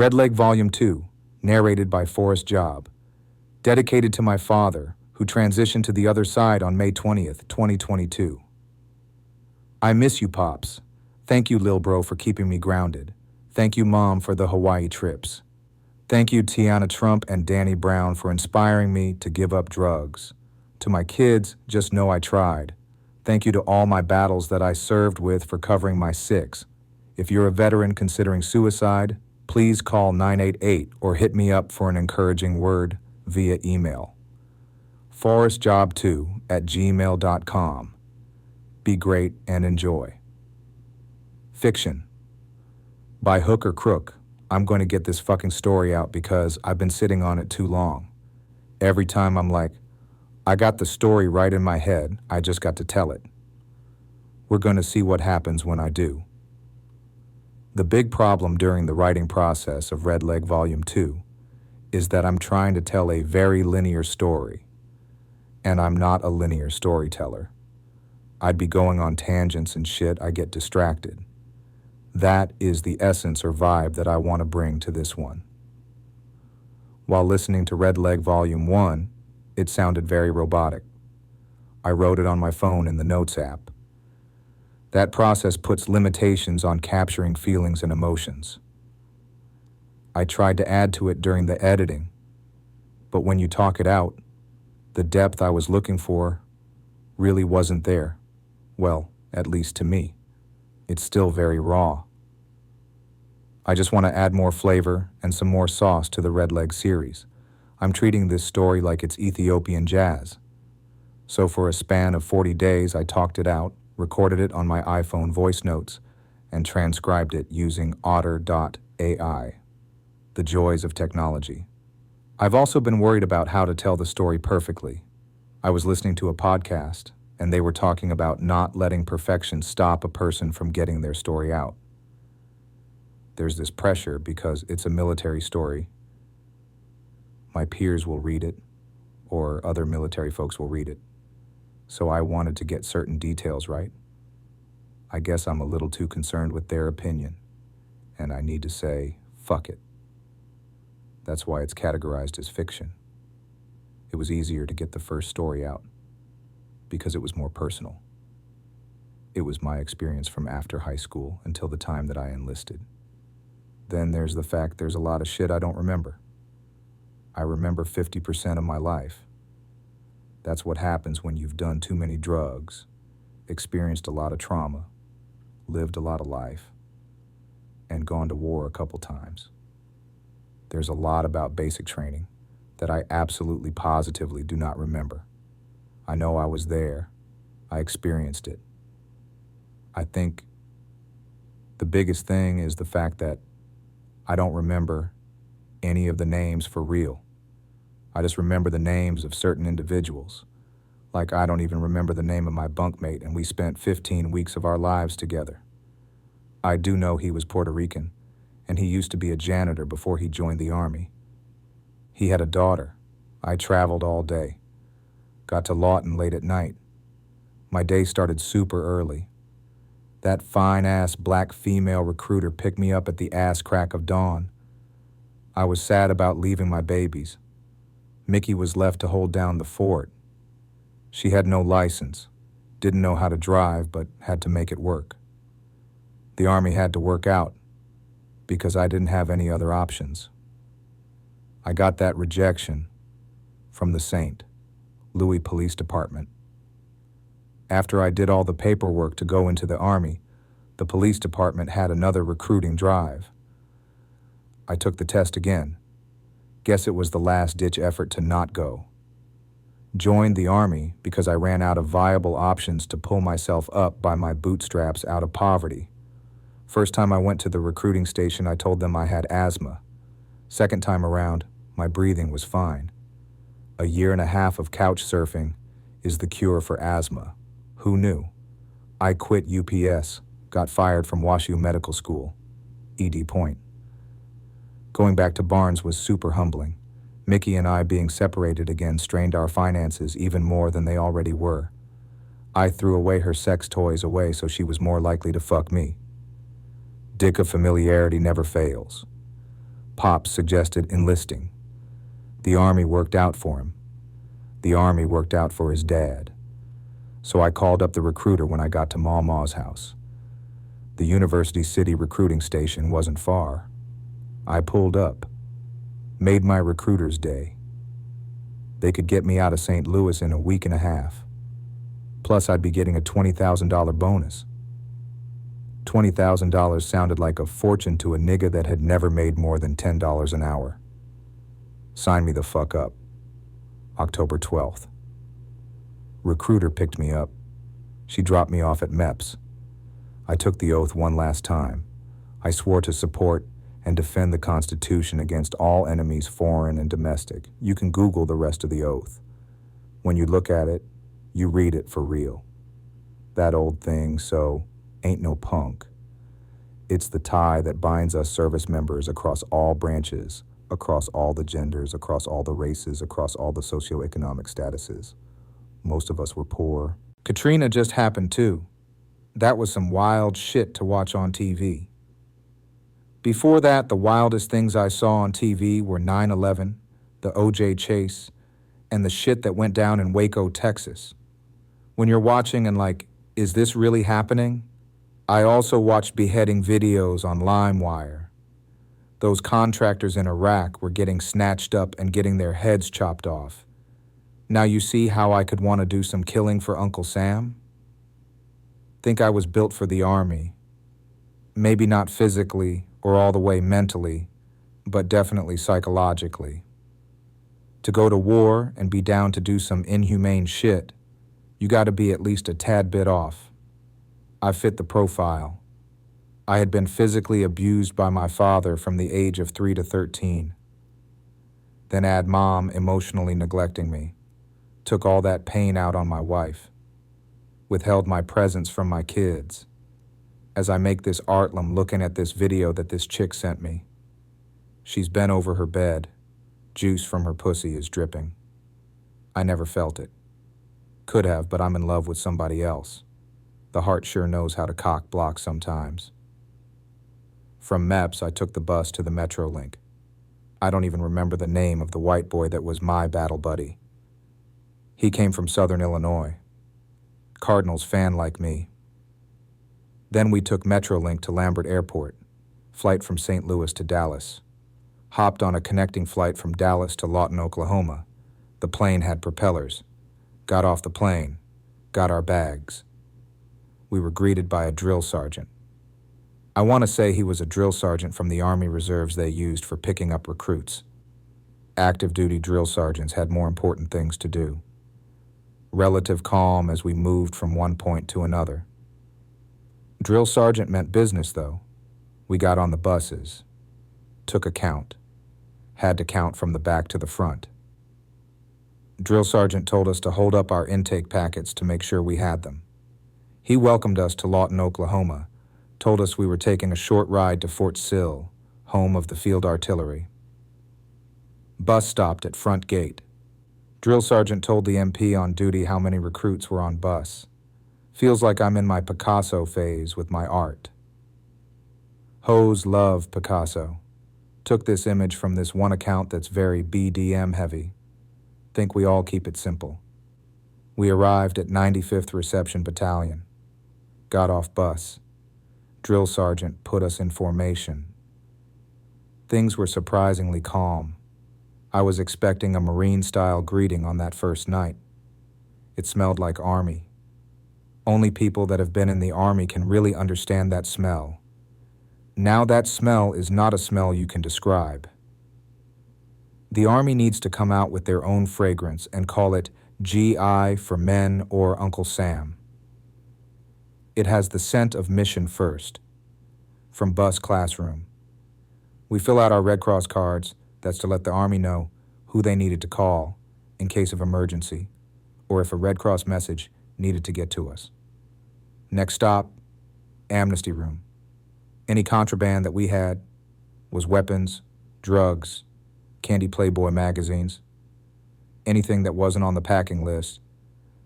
Red Leg Volume 2, narrated by Forrest Jōb. Dedicated to my father, who transitioned to the other side on May 20th, 2022. I miss you, Pops. Thank you, Lil Bro, for keeping me grounded. Thank you, Mom, for the Hawaii trips. Thank you, Tiana Trump and Danny Brown, for inspiring me to give up drugs. To my kids, just know I tried. Thank you to all my battles that I served with for covering my 6. If you're a veteran considering suicide, please call 988 or hit me up for an encouraging word via email. forrestjob2@gmail.com. Be great and enjoy. Fiction. By hook or crook, I'm going to get this fucking story out because I've been sitting on it too long. Every time I'm like, I got the story right in my head, I just got to tell it. We're going to see what happens when I do. The big problem during the writing process of Red Leg Volume 2 is that I'm trying to tell a very linear story, and I'm not a linear storyteller. I'd be going on tangents and shit, I get distracted. That is the essence or vibe that I want to bring to this one. While listening to Red Leg Volume 1, it sounded very robotic. I wrote it on my phone in the Notes app. That process puts limitations on capturing feelings and emotions. I tried to add to it during the editing, but when you talk it out, the depth I was looking for really wasn't there. Well, at least to me. It's still very raw. I just want to add more flavor and some more sauce to the Red Leg series. I'm treating this story like it's Ethiopian jazz. So for a span of 40 days, I talked it out, recorded it on my iPhone voice notes, and transcribed it using otter.ai. The joys of technology. I've also been worried about how to tell the story perfectly. I was listening to a podcast, and they were talking about not letting perfection stop a person from getting their story out. There's this pressure because it's a military story. My peers will read it, or other military folks will read it. So I wanted to get certain details right. I guess I'm a little too concerned with their opinion, and I need to say, fuck it. That's why it's categorized as fiction. It was easier to get the first story out, because it was more personal. It was my experience from after high school until the time that I enlisted. Then there's the fact there's a lot of shit I don't remember. I remember 50% of my life. That's what happens when you've done too many drugs, experienced a lot of trauma, lived a lot of life, and gone to war a couple times. There's a lot about basic training that I absolutely positively do not remember. I know I was there. I experienced it. I think the biggest thing is the fact that I don't remember any of the names for real. I just remember the names of certain individuals. Like I don't even remember the name of my bunkmate, and we spent 15 weeks of our lives together. I do know he was Puerto Rican, and he used to be a janitor before he joined the Army. He had a daughter. I traveled all day. Got to Lawton late at night. My day started super early. That fine-ass black female recruiter picked me up at the ass crack of dawn. I was sad about leaving my babies. Mickey was left to hold down the fort. She had no license, didn't know how to drive, but had to make it work. The Army had to work out, because I didn't have any other options. I got that rejection from the St. Louis Police Department. After I did all the paperwork to go into the Army, the police department had another recruiting drive. I took the test again. Guess it was the last-ditch effort to not go. Joined the Army because I ran out of viable options to pull myself up by my bootstraps out of poverty. First time I went to the recruiting station, I told them I had asthma. Second time around, my breathing was fine. A year and a half of couch surfing is the cure for asthma. Who knew? I quit UPS, got fired from WashU Medical School. ED point. Going back to Barnes was super humbling. Mickey and I being separated again strained our finances even more than they already were. I threw away her sex toys away so she was more likely to fuck me. Dick of familiarity never fails. Pops suggested enlisting. The Army worked out for him. The Army worked out for his dad. So I called up the recruiter when I got to Mama's house. The University City recruiting station wasn't far. I pulled up. Made my recruiter's day. They could get me out of St. Louis in a week and a half. Plus, I'd be getting a $20,000 bonus. $20,000 sounded like a fortune to a nigga that had never made more than $10 an hour. Sign me the fuck up. October 12th. Recruiter picked me up. She dropped me off at MEPS. I took the oath one last time. I swore to support and defend the Constitution against all enemies, foreign and domestic. You can Google the rest of the oath. When you look at it, you read it for real. That old thing, so ain't no punk. It's the tie that binds us service members across all branches, across all the genders, across all the races, across all the socioeconomic statuses. Most of us were poor. Katrina just happened too. That was some wild shit to watch on TV. Before that, the wildest things I saw on TV were 9/11, the O.J. chase, and the shit that went down in Waco, Texas. When you're watching and like, is this really happening? I also watched beheading videos on LimeWire. Those contractors in Iraq were getting snatched up and getting their heads chopped off. Now you see how I could want to do some killing for Uncle Sam? Think I was built for the Army. Maybe not physically or all the way mentally, but definitely psychologically. To go to war and be down to do some inhumane shit, you gotta be at least a tad bit off. I fit the profile. I had been physically abused by my father from the age of 3 to 13. Then add mom emotionally neglecting me. Took all that pain out on my wife. Withheld my presence from my kids. As I make this artlum looking at this video that this chick sent me. She's bent over her bed. Juice from her pussy is dripping. I never felt it. Could have, but I'm in love with somebody else. The heart sure knows how to cock block sometimes. From MEPS, I took the bus to the Metrolink. I don't even remember the name of the white boy that was my battle buddy. He came from Southern Illinois. Cardinals fan like me. Then we took Metrolink to Lambert Airport, flight from St. Louis to Dallas. Hopped on a connecting flight from Dallas to Lawton, Oklahoma. The plane had propellers. Got off the plane. Got our bags. We were greeted by a drill sergeant. I want to say he was a drill sergeant from the Army Reserves they used for picking up recruits. Active duty drill sergeants had more important things to do. Relative calm as we moved from one point to another. Drill sergeant meant business, though. We got on the buses. Took a count. Had to count from the back to the front. Drill sergeant told us to hold up our intake packets to make sure we had them. He welcomed us to Lawton, Oklahoma, told us we were taking a short ride to Fort Sill, home of the field artillery. Bus stopped at front gate. Drill sergeant told the MP on duty how many recruits were on bus. Feels like I'm in my Picasso phase with my art. Hoes love Picasso. Took this image from this one account that's very BDM heavy. Think we all keep it simple. We arrived at 95th Reception Battalion. Got off bus. Drill sergeant put us in formation. Things were surprisingly calm. I was expecting a Marine-style greeting on that first night. It smelled like Army. Only people that have been in the Army can really understand that smell. Now that smell is not a smell you can describe. The Army needs to come out with their own fragrance and call it GI for men or Uncle Sam. It has the scent of mission first. From bus classroom. We fill out our Red Cross cards. That's to let the Army know who they needed to call in case of emergency or if a Red Cross message needed to get to us. Next stop, amnesty room. Any contraband that we had was weapons, drugs, candy Playboy magazines. Anything that wasn't on the packing list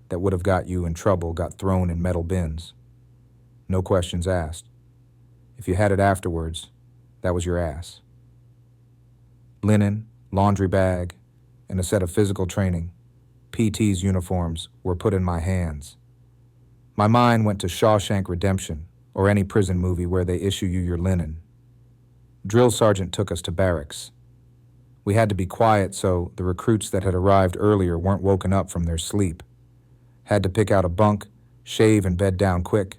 that would have got you in trouble got thrown in metal bins. No questions asked. If you had it afterwards, that was your ass. Linen, laundry bag, and a set of physical training, PT's uniforms, were put in my hands. My mind went to Shawshank Redemption, or any prison movie where they issue you your linen. Drill sergeant took us to barracks. We had to be quiet so the recruits that had arrived earlier weren't woken up from their sleep. Had to pick out a bunk, shave and bed down quick.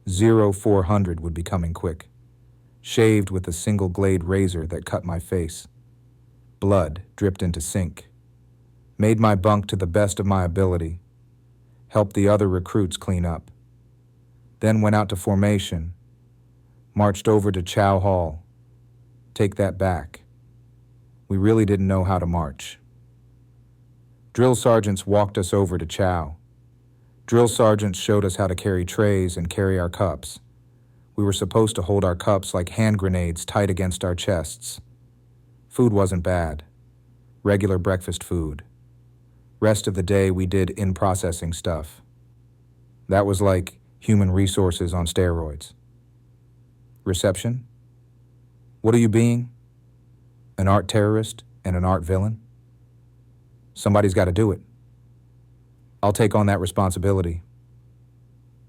0400 would be coming quick. Shaved with a single blade razor that cut my face. Blood dripped into sink. Made my bunk to the best of my ability. Helped the other recruits clean up. Then went out to formation. Marched over to Chow Hall. Take that back. We really didn't know how to march. Drill sergeants walked us over to Chow. Drill sergeants showed us how to carry trays and carry our cups. We were supposed to hold our cups like hand grenades tight against our chests. Food wasn't bad. Regular breakfast food. Rest of the day we did in-processing stuff. That was like human resources on steroids. Reception? What are you being? An art terrorist and an art villain? Somebody's got to do it. I'll take on that responsibility.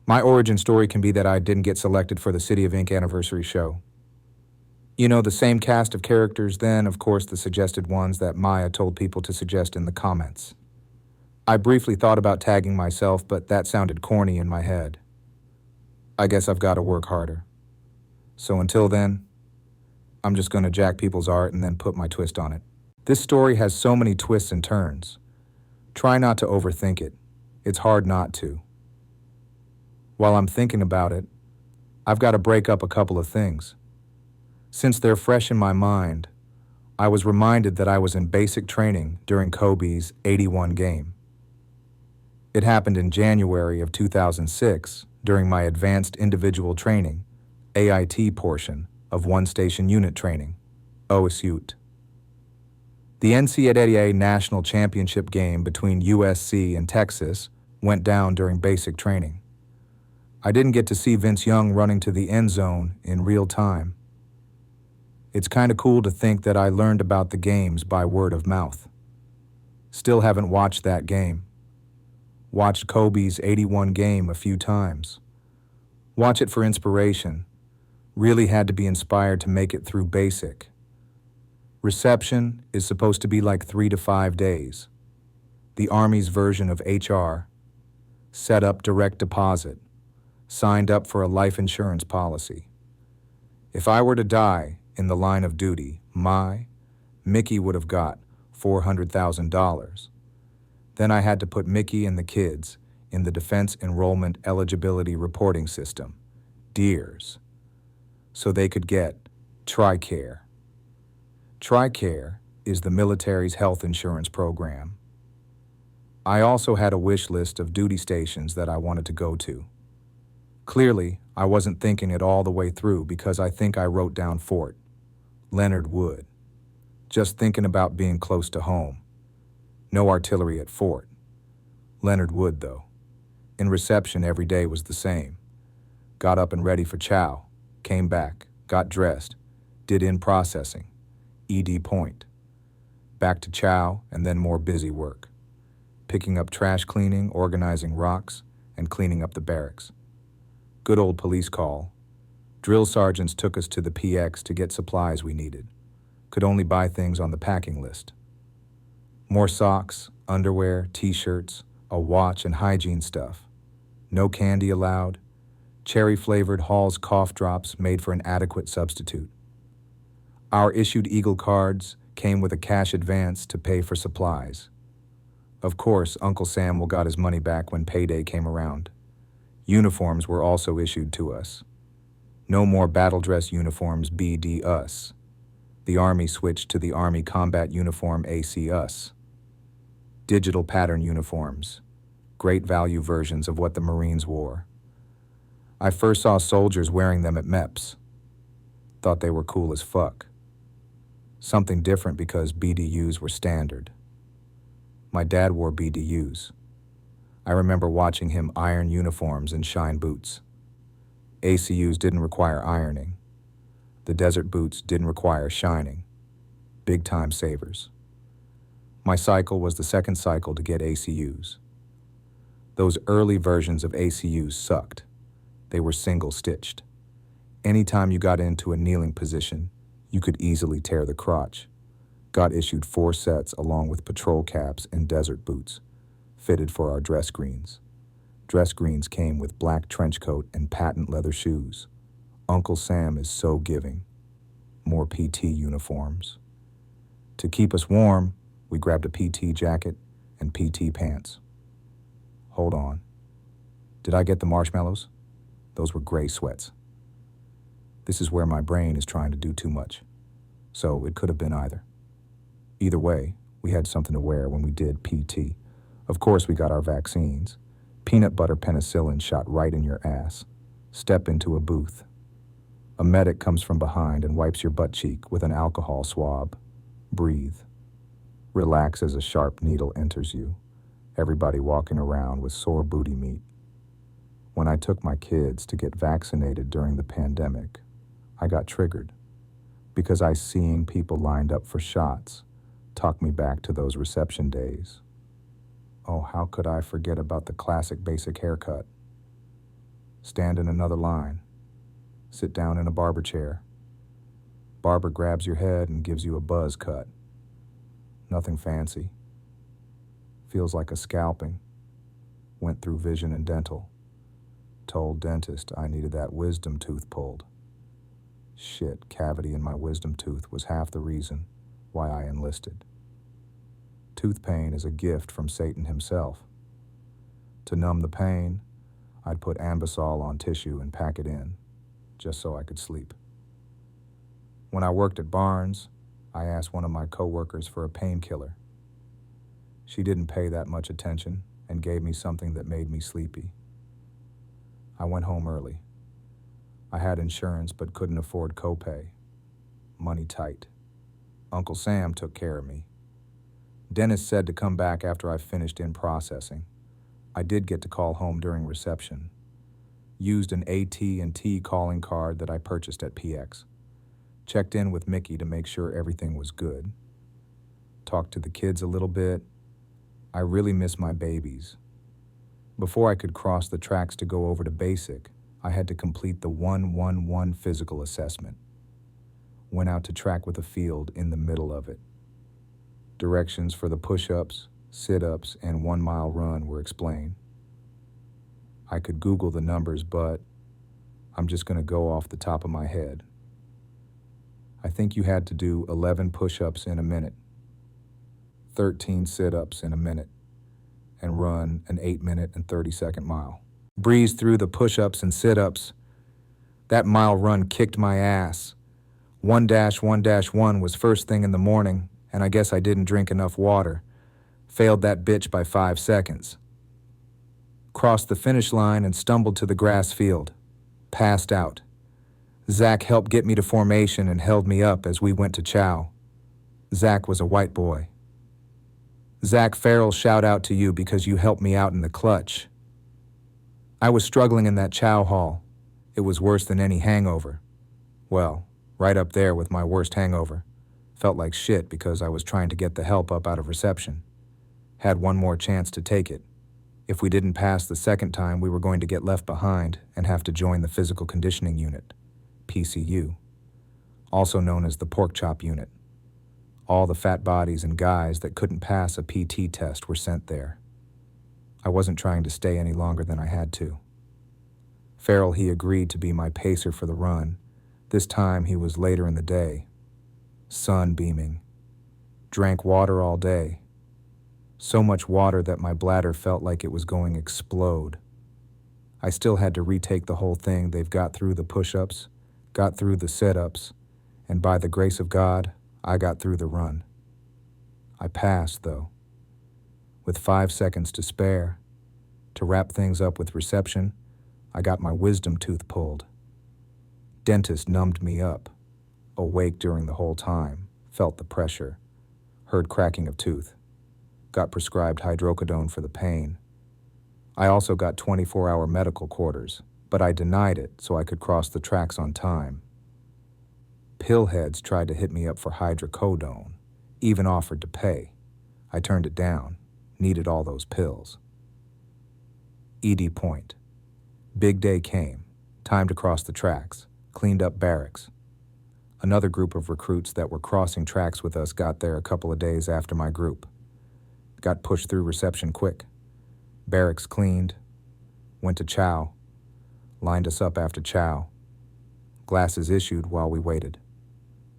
My origin story can be that I didn't get selected for the City of Ink anniversary show. You know, the same cast of characters, then, of course, the suggested ones that Maya told people to suggest in the comments. I briefly thought about tagging myself, but that sounded corny in my head. I guess I've got to work harder. So until then, I'm just going to jack people's art and then put my twist on it. This story has so many twists and turns. Try not to overthink it. It's hard not to. While I'm thinking about it, I've got to break up a couple of things. Since they're fresh in my mind, I was reminded that I was in basic training during Kobe's '81 game. It happened in January of 2006 during my advanced individual training, AIT portion of One Station Unit Training, OSUT. The NCAA National Championship game between USC and Texas went down during basic training. I didn't get to see Vince Young running to the end zone in real time. It's kind of cool to think that I learned about the games by word of mouth. Still haven't watched that game. Watched Kobe's '81 game a few times. Watch it for inspiration. Really had to be inspired to make it through basic. Reception is supposed to be like 3 to 5 days. The Army's version of HR. Set up direct deposit. Signed up for a life insurance policy. If I were to die in the line of duty, Mickey would have got $400,000. Then I had to put Mickey and the kids in the Defense Enrollment Eligibility Reporting System, DEERS, so they could get TRICARE. TRICARE is the military's health insurance program. I also had a wish list of duty stations that I wanted to go to. Clearly, I wasn't thinking it all the way through because I think I wrote down Fort, Leonard Wood. Just thinking about being close to home. No artillery at Fort. Leonard Wood, though. In reception, every day was the same. Got up and ready for chow. Came back, got dressed, did in-processing, ED point. Back to chow and then more busy work. Picking up trash cleaning, organizing rocks, and cleaning up the barracks. Good old police call. Drill sergeants took us to the PX to get supplies we needed. Could only buy things on the packing list. More socks, underwear, t-shirts, a watch, and hygiene stuff. No candy allowed. Cherry-flavored Hall's cough drops made for an adequate substitute. Our issued Eagle cards came with a cash advance to pay for supplies. Of course, Uncle Sam got his money back when payday came around. Uniforms were also issued to us. No more battle dress uniforms BD us. The Army switched to the Army Combat Uniform AC us. Digital pattern uniforms. Great value versions of what the Marines wore. I first saw soldiers wearing them at MEPS. Thought they were cool as fuck. Something different because BDUs were standard. My dad wore BDUs. I remember watching him iron uniforms and shine boots. ACUs didn't require ironing. The desert boots didn't require shining. big time savers. My cycle was the second cycle to get ACUs. Those early versions of ACUs sucked. They were single-stitched. Anytime you got into a kneeling position, you could easily tear the crotch. Got issued 4 sets along with patrol caps and desert boots, fitted for our dress greens. Dress greens came with black trench coat and patent leather shoes. Uncle Sam is so giving. More PT uniforms. To keep us warm, we grabbed a PT jacket and PT pants. Hold on. Did I get the marshmallows? Those were gray sweats. This is where my brain is trying to do too much. So it could have been either. Either way, we had something to wear when we did PT. Of course, we got our vaccines. Peanut butter penicillin shot right in your ass. Step into a booth. A medic comes from behind and wipes your butt cheek with an alcohol swab. Breathe. Relax as a sharp needle enters you. Everybody walking around with sore booty meat. When I took my kids to get vaccinated during the pandemic, I got triggered because seeing people lined up for shots talked me back to those reception days. Oh, how could I forget about the classic basic haircut? Stand in another line. Sit down in a barber chair. Barber grabs your head and gives you a buzz cut. Nothing fancy. Feels like a scalping. Went through vision and dental. Told dentist I needed that wisdom tooth pulled. Shit, cavity in my wisdom tooth was half the reason why I enlisted. Tooth pain is a gift from Satan himself. To numb the pain, I'd put Ambisol on tissue and pack it in, just so I could sleep. When I worked at Barnes, I asked one of my coworkers for a painkiller. She didn't pay that much attention and gave me something that made me sleepy. I went home early. I had insurance but couldn't afford copay. Money tight. Uncle Sam took care of me. Dennis said to come back after I finished in processing. I did get to call home during reception. Used an AT&T calling card that I purchased at PX. Checked in with Mickey to make sure everything was good. Talked to the kids a little bit. I really miss my babies. Before I could cross the tracks to go over to basic, I had to complete the 111 physical assessment. Went out to track with a field in the middle of it. Directions for the push-ups, sit-ups, and 1 mile run were explained. I could Google the numbers, but I'm just going to go off the top of my head. I think you had to do 11 push-ups in a minute, 13 sit-ups in a minute, and run an 8-minute and 30-second mile. Breezed through the push-ups and sit-ups. That mile run kicked my ass. 1-1-1 was first thing in the morning, and I guess I didn't drink enough water. Failed that bitch by 5 seconds. Crossed the finish line and stumbled to the grass field. Passed out. Zach helped get me to formation and held me up as we went to chow. Zach was a white boy. Zach Farrell, shout out to you because you helped me out in the clutch. I was struggling in that chow hall. It was worse than any hangover. Well, right up there with my worst hangover. Felt like shit because I was trying to get the help up out of reception. Had one more chance to take it. If we didn't pass the second time, we were going to get left behind and have to join the Physical Conditioning Unit, PCU, also known as the Pork Chop Unit. All the fat bodies and guys that couldn't pass a PT test were sent there. I wasn't trying to stay any longer than I had to. Farrell, he agreed to be my pacer for the run. This time he was later in the day. Sun beaming. Drank water all day. So much water that my bladder felt like it was going to explode. I still had to retake the whole thing. They've got through the push-ups, got through the sit-ups, and by the grace of God, I got through the run. I passed, though. With 5 seconds to spare, to wrap things up with reception, I got my wisdom tooth pulled. Dentist numbed me up. Awake during the whole time, felt the pressure, heard cracking of tooth. Got prescribed hydrocodone for the pain. I also got 24-hour medical quarters, but I denied it so I could cross the tracks on time. Pillheads tried to hit me up for hydrocodone, Even offered to pay. I turned it down. Needed all those pills. ED Point. Big day came. Time to cross the tracks. Cleaned up barracks. Another group of recruits that were crossing tracks with us got there a couple of days after my group. Got pushed through reception quick. Barracks cleaned. Went to chow. Lined us up after chow. Glasses issued while we waited.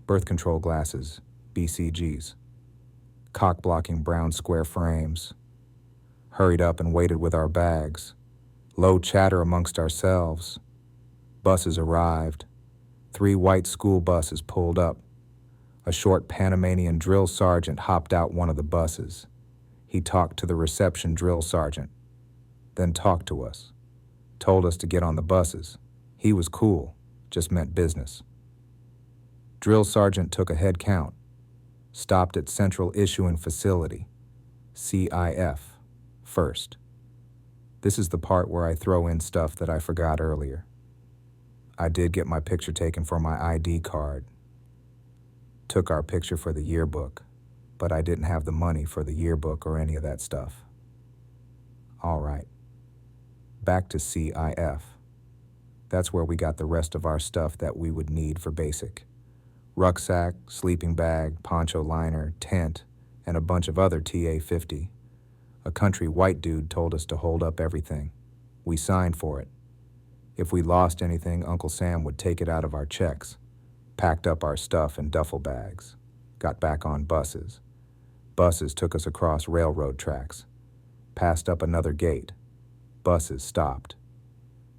Birth control glasses, BCGs. Cock-blocking brown square frames. Hurried up and waited with our bags. Low chatter amongst ourselves. Buses arrived. 3 white school buses pulled up. A short Panamanian drill sergeant hopped out one of the buses. He talked to the reception drill sergeant, then talked to us. Told us to get on the buses. He was cool, just meant business. Drill sergeant took a head count. Stopped at Central Issuing Facility, CIF, first. This is the part where I throw in stuff that I forgot earlier. I did get my picture taken for my ID card. Took our picture for the yearbook, but I didn't have the money for the yearbook or any of that stuff. All right. Back to CIF. That's where we got the rest of our stuff that we would need for basic. Rucksack, sleeping bag, poncho liner, tent, and a bunch of other TA-50. A country white dude told us to hold up everything. We signed for it. If we lost anything, Uncle Sam would take it out of our checks. Packed up our stuff in duffel bags. Got back on buses. Buses took us across railroad tracks. Passed up another gate. Buses stopped.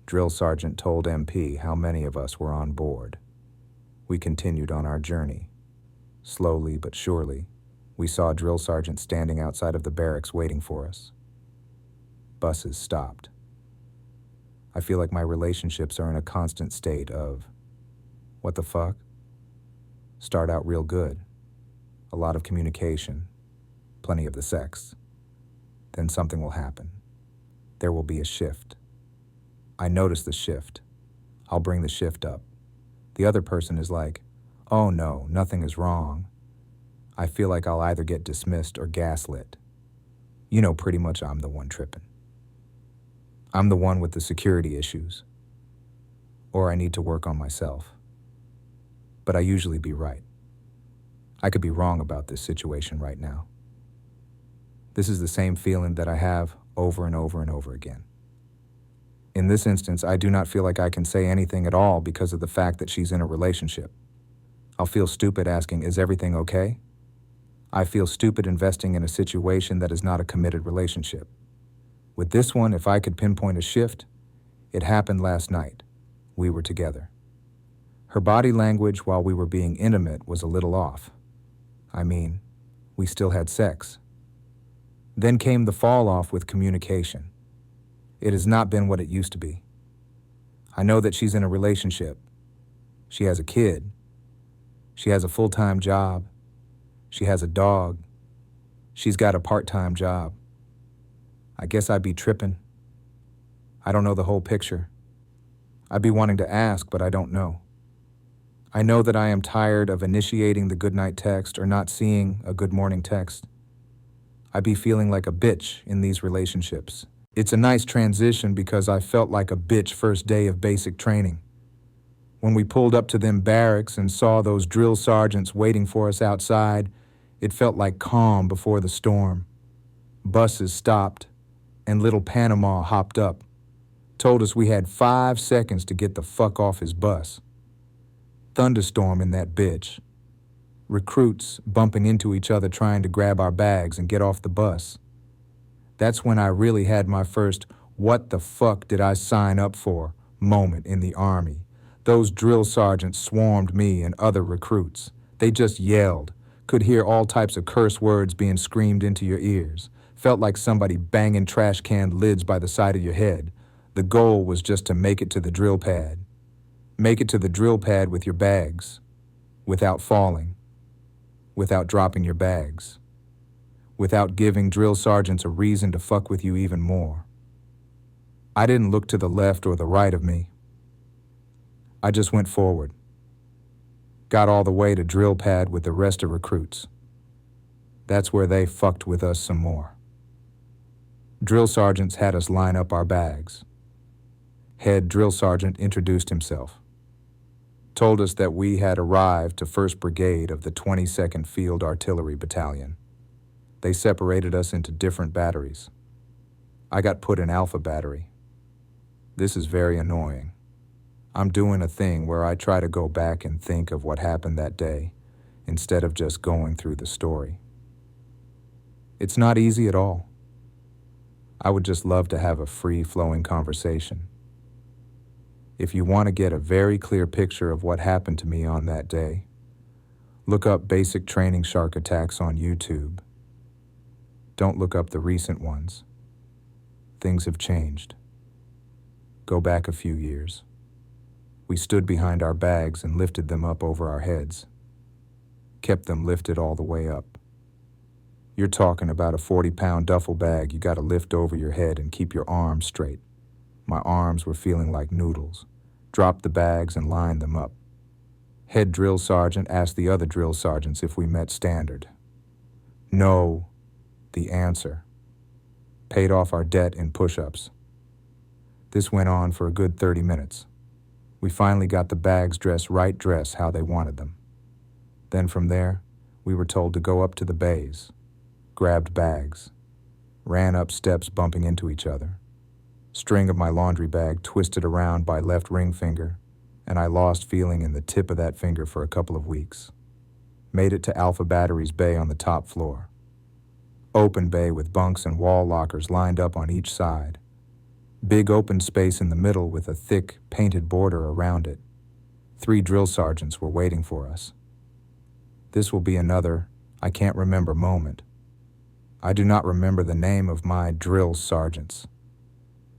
Drill sergeant told MP how many of us were on board. We continued on our journey. Slowly but surely, we saw drill sergeant standing outside of the barracks waiting for us. Buses stopped. I feel like my relationships are in a constant state of, what the fuck? Start out real good. A lot of communication. Plenty of the sex. Then something will happen. There will be a shift. I notice the shift. I'll bring the shift up. The other person is like, oh no, nothing is wrong. I feel like I'll either get dismissed or gaslit. You know, pretty much I'm the one tripping. I'm the one with the security issues. Or I need to work on myself. But I usually be right. I could be wrong about this situation right now. This is the same feeling that I have over and over and over again. In this instance, I do not feel like I can say anything at all because of the fact that she's in a relationship. I'll feel stupid asking, is everything okay? I feel stupid investing in a situation that is not a committed relationship. With this one, if I could pinpoint a shift, it happened last night. We were together. Her body language while we were being intimate was a little off. I mean, we still had sex. Then came the fall off with communication. It has not been what it used to be. I know that she's in a relationship. She has a kid. She has a full-time job. She has a dog. She's got a part-time job. I guess I'd be tripping. I don't know the whole picture. I'd be wanting to ask, but I don't know. I know that I am tired of initiating the goodnight text or not seeing a good morning text. I'd be feeling like a bitch in these relationships. It's a nice transition because I felt like a bitch first day of basic training. When we pulled up to them barracks and saw those drill sergeants waiting for us outside, it felt like calm before the storm. Buses stopped, and little Panama hopped up, told us we had 5 seconds to get the fuck off his bus. Thunderstorm in that bitch. Recruits bumping into each other trying to grab our bags and get off the bus. That's when I really had my first what the fuck did I sign up for moment in the Army. Those drill sergeants swarmed me and other recruits. They just yelled, could hear all types of curse words being screamed into your ears. Felt like somebody banging trash can lids by the side of your head. The goal was just to make it to the drill pad. Make it to the drill pad with your bags, without falling, without dropping your bags, without giving drill sergeants a reason to fuck with you even more. I didn't look to the left or the right of me. I just went forward. Got all the way to drill pad with the rest of recruits. That's where they fucked with us some more. Drill sergeants had us line up our bags. Head drill sergeant introduced himself. Told us that we had arrived to 1st Brigade of the 22nd Field Artillery Battalion. They separated us into different batteries. I got put in Alpha Battery. This is very annoying. I'm doing a thing where I try to go back and think of what happened that day instead of just going through the story. It's not easy at all. I would just love to have a free-flowing conversation. If you want to get a very clear picture of what happened to me on that day, look up basic training shark attacks on YouTube. Don't look up the recent ones. Things have changed. Go back a few years. We stood behind our bags and lifted them up over our heads. Kept them lifted all the way up. You're talking about a 40-pound duffel bag you gotta lift over your head and keep your arms straight. My arms were feeling like noodles. Dropped the bags and lined them up. Head drill sergeant asked the other drill sergeants if we met standard. No, the answer. Paid off our debt in push-ups. This went on for a good 30 minutes. We finally got the bags dressed how they wanted them. Then from there, we were told to go up to the bays. Grabbed bags. Ran up steps bumping into each other. String of my laundry bag twisted around by left ring finger, and I lost feeling in the tip of that finger for a couple of weeks. Made it to Alpha Battery's bay on the top floor. Open bay with bunks and wall lockers lined up on each side. Big open space in the middle with a thick, painted border around it. 3 drill sergeants were waiting for us. This will be another I can't remember moment. I do not remember the name of my drill sergeants,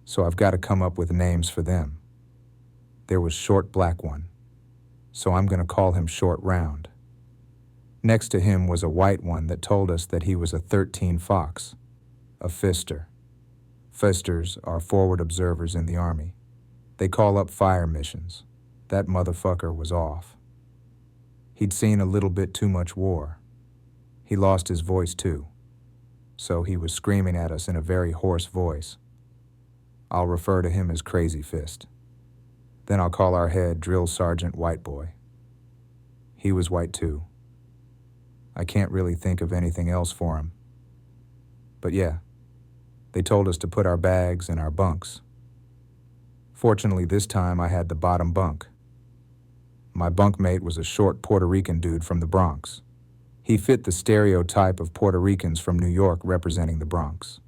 so I've got to come up with names for them. There was Short Black One, so I'm going to call him Short Round. Next to him was a white one that told us that he was a 13 Fox, a fister. Fisters are forward observers in the Army. They call up fire missions. That motherfucker was off. He'd seen a little bit too much war. He lost his voice too, so he was screaming at us in a very hoarse voice. I'll refer to him as Crazy Fist. Then I'll call our head Drill Sergeant White Boy. He was white too. I can't really think of anything else for him. But yeah, they told us to put our bags in our bunks. Fortunately, this time I had the bottom bunk. My bunkmate was a short Puerto Rican dude from the Bronx. He fit the stereotype of Puerto Ricans from New York representing the Bronx.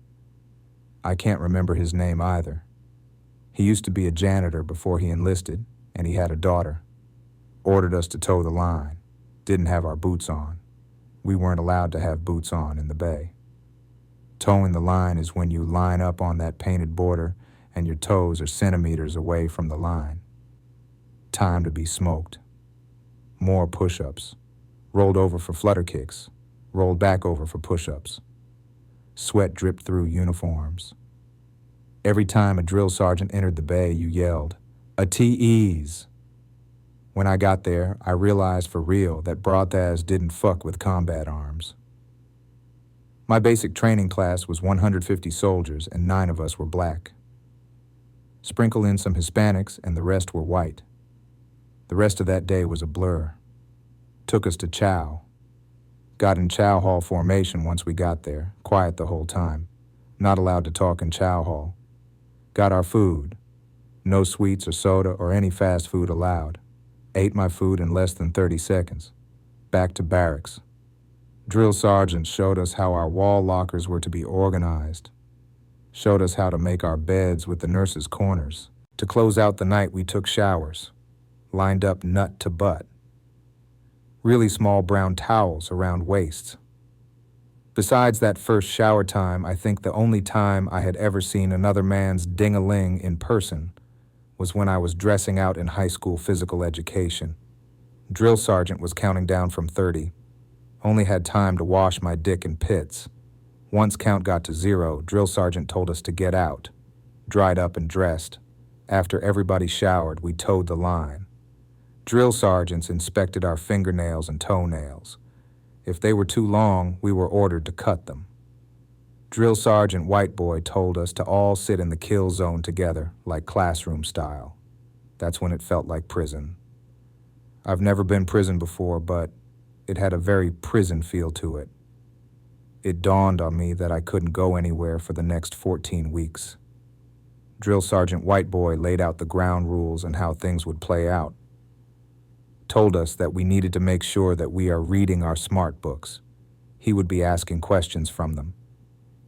I can't remember his name either. He used to be a janitor before he enlisted, and he had a daughter. Ordered us to toe the line. Didn't have our boots on. We weren't allowed to have boots on in the bay. Towing the line is when you line up on that painted border and your toes are centimeters away from the line. Time to be smoked. More push-ups. Rolled over for flutter kicks. Rolled back over for push-ups. Sweat dripped through uniforms. Every time a drill sergeant entered the bay, you yelled, "A TEs." When I got there, I realized for real that brothas didn't fuck with combat arms. My basic training class was 150 soldiers and 9 of us were black. Sprinkle in some Hispanics and the rest were white. The rest of that day was a blur. Took us to chow. Got in chow hall formation once we got there, quiet the whole time. Not allowed to talk in chow hall. Got our food. No sweets or soda or any fast food allowed. Ate my food in less than 30 seconds. Back to barracks. Drill sergeants showed us how our wall lockers were to be organized. Showed us how to make our beds with the nurses' corners. To close out the night, we took showers. Lined up nut to butt. Really small brown towels around waists. Besides that first shower time, I think the only time I had ever seen another man's ding-a-ling in person was when I was dressing out in high school physical education. Drill sergeant was counting down from 30. Only had time to wash my dick in pits. Once count got to 0, drill sergeant told us to get out. Dried up and dressed. After everybody showered, we towed the line. Drill sergeants inspected our fingernails and toenails. If they were too long, we were ordered to cut them. Drill Sergeant Whiteboy told us to all sit in the kill zone together, like classroom style. That's when it felt like prison. I've never been prison before, but it had a very prison feel to it. It dawned on me that I couldn't go anywhere for the next 14 weeks. Drill Sergeant Whiteboy laid out the ground rules and how things would play out. Told us that we needed to make sure that we are reading our smart books. He would be asking questions from them.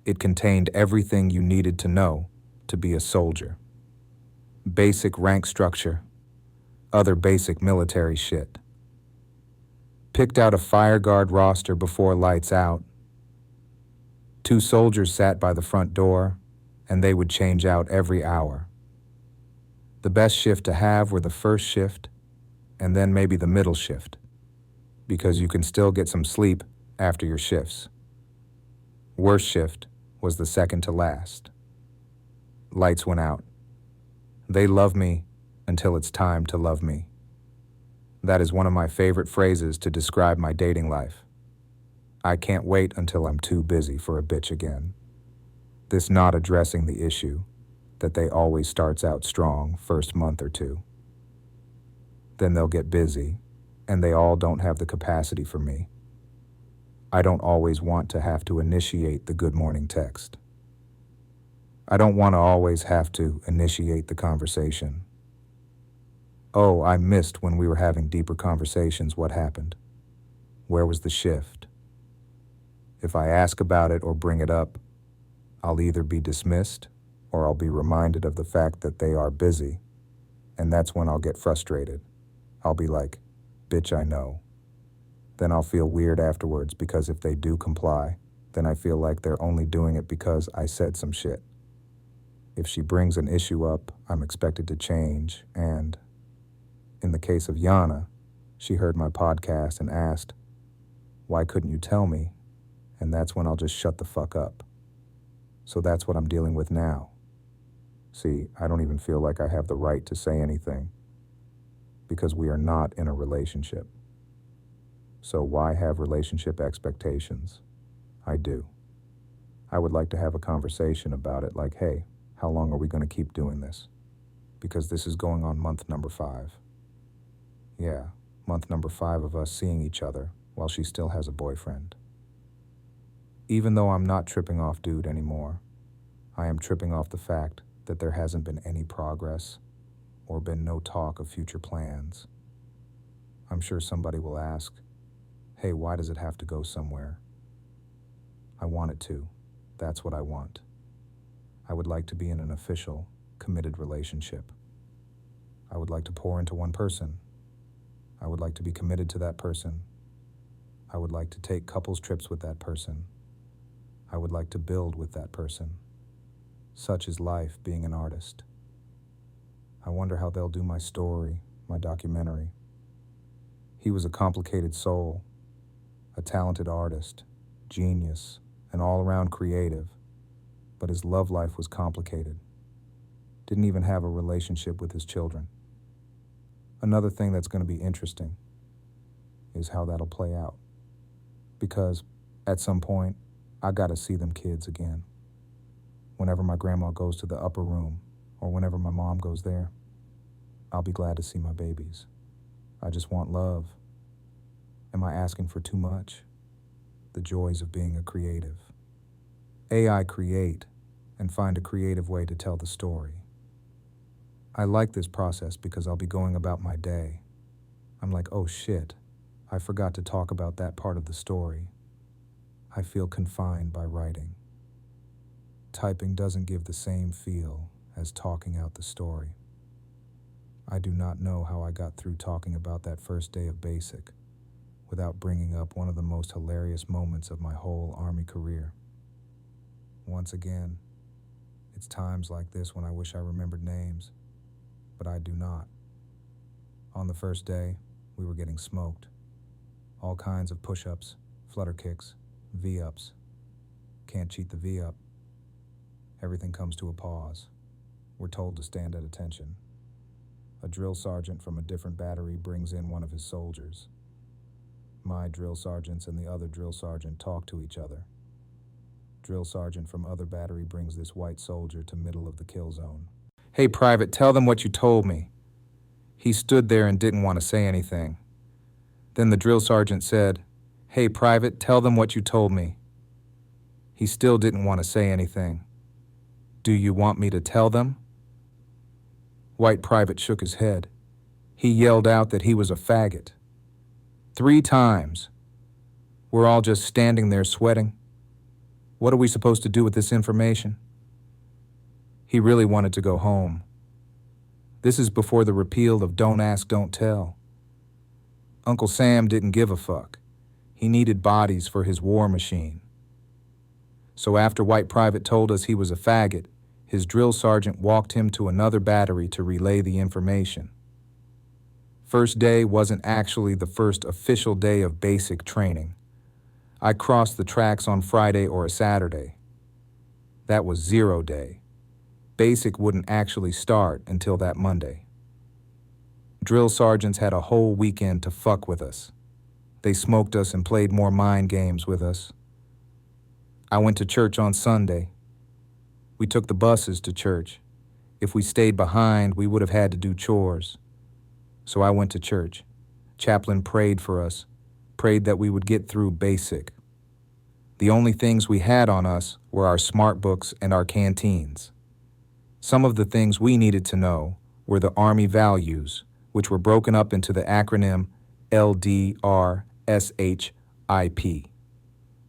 It contained everything you needed to know to be a soldier. Basic rank structure, other basic military shit. Picked out a fire guard roster before lights out. 2 soldiers sat by the front door, and they would change out every hour. The best shift to have were the first shift, and then maybe the middle shift, because you can still get some sleep after your shifts. Worst shift was the second to last. Lights went out. They love me until it's time to love me. That is one of my favorite phrases to describe my dating life. I can't wait until I'm too busy for a bitch again. This not addressing the issue that they always starts out strong first month or two. Then they'll get busy, and they all don't have the capacity for me. I don't always want to have to initiate the good morning text. I don't want to always have to initiate the conversation. Oh, I missed when we were having deeper conversations what happened. Where was the shift? If I ask about it or bring it up, I'll either be dismissed or I'll be reminded of the fact that they are busy, and that's when I'll get frustrated. I'll be like, bitch, I know. Then I'll feel weird afterwards because if they do comply, then I feel like they're only doing it because I said some shit. If she brings an issue up, I'm expected to change, and in the case of Yana, she heard my podcast and asked, why couldn't you tell me? And that's when I'll just shut the fuck up. So that's what I'm dealing with now. See, I don't even feel like I have the right to say anything because we are not in a relationship. So why have relationship expectations? I do. I would like to have a conversation about it like, hey, how long are we going to keep doing this? Because this is going on month number 5. Yeah, month number 5 of us seeing each other while she still has a boyfriend. Even though I'm not tripping off dude anymore, I am tripping off the fact that there hasn't been any progress or been no talk of future plans. I'm sure somebody will ask, hey, why does it have to go somewhere? I want it to. That's what I want. I would like to be in an official, committed relationship. I would like to pour into one person. I would like to be committed to that person. I would like to take couples trips with that person. I would like to build with that person. Such is life being an artist. I wonder how they'll do my story, my documentary. He was a complicated soul, a talented artist, genius, and all-around creative, but his love life was complicated. Didn't even have a relationship with his children. Another thing that's going to be interesting is how that'll play out. Because at some point, I gotta see them kids again. Whenever my grandma goes to the upper room, or whenever my mom goes there, I'll be glad to see my babies. I just want love. Am I asking for too much? The joys of being a creative. AI create and find a creative way to tell the story. I like this process because I'll be going about my day. I'm like, oh shit, I forgot to talk about that part of the story. I feel confined by writing. Typing doesn't give the same feel as talking out the story. I do not know how I got through talking about that first day of basic without bringing up one of the most hilarious moments of my whole Army career. Once again, it's times like this when I wish I remembered names, but I do not. On the first day, we were getting smoked. All kinds of push-ups, flutter kicks, V-ups. Can't cheat the V-up. Everything comes to a pause. We're told to stand at attention. A drill sergeant from a different battery brings in one of his soldiers. My drill sergeants and the other drill sergeant talk to each other. Drill sergeant from other battery brings this white soldier to middle of the kill zone. "Hey, Private, tell them what you told me." He stood there and didn't want to say anything. Then the drill sergeant said, "Hey, Private, tell them what you told me." He still didn't want to say anything. "Do you want me to tell them?" White Private shook his head. He yelled out that he was a faggot. 3 times. We're all just standing there sweating. What are we supposed to do with this information? He really wanted to go home. This is before the repeal of Don't Ask, Don't Tell. Uncle Sam didn't give a fuck. He needed bodies for his war machine. So after White Private told us he was a faggot, his drill sergeant walked him to another battery to relay the information. First day wasn't actually the first official day of basic training. I crossed the tracks on Friday or a Saturday. That was 0 day. Basic wouldn't actually start until that Monday. Drill sergeants had a whole weekend to fuck with us. They smoked us and played more mind games with us. I went to church on Sunday. We took the buses to church. If we stayed behind, we would have had to do chores. So I went to church. Chaplain prayed for us, prayed that we would get through basic. The only things we had on us were our smart books and our canteens. Some of the things we needed to know were the Army values, which were broken up into the acronym LDRSHIP.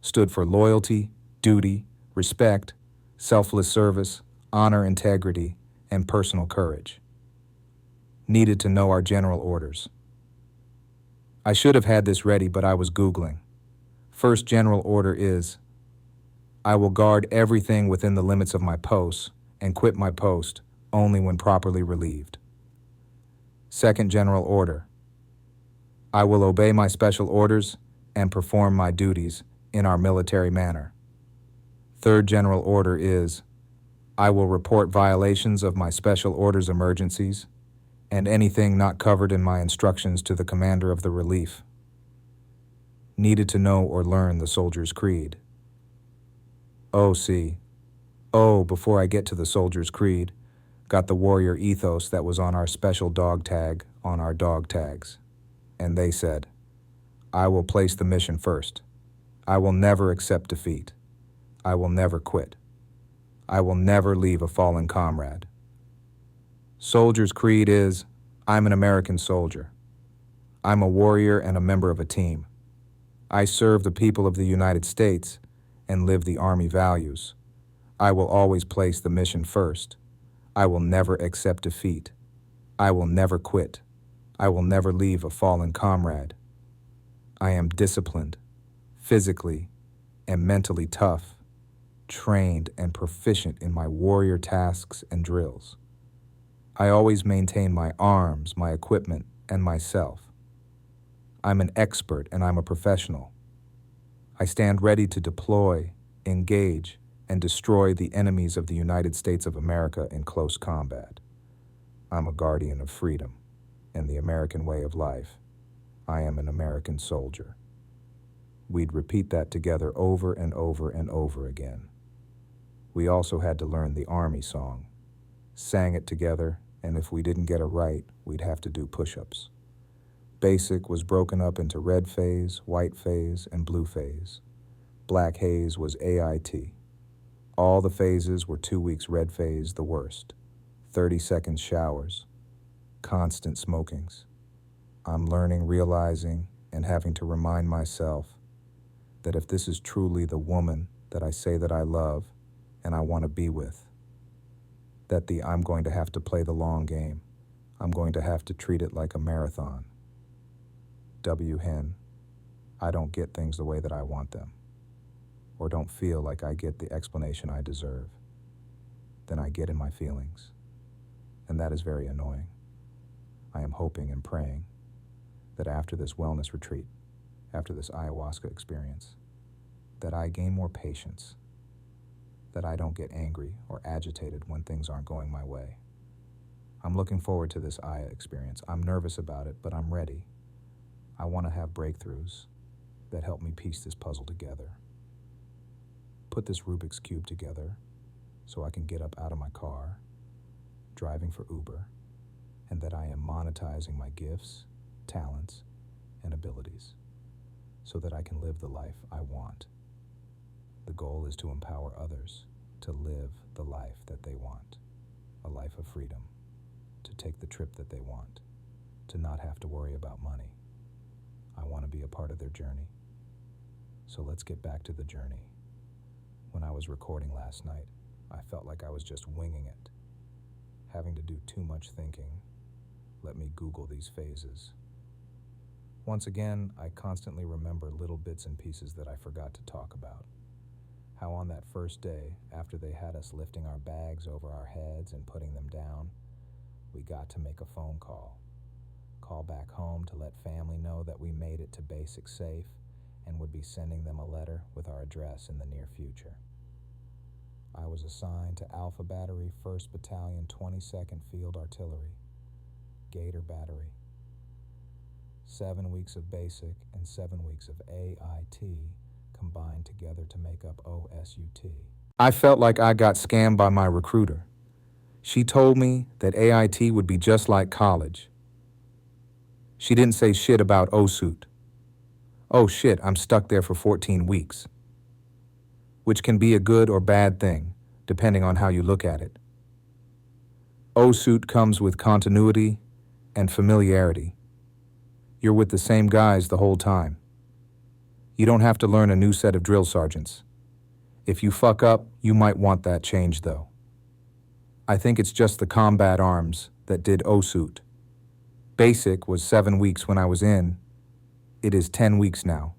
Stood for loyalty, duty, respect, selfless service, honor, integrity, and personal courage. Needed to know our general orders. I should have had this ready, but I was Googling. First general order is, I will guard everything within the limits of my posts and quit my post only when properly relieved. Second general order, I will obey my special orders and perform my duties in our military manner. Third general order is, I will report violations of my special orders emergencies and anything not covered in my instructions to the commander of the relief. Needed to know or learn the soldier's creed. Before I get to the soldier's creed, got the warrior ethos that was on our special dog tag on our dog tags. And they said, I will place the mission first. I will never accept defeat. I will never quit. I will never leave a fallen comrade. Soldier's creed is, I'm an American soldier. I'm a warrior and a member of a team. I serve the people of the United States and live the Army values. I will always place the mission first. I will never accept defeat. I will never quit. I will never leave a fallen comrade. I am disciplined, physically and mentally tough, trained and proficient in my warrior tasks and drills. I always maintain my arms, my equipment, and myself. I'm an expert and I'm a professional. I stand ready to deploy, engage, and destroy the enemies of the United States of America in close combat. I'm a guardian of freedom and the American way of life. I am an American soldier. We'd repeat that together over and over and over again. We also had to learn the Army song, sang it together, and if we didn't get it right, we'd have to do push-ups. Basic was broken up into red phase, white phase, and blue phase. Black haze was AIT. All the phases were 2 weeks red phase, the worst. 30-second showers. Constant smokings. I'm learning, realizing, and having to remind myself that if this is truly the woman that I say that I love and I want to be with, that I'm going to have to play the long game. I'm going to have to treat it like a marathon. Hen, I don't get things the way that I want them, or don't feel like I get the explanation I deserve. Then I get in my feelings, and that is very annoying. I am hoping and praying that after this wellness retreat, after this ayahuasca experience, that I gain more patience, that I don't get angry or agitated when things aren't going my way. I'm looking forward to this Aya experience. I'm nervous about it, but I'm ready. I want to have breakthroughs. that helped me piece this puzzle together. Put this Rubik's Cube together so I can get up out of my car, driving for Uber, and that I am monetizing my gifts, talents, and abilities so that I can live the life I want. The goal is to empower others to live the life that they want, a life of freedom, to take the trip that they want, to not have to worry about money. I want to be a part of their journey. So let's get back to the journey. When I was recording last night, I felt like I was just winging it, having to do too much thinking. Let me Google these phases. Once again, I constantly remember little bits and pieces that I forgot to talk about. How on that first day, after they had us lifting our bags over our heads and putting them down, we got to make a phone call. Call back home to let family know that we made it to basic safe and would be sending them a letter with our address in the near future. I was assigned to Alpha Battery, 1st Battalion, 22nd Field Artillery, Gator Battery. 7 weeks of basic and 7 weeks of AIT combined together to make up OSUT. I felt like I got scammed by my recruiter. She told me that AIT would be just like college. She didn't say shit about OSUT. Oh shit, I'm stuck there for 14 weeks. Which can be a good or bad thing, depending on how you look at it. OSUT comes with continuity and familiarity. You're with the same guys the whole time. You don't have to learn a new set of drill sergeants. If you fuck up, you might want that change though. I think it's just the combat arms that did OSUT. Basic was 7 weeks when I was in. It is 10 weeks now.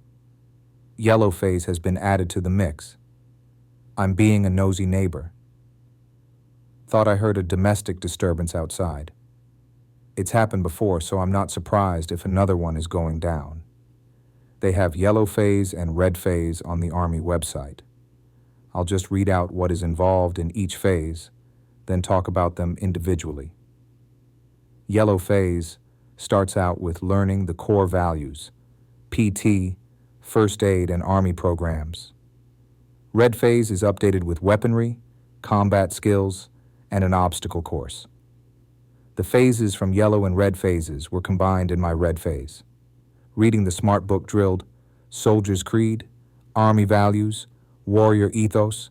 Yellow phase has been added to the mix. I'm being a nosy neighbor. Thought I heard a domestic disturbance outside. It's happened before, so I'm not surprised if another one is going down. They have yellow phase and red phase on the Army website. I'll just read out what is involved in each phase, then talk about them individually. Yellow phase starts out with learning the core values, PT, first aid, and Army programs. Red phase is updated with weaponry, combat skills, and an obstacle course. The phases from yellow and red phases were combined in my red phase. Reading the smart book drilled Soldier's Creed, Army Values, Warrior Ethos,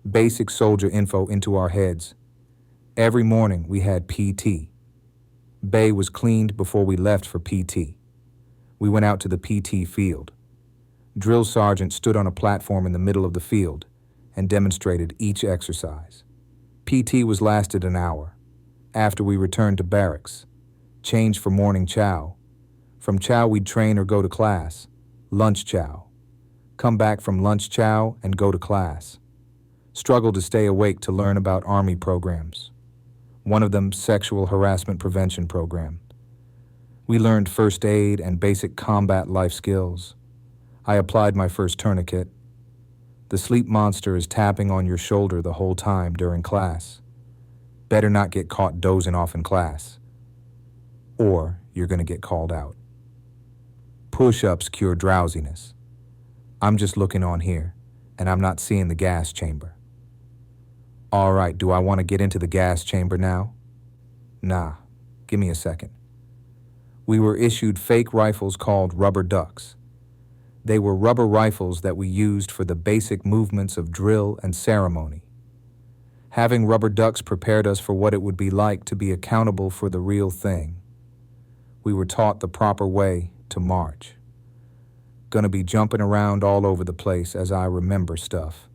basic soldier info into our heads. Every morning we had PT. Bay was cleaned before we left for PT. We went out to the PT field. Drill sergeant stood on a platform in the middle of the field and demonstrated each exercise. PT was lasted an hour. After we returned to barracks, changed for morning chow. From chow we'd train or go to class. Lunch chow. Come back from lunch chow and go to class. Struggle to stay awake to learn about Army programs. One of them, sexual harassment prevention program. We learned first aid and basic combat life skills. I applied my first tourniquet. The sleep monster is tapping on your shoulder the whole time during class. Better not get caught dozing off in class, or you're going to get called out. Push-ups cure drowsiness. I'm just looking on here, and I'm not seeing the gas chamber. All right, do I want to get into the gas chamber now? Nah, give me a second. We were issued fake rifles called rubber ducks. They were rubber rifles that we used for the basic movements of drill and ceremony. Having rubber ducks prepared us for what it would be like to be accountable for the real thing. We were taught the proper way to march. Gonna be jumping around all over the place as I remember stuff.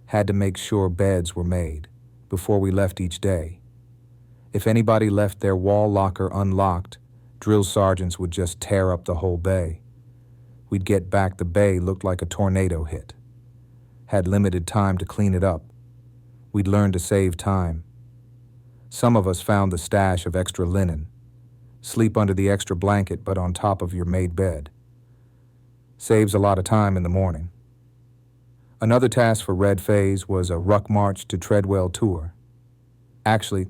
Had to make sure beds were made before we left each day. If anybody left their wall locker unlocked, drill sergeants would just tear up the whole bay. We'd get back, the bay looked like a tornado hit. Had limited time to clean it up. We'd learn to save time. Some of us found the stash of extra linen. Sleep under the extra blanket but on top of your made bed. Saves a lot of time in the morning. Another task for Red Phase was a ruck march to Treadwell tour. Actually,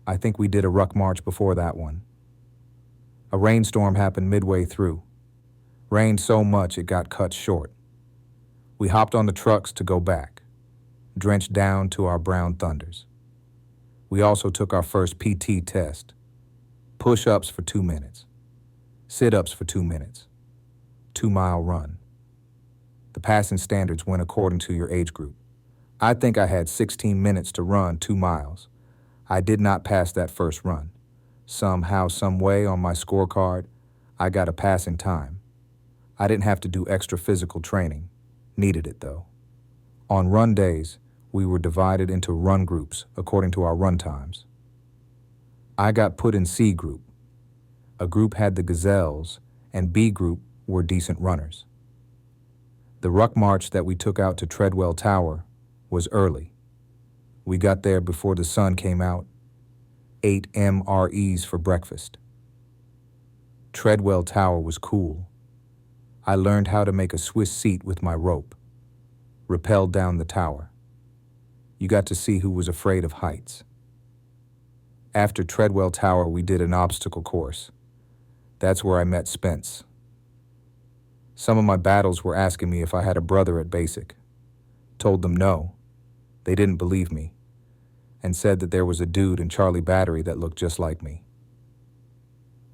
I think we did a ruck march before that one. A rainstorm happened midway through. Rained so much it got cut short. We hopped on the trucks to go back, drenched down to our brown thunders. We also took our first PT test. Push-ups for 2 minutes. Sit-ups for 2 minutes. 2-mile run. The passing standards went according to your age group. I think I had 16 minutes to run 2 miles. I did not pass that first run. Somehow, some way on my scorecard, I got a passing time. I didn't have to do extra physical training. Needed it, though. On run days, we were divided into run groups according to our run times. I got put in C group. A group had the gazelles, and B group were decent runners. The ruck march that we took out to Treadwell Tower was early. We got there before the sun came out, ate MREs for breakfast. Treadwell Tower was cool. I learned how to make a Swiss seat with my rope. Rappelled down the tower. You got to see who was afraid of heights. After Treadwell Tower, we did an obstacle course. That's where I met Spence. Some of my battles were asking me if I had a brother at basic. Told them no. They didn't believe me, and said that there was a dude in Charlie Battery that looked just like me.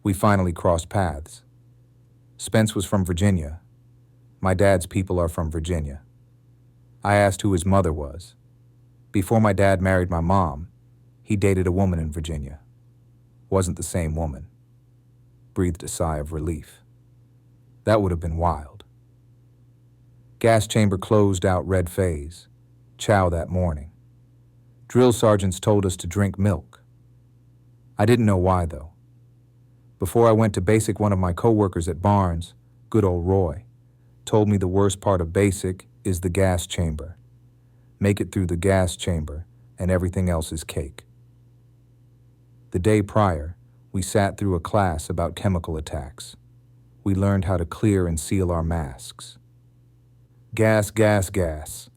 We finally crossed paths. Spence was from Virginia. My dad's people are from Virginia. I asked who his mother was. Before my dad married my mom, he dated a woman in Virginia. Wasn't the same woman. Breathed a sigh of relief. That would have been wild. Gas chamber closed out red phase. Chow that morning. Drill sergeants told us to drink milk. I didn't know why, though. Before I went to basic, one of my coworkers at Barnes, good old Roy, told me the worst part of basic is the gas chamber. Make it through the gas chamber, and everything else is cake. The day prior, we sat through a class about chemical attacks. We learned how to clear and seal our masks. Gas, gas, gas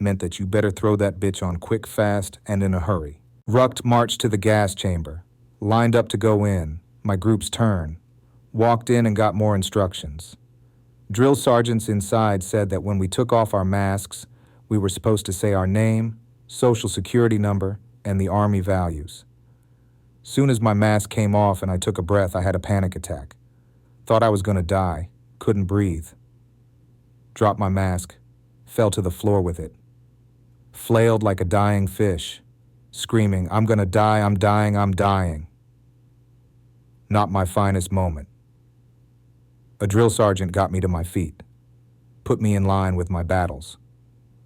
meant that you better throw that bitch on quick, fast, and in a hurry. Rucked marched to the gas chamber, lined up to go in, my group's turn, walked in and got more instructions. Drill sergeants inside said that when we took off our masks, we were supposed to say our name, social security number, and the Army values. Soon as my mask came off and I took a breath, I had a panic attack. Thought I was gonna die, couldn't breathe. Dropped my mask, fell to the floor with it. Flailed like a dying fish, screaming, "I'm gonna die, I'm dying, I'm dying." Not my finest moment. A drill sergeant got me to my feet, put me in line with my battles,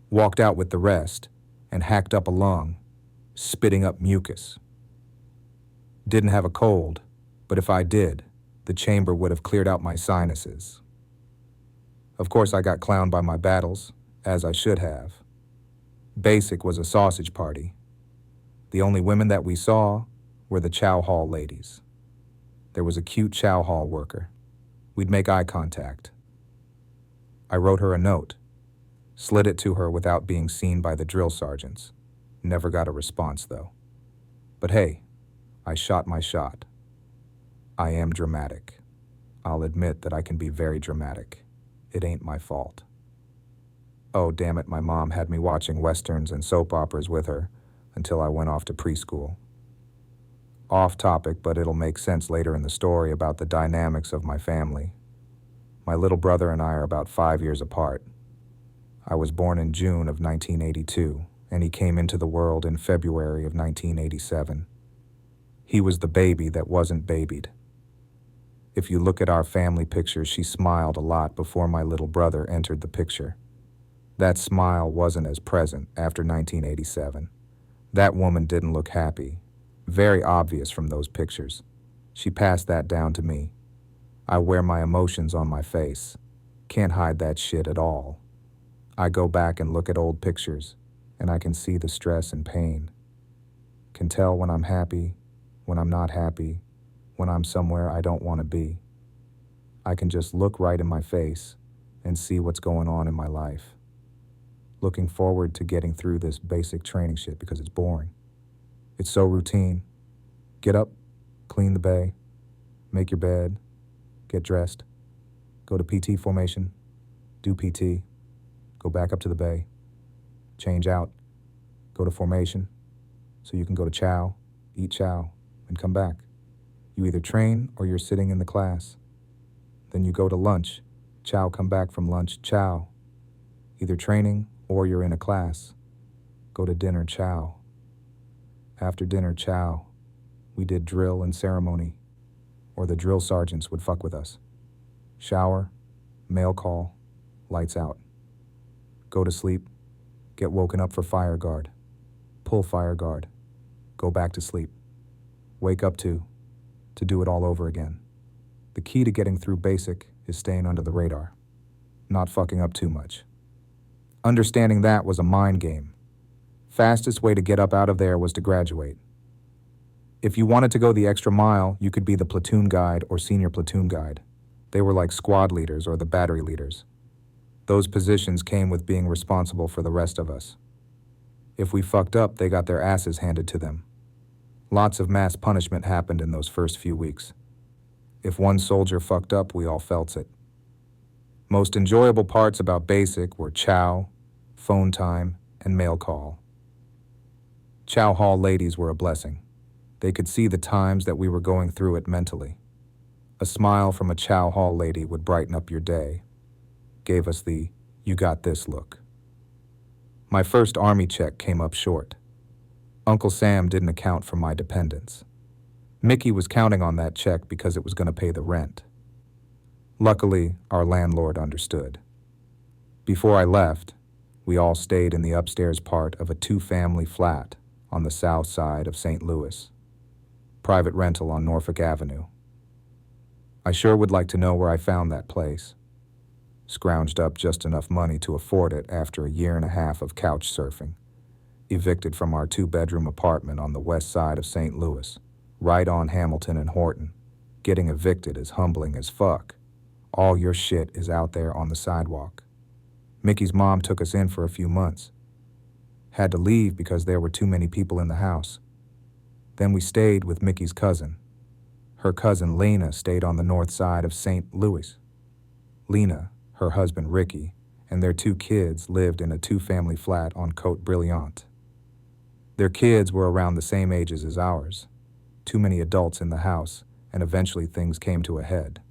walked out with the rest, and hacked up a lung, spitting up mucus. Didn't have a cold, but if I did, the chamber would have cleared out my sinuses. Of course, I got clowned by my battles, as I should have. Basic was a sausage party. The only women that we saw were the chow hall ladies. There was a cute chow hall worker. We'd make eye contact. I wrote her a note, slid it to her without being seen by the drill sergeants. Never got a response, though. But hey, I shot my shot. I am dramatic. I'll admit that I can be very dramatic. It ain't my fault. Oh, damn it, my mom had me watching westerns and soap operas with her until I went off to preschool. Off topic, but it'll make sense later in the story about the dynamics of my family. My little brother and I are about 5 years apart. I was born in June of 1982, and he came into the world in February of 1987. He was the baby that wasn't babied. If you look at our family pictures, she smiled a lot before my little brother entered the picture. That smile wasn't as present after 1987. That woman didn't look happy. Very obvious from those pictures. She passed that down to me. I wear my emotions on my face. Can't hide that shit at all. I go back and look at old pictures, and I can see the stress and pain. Can tell when I'm happy, when I'm not happy, when I'm somewhere I don't want to be. I can just look right in my face and see what's going on in my life. Looking forward to getting through this basic training shit because it's boring. It's so routine. Get up, clean the bay, make your bed, get dressed, Go to PT formation, do PT, go back up to the bay, change out, go to formation, so you can go to chow, eat chow, and come back. You either train or you're sitting in the class. Then you go to lunch, chow, come back from lunch, chow. Either training or you're in a class. Go to dinner, chow. After dinner, chow. We did drill and ceremony, or the drill sergeants would fuck with us. Shower, mail call, lights out. Go to sleep, get woken up for fire guard. Pull fire guard, go back to sleep. Wake up to do it all over again. The key to getting through basic is staying under the radar, not fucking up too much. Understanding that was a mind game. Fastest way to get up out of there was to graduate. If you wanted to go the extra mile, you could be the platoon guide or senior platoon guide. They were like squad leaders or the battery leaders. Those positions came with being responsible for the rest of us. If we fucked up, they got their asses handed to them. Lots of mass punishment happened in those first few weeks. If one soldier fucked up, we all felt it. Most enjoyable parts about basic were chow, phone time, and mail call. Chow hall ladies were a blessing. They could see the times that we were going through it mentally. A smile from a chow hall lady would brighten up your day. Gave us the, you got this look. My first army check came up short. Uncle Sam didn't account for my dependents. Mickey was counting on that check because it was going to pay the rent. Luckily, our landlord understood. Before I left, we all stayed in the upstairs part of a 2-family flat on the south side of St. Louis. Private rental on Norfolk Avenue. I sure would like to know where I found that place. Scrounged up just enough money to afford it after a year and a half of couch surfing. Evicted from our 2-bedroom apartment on the west side of St. Louis, right on Hamilton and Horton. Getting evicted is humbling as fuck. All your shit is out there on the sidewalk. Mickey's mom took us in for a few months. Had to leave because there were too many people in the house. Then we stayed with Mickey's cousin. Her cousin Lena stayed on the north side of St. Louis. Lena, her husband Ricky, and their 2 kids lived in a 2-family flat on Côte Brillante. Their kids were around the same ages as ours. Too many adults in the house, and eventually things came to a head.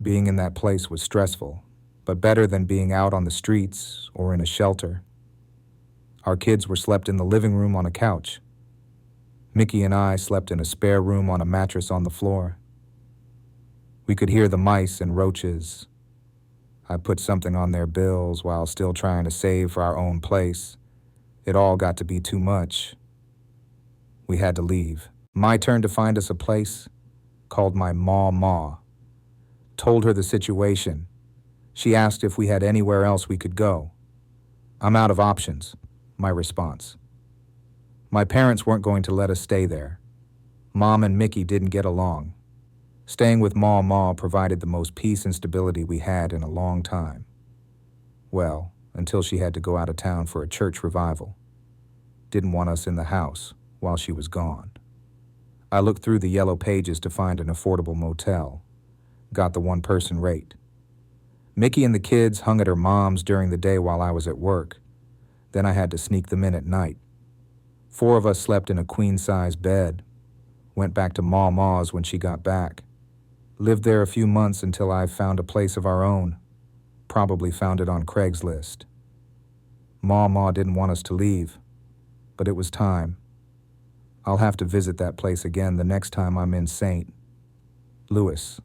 Being in that place was stressful, but better than being out on the streets or in a shelter. Our kids were slept in the living room on a couch. Mickey and I slept in a spare room on a mattress on the floor. We could hear the mice and roaches. I put something on their bills while still trying to save for our own place. It all got to be too much. We had to leave. My turn to find us a place. Called my ma. Told her the situation. She asked if we had anywhere else we could go. I'm out of options, my response. My parents weren't going to let us stay there. Mom and Mickey didn't get along. Staying with Ma provided the most peace and stability we had in a long time. Well, until she had to go out of town for a church revival. Didn't want us in the house while she was gone. I looked through the yellow pages to find an affordable motel. Got the 1-person rate. Mickey and the kids hung at her mom's during the day while I was at work. Then I had to sneak them in at night. 4 of us slept in a queen-size bed. Went back to Ma's when she got back. Lived there a few months until I found a place of our own. Probably found it on Craigslist. Ma didn't want us to leave, but it was time. I'll have to visit that place again the next time I'm in St. Louis.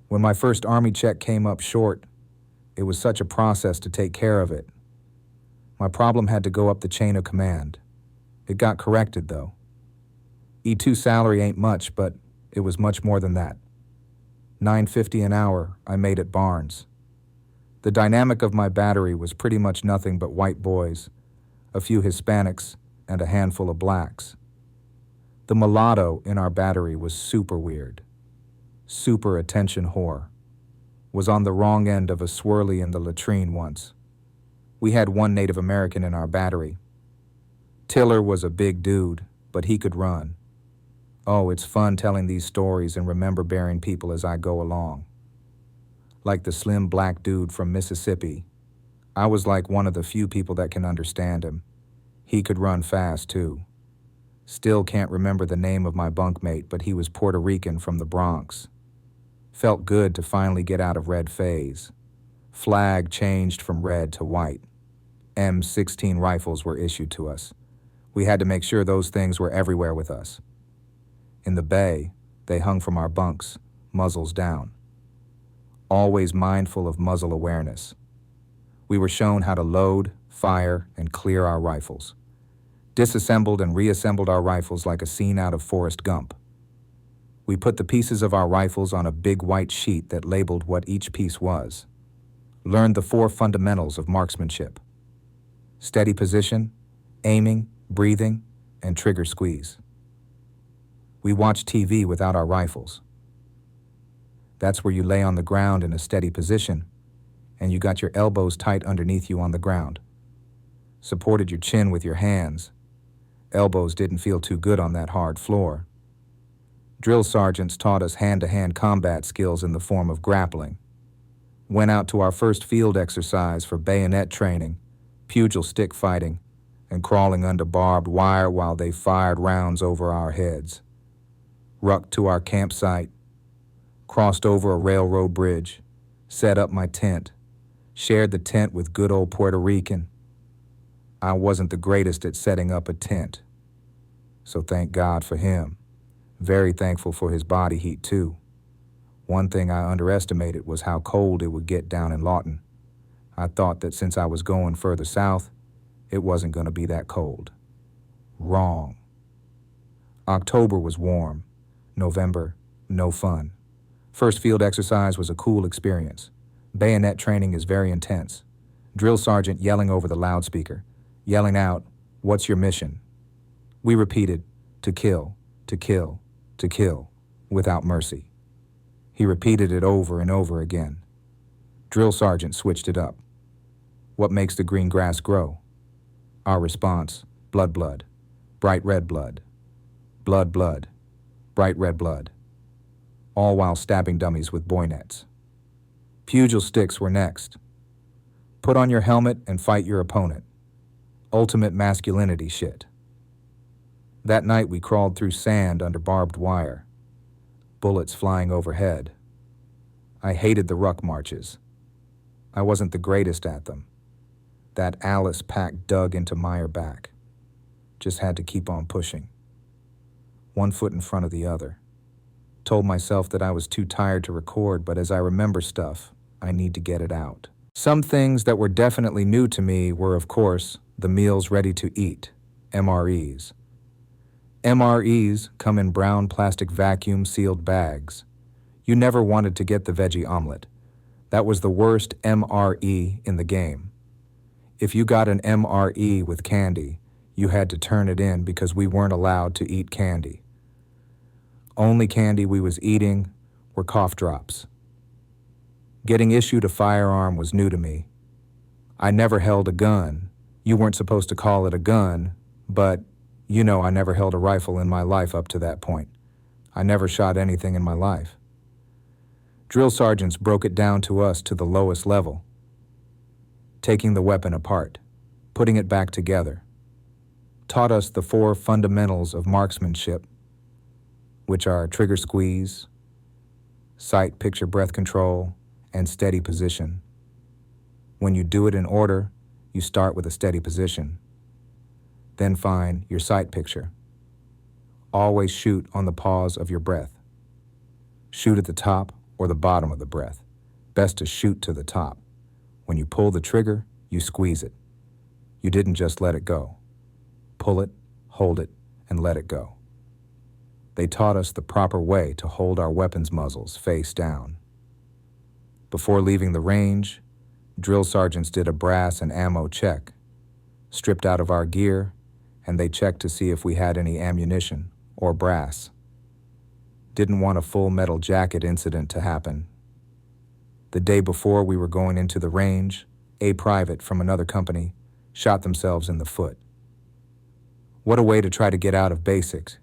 When my first Army check came up short, it was such a process to take care of it. My problem had to go up the chain of command. It got corrected, though. E2 salary ain't much, but it was much more than that. $9.50 an hour I made at Barnes. The dynamic of my battery was pretty much nothing but white boys, a few Hispanics, and a handful of blacks. The mulatto in our battery was super weird. Super attention whore. Was on the wrong end of a swirly in the latrine once. We had 1 Native American in our battery. Tiller was a big dude, but he could run. Oh, it's fun telling these stories and remember-bearing people as I go along. like the slim black dude from Mississippi. I was like one of the few people that can understand him. He could run fast, too. Still can't remember the name of my bunkmate, but he was Puerto Rican from the Bronx. Felt good to finally get out of red phase. Flag changed from red to white. M16 rifles were issued to us. We had to make sure those things were everywhere with us. In the bay, they hung from our bunks, muzzles down. Always mindful of muzzle awareness. We were shown how to load, fire, and clear our rifles. Disassembled and reassembled our rifles like a scene out of Forrest Gump. We put the pieces of our rifles on a big white sheet that labeled what each piece was. Learned the 4 fundamentals of marksmanship: steady position, aiming, breathing, and trigger squeeze. We watched TV without our rifles. That's where you lay on the ground in a steady position, and you got your elbows tight underneath you on the ground. Supported your chin with your hands. Elbows didn't feel too good on that hard floor. Drill sergeants taught us hand-to-hand combat skills in the form of grappling. Went out to our first field exercise for bayonet training, pugil stick fighting, and crawling under barbed wire while they fired rounds over our heads. Rucked to our campsite, crossed over a railroad bridge, set up my tent, shared the tent with good old Puerto Rican. I wasn't the greatest at setting up a tent, so thank God for him. Very thankful for his body heat, too. One thing I underestimated was how cold it would get down in Lawton. I thought that since I was going further south, it wasn't going to be that cold. Wrong. October was warm. November, no fun. First field exercise was a cool experience. Bayonet training is very intense. Drill sergeant yelling over the loudspeaker, yelling out, "What's your mission?" We repeated, "To kill, to kill, to kill," without mercy. He repeated it over and over again. Drill sergeant switched it up. "What makes the green grass grow?" Our response, "Blood, blood, bright red blood. Blood, blood, bright red blood." All while stabbing dummies with bayonets. Pugil sticks were next. Put on your helmet and fight your opponent. Ultimate masculinity shit. That night we crawled through sand under barbed wire. Bullets flying overhead. I hated the ruck marches. I wasn't the greatest at them. That Alice pack dug into my back. Just had to keep on pushing. One foot in front of the other. Told myself that I was too tired to record, but as I remember stuff, I need to get it out. Some things that were definitely new to me were, of course, the meals ready to eat, MREs. MREs come in brown plastic vacuum-sealed bags. You never wanted to get the veggie omelet. That was the worst MRE in the game. If you got an MRE with candy, you had to turn it in because we weren't allowed to eat candy. Only candy we was eating were cough drops. Getting issued a firearm was new to me. I never held a gun. You weren't supposed to call it a gun, but I never held a rifle in my life up to that point. I never shot anything in my life. Drill sergeants broke it down to us to the lowest level. Taking the weapon apart, putting it back together. Taught us the 4 fundamentals of marksmanship, which are trigger squeeze, sight, picture, breath control, and steady position. When you do it in order, you start with a steady position. Then find your sight picture. Always shoot on the pause of your breath. Shoot at the top or the bottom of the breath. Best to shoot to the top. When you pull the trigger, you squeeze it. You didn't just let it go. Pull it, hold it, and let it go. They taught us the proper way to hold our weapons muzzles face down. Before leaving the range, drill sergeants did a brass and ammo check, stripped out of our gear, and they checked to see if we had any ammunition or brass. Didn't want a full metal jacket incident to happen. The day before we were going into the range, a private from another company shot themselves in the foot. What a way to try to get out of basics.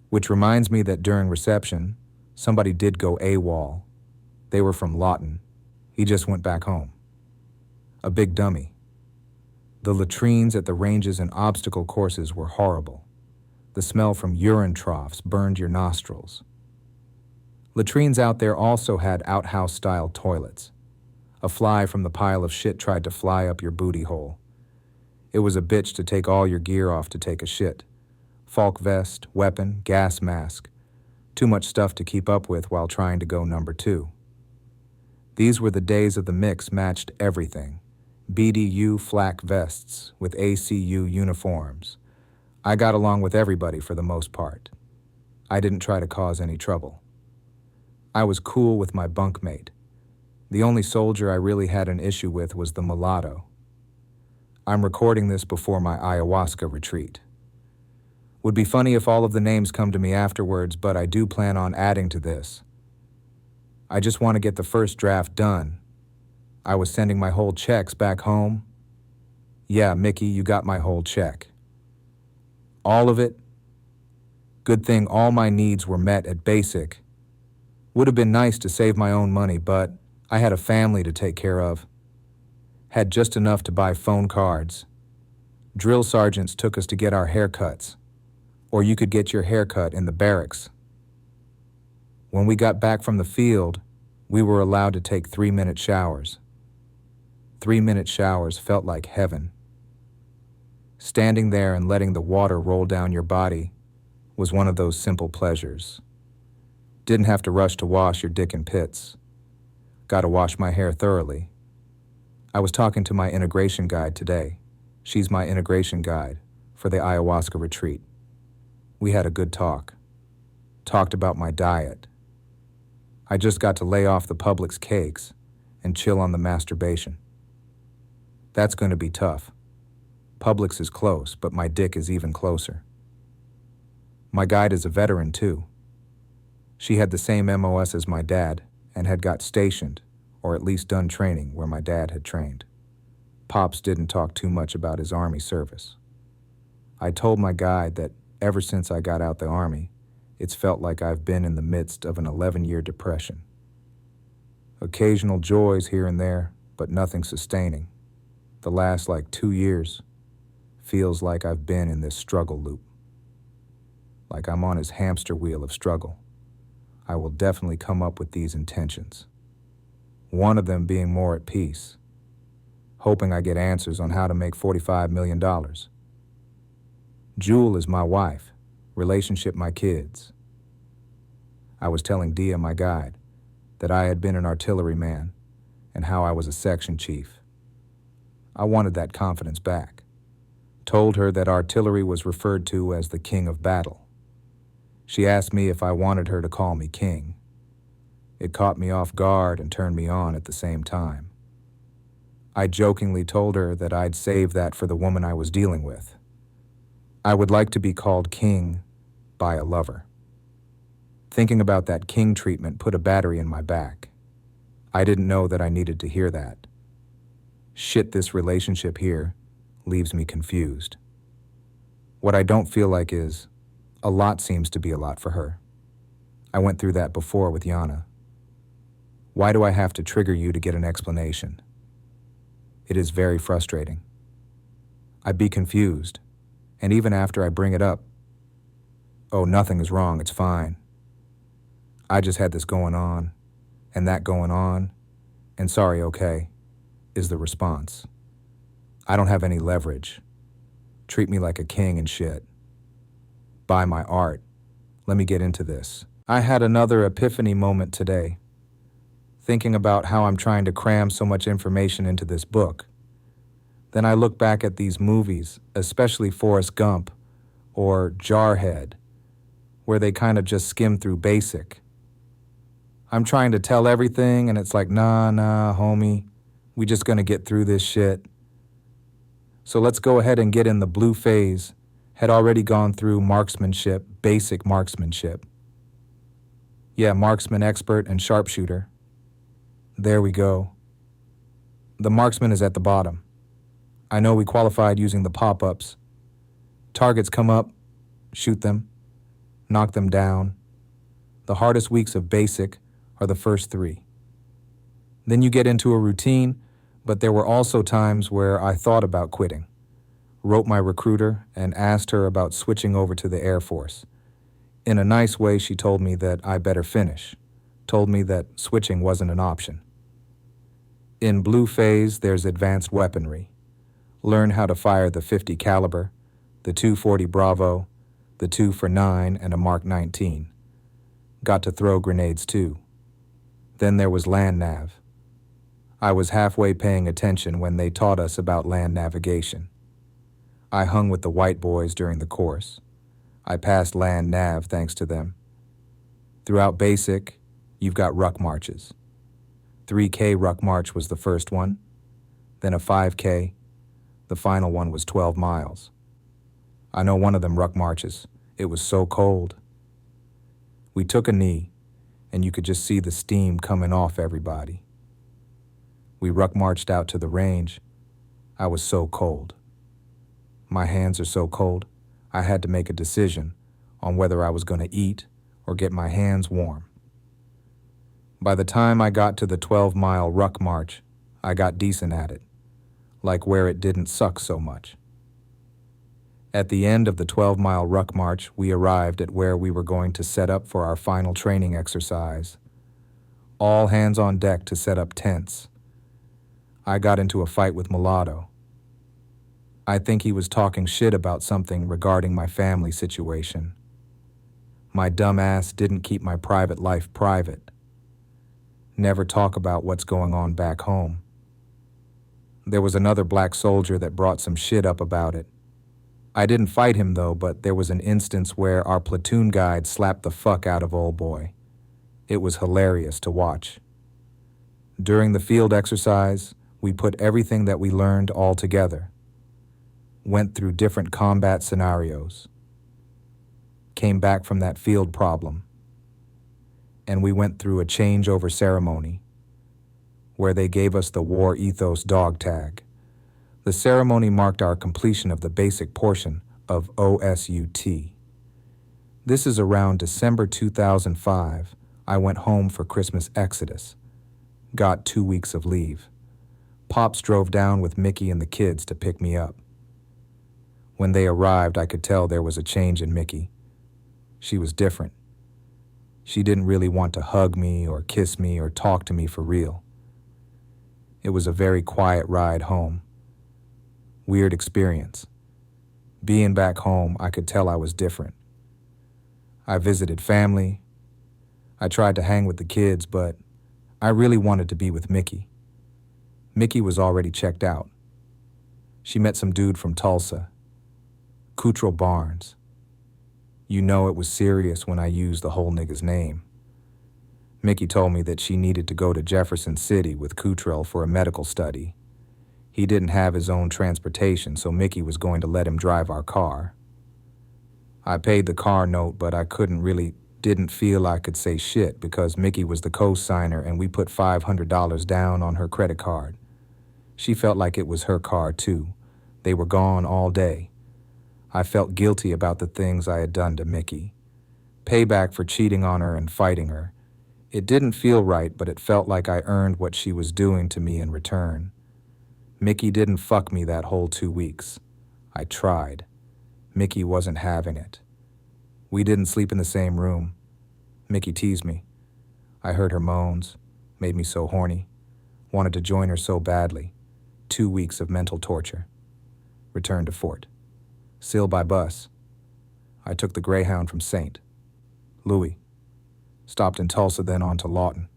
Which reminds me that during reception, somebody did go AWOL. They were from Lawton. He just went back home. A big dummy. The latrines at the ranges and obstacle courses were horrible. The smell from urine troughs burned your nostrils. Latrines out there also had outhouse-style toilets. A fly from the pile of shit tried to fly up your booty hole. It was a bitch to take all your gear off to take a shit. Falk vest, weapon, gas mask. Too much stuff to keep up with while trying to go number 2. These were the days of the mix matched everything. BDU flak vests with ACU uniforms. I got along with everybody for the most part. I didn't try to cause any trouble. I was cool with my bunkmate. The only soldier I really had an issue with was the mulatto. I'm recording this before my ayahuasca retreat. Would be funny if all of the names come to me afterwards, but I do plan on adding to this. I just want to get the first draft done. I was sending my whole checks back home. Yeah, Mickey, you got my whole check. All of it? Good thing all my needs were met at basic. Would have been nice to save my own money, but I had a family to take care of. Had just enough to buy phone cards. Drill sergeants took us to get our haircuts. Or you could get your haircut in the barracks. When we got back from the field, we were allowed to take 3-minute showers. 3-minute showers felt like heaven. Standing there and letting the water roll down your body was one of those simple pleasures. Didn't have to rush to wash your dick and pits. Got to wash my hair thoroughly. I was talking to my integration guide today. She's my integration guide for the ayahuasca retreat. We had a good talk. Talked about my diet. I just got to lay off the Publix cakes and chill on the masturbation. That's going to be tough. Publix is close, but my dick is even closer. My guide is a veteran, too. She had the same MOS as my dad and had got stationed, or at least done training where my dad had trained. Pops didn't talk too much about his Army service. I told my guide that ever since I got out the Army, it's felt like I've been in the midst of an 11-year depression. Occasional joys here and there, but nothing sustaining. The last 2 years feels like I've been in this struggle loop. Like I'm on his hamster wheel of struggle. I will definitely come up with these intentions. One of them being more at peace, hoping I get answers on how to make $45 million. Jewel is my wife, relationship my kids. I was telling Dia, my guide, that I had been an artilleryman and how I was a section chief. I wanted that confidence back. Told her that artillery was referred to as the king of battle. She asked me if I wanted her to call me king. It caught me off guard and turned me on at the same time. I jokingly told her that I'd save that for the woman I was dealing with. I would like to be called king by a lover. Thinking about that king treatment put a battery in my back. I didn't know that I needed to hear that. Shit, this relationship here leaves me confused. What I don't feel like is, a lot seems to be a lot for her. I went through that before with Yana. Why do I have to trigger you to get an explanation? It is very frustrating. I'd be confused, and even after I bring it up, oh, nothing is wrong, it's fine. I just had this going on, and that going on, and sorry, okay, is the response. I don't have any leverage. Treat me like a king and shit. Buy my art. Let me get into this. I had another epiphany moment today, thinking about how I'm trying to cram so much information into this book. Then I look back at these movies, especially Forrest Gump or Jarhead, where they kind of just skim through basic. I'm trying to tell everything, and it's like, nah, homie, we just gonna get through this shit. So let's go ahead and get in the blue phase. Had already gone through marksmanship, basic marksmanship. Yeah, marksman expert and sharpshooter. There we go. The marksman is at the bottom. I know we qualified using the pop-ups. Targets come up, shoot them, knock them down. The hardest weeks of basic are the first 3. Then you get into a routine, but there were also times where I thought about quitting. Wrote my recruiter and asked her about switching over to the Air Force. In a nice way, she told me that I better finish, told me that switching wasn't an option. In Blue Phase, there's advanced weaponry. Learn how to fire the .50 caliber, the .240 Bravo, the 2 for 9, and a Mark 19. Got to throw grenades too. Then there was land nav. I was halfway paying attention when they taught us about land navigation. I hung with the white boys during the course. I passed land nav thanks to them. Throughout basic, you've got ruck marches. 3K ruck march was the first one, then a 5K. The final one was 12 miles. I know one of them ruck marches. It was so cold. We took a knee, and you could just see the steam coming off everybody. We ruck marched out to the range. I was so cold. My hands are so cold, I had to make a decision on whether I was going to eat or get my hands warm. By the time I got to the 12-mile ruck march, I got decent at it, like where it didn't suck so much. At the end of the 12-mile ruck march, we arrived at where we were going to set up for our final training exercise. All hands on deck to set up tents. I got into a fight with Mulatto. I think he was talking shit about something regarding my family situation. My dumb ass didn't keep my private life private. Never talk about what's going on back home. There was another black soldier that brought some shit up about it. I didn't fight him though, but there was an instance where our platoon guide slapped the fuck out of old boy. It was hilarious to watch. During the field exercise, we put everything that we learned all together. Went through different combat scenarios. Came back from that field problem. And we went through a changeover ceremony where they gave us the War Ethos dog tag. The ceremony marked our completion of the basic portion of OSUT. This is around December 2005. I went home for Christmas Exodus. Got 2 weeks of leave. Pops drove down with Mickey and the kids to pick me up. When they arrived, I could tell there was a change in Mickey. She was different. She didn't really want to hug me or kiss me or talk to me for real. It was a very quiet ride home. Weird experience. Being back home, I could tell I was different. I visited family. I tried to hang with the kids, but I really wanted to be with Mickey. Mickey was already checked out. She met some dude from Tulsa, Cuttrell Barnes. You know it was serious when I used the whole nigga's name. Mickey told me that she needed to go to Jefferson City with Cuttrell for a medical study. He didn't have his own transportation, so Mickey was going to let him drive our car. I paid the car note, but I didn't feel I could say shit because Mickey was the co-signer and we put $500 down on her credit card. She felt like it was her car too. They were gone all day. I felt guilty about the things I had done to Mickey. Payback for cheating on her and fighting her. It didn't feel right, but it felt like I earned what she was doing to me in return. Mickey didn't fuck me that whole 2 weeks. I tried. Mickey wasn't having it. We didn't sleep in the same room. Mickey teased me. I heard her moans, made me so horny. Wanted to join her so badly. 2 weeks of mental torture. Returned to Fort Sill by bus. I took the Greyhound from St. Louis. Stopped in Tulsa, then on to Lawton.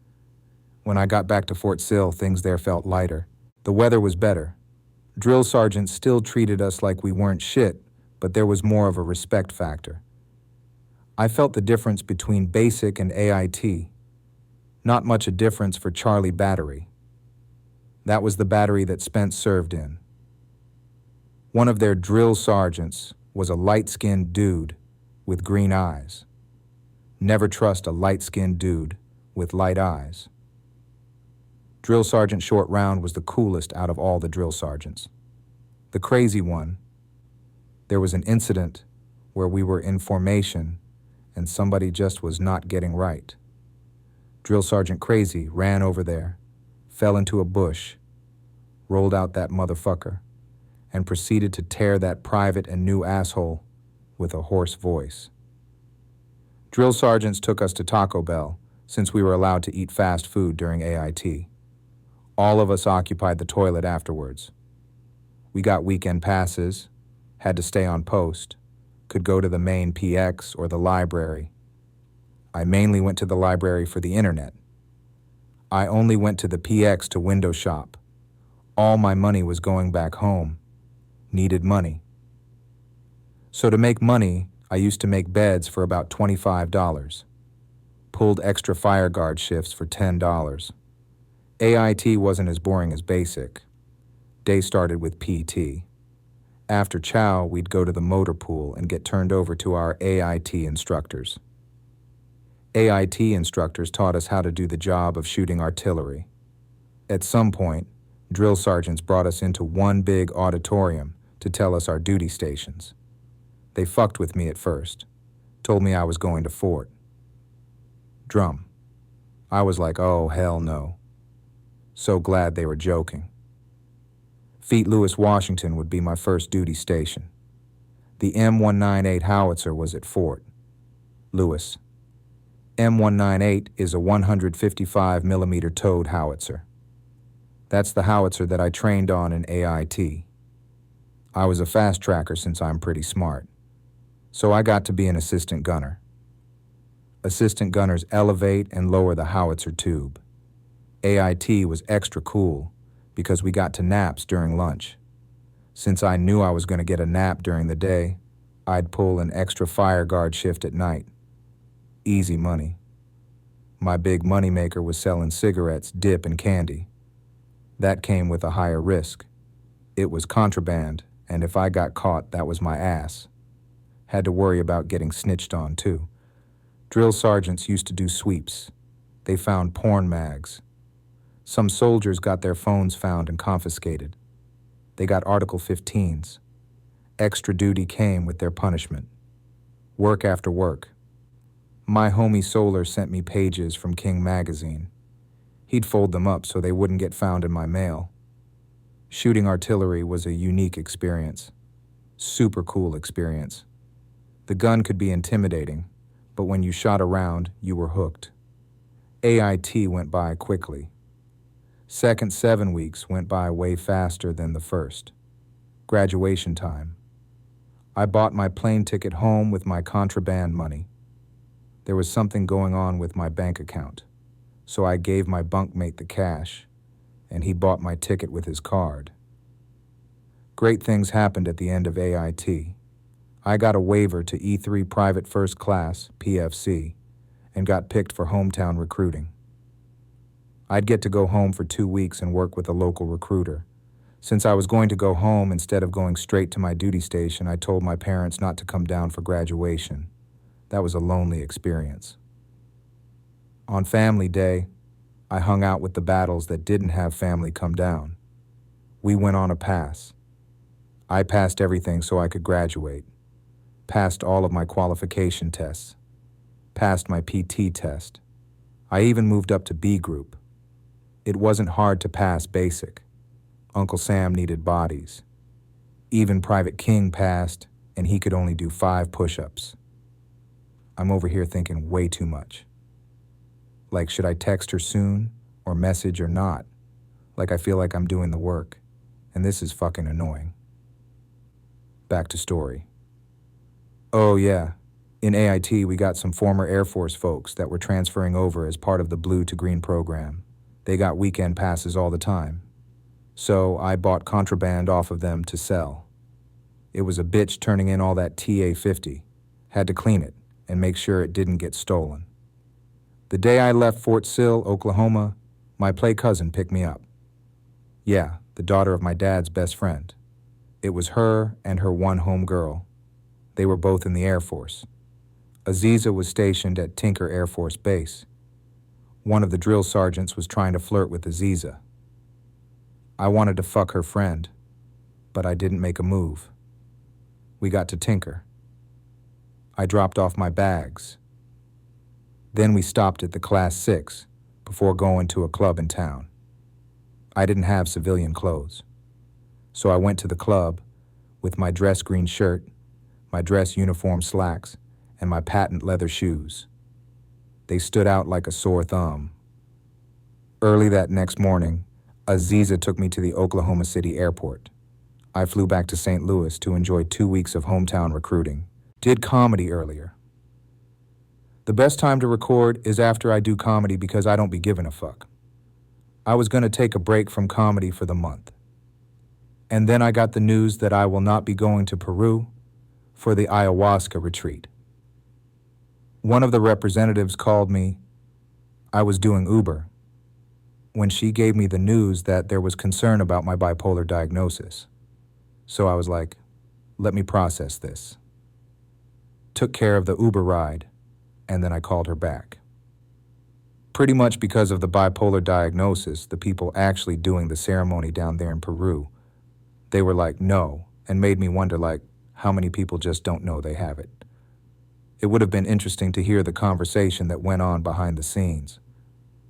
When I got back to Fort Sill, things there felt lighter. The weather was better. Drill sergeants still treated us like we weren't shit, but there was more of a respect factor. I felt the difference between basic and AIT. Not much a difference for Charlie Battery. That was the battery that Spence served in. One of their drill sergeants was a light-skinned dude with green eyes. Never trust a light-skinned dude with light eyes. Drill Sergeant Short Round was the coolest out of all the drill sergeants. The crazy one, there was an incident where we were in formation and somebody just was not getting right. Drill Sergeant Crazy ran over there, fell into a bush, rolled out that motherfucker, and proceeded to tear that private and new asshole with a hoarse voice. Drill sergeants took us to Taco Bell since we were allowed to eat fast food during AIT. All of us occupied the toilet afterwards. We got weekend passes, had to stay on post, could go to the main PX or the library. I mainly went to the library for the internet. I only went to the PX to window shop. All my money was going back home. Needed money. So to make money, I used to make beds for about $25. Pulled extra fire guard shifts for $10. AIT wasn't as boring as basic. Day started with PT. After chow, we'd go to the motor pool and get turned over to our AIT instructors. AIT instructors taught us how to do the job of shooting artillery. At some point, drill sergeants brought us into one big auditorium to tell us our duty stations. They fucked with me at first, told me I was going to Fort. Drum. I was like, oh, hell no. So glad they were joking. Fort Lewis, Washington would be my first duty station. The M198 howitzer was at Fort Lewis. M198 is a 155 millimeter towed howitzer. That's the howitzer that I trained on in AIT. I was a fast tracker since I'm pretty smart, so I got to be an assistant gunner. Assistant gunners elevate and lower the howitzer tube. AIT was extra cool because we got to naps during lunch. Since I knew I was going to get a nap during the day, I'd pull an extra fire guard shift at night. Easy money. My big moneymaker was selling cigarettes, dip, and candy. That came with a higher risk. It was contraband, and if I got caught, that was my ass. Had to worry about getting snitched on, too. Drill sergeants used to do sweeps. They found porn mags. Some soldiers got their phones found and confiscated. They got Article 15s. Extra duty came with their punishment. Work after work. My homie Solar sent me pages from King magazine. He'd fold them up so they wouldn't get found in my mail. Shooting artillery was a unique experience. Super cool experience. The gun could be intimidating, but when you shot around, you were hooked. AIT went by quickly. Second 7 weeks went by way faster than the first. Graduation time. I bought my plane ticket home with my contraband money. There was something going on with my bank account, so I gave my bunkmate the cash, and he bought my ticket with his card. Great things happened at the end of AIT. I got a waiver to E3 Private First Class, PFC, and got picked for hometown recruiting. I'd get to go home for 2 weeks and work with a local recruiter. Since I was going to go home instead of going straight to my duty station, I told my parents not to come down for graduation. That was a lonely experience. On Family Day, I hung out with the battles that didn't have family come down. We went on a pass. I passed everything so I could graduate. Passed all of my qualification tests. Passed my PT test. I even moved up to B group. It wasn't hard to pass basic. Uncle Sam needed bodies. Even Private King passed, and he could only do 5 push-ups. I'm over here thinking way too much. Like, should I text her soon, or message or not? Like, I feel like I'm doing the work, and this is fucking annoying. Back to story. Oh yeah, in AIT we got some former Air Force folks that were transferring over as part of the Blue to Green program. They got weekend passes all the time. So I bought contraband off of them to sell. It was a bitch turning in all that TA-50. Had to clean it and make sure it didn't get stolen. The day I left Fort Sill, Oklahoma, my play cousin picked me up. Yeah, the daughter of my dad's best friend. It was her and her one home girl. They were both in the Air Force. Aziza was stationed at Tinker Air Force Base. One of the drill sergeants was trying to flirt with Aziza. I wanted to fuck her friend, but I didn't make a move. We got to Tinker. I dropped off my bags. Then we stopped at the Class 6 before going to a club in town. I didn't have civilian clothes. So I went to the club with my dress green shirt, my dress uniform slacks, and my patent leather shoes. They stood out like a sore thumb. Early that next morning, Aziza took me to the Oklahoma City airport. I flew back to St. Louis to enjoy 2 weeks of hometown recruiting. Did comedy earlier. The best time to record is after I do comedy because I don't be giving a fuck. I was going to take a break from comedy for the month. And then I got the news that I will not be going to Peru for the ayahuasca retreat. One of the representatives called me. I was doing Uber when she gave me the news that there was concern about my bipolar diagnosis. So I was like, let me process this. Took care of the Uber ride, and then I called her back. Pretty much because of the bipolar diagnosis, the people actually doing the ceremony down there in Peru, they were like, no, and made me wonder, like, how many people just don't know they have it. It would have been interesting to hear the conversation that went on behind the scenes.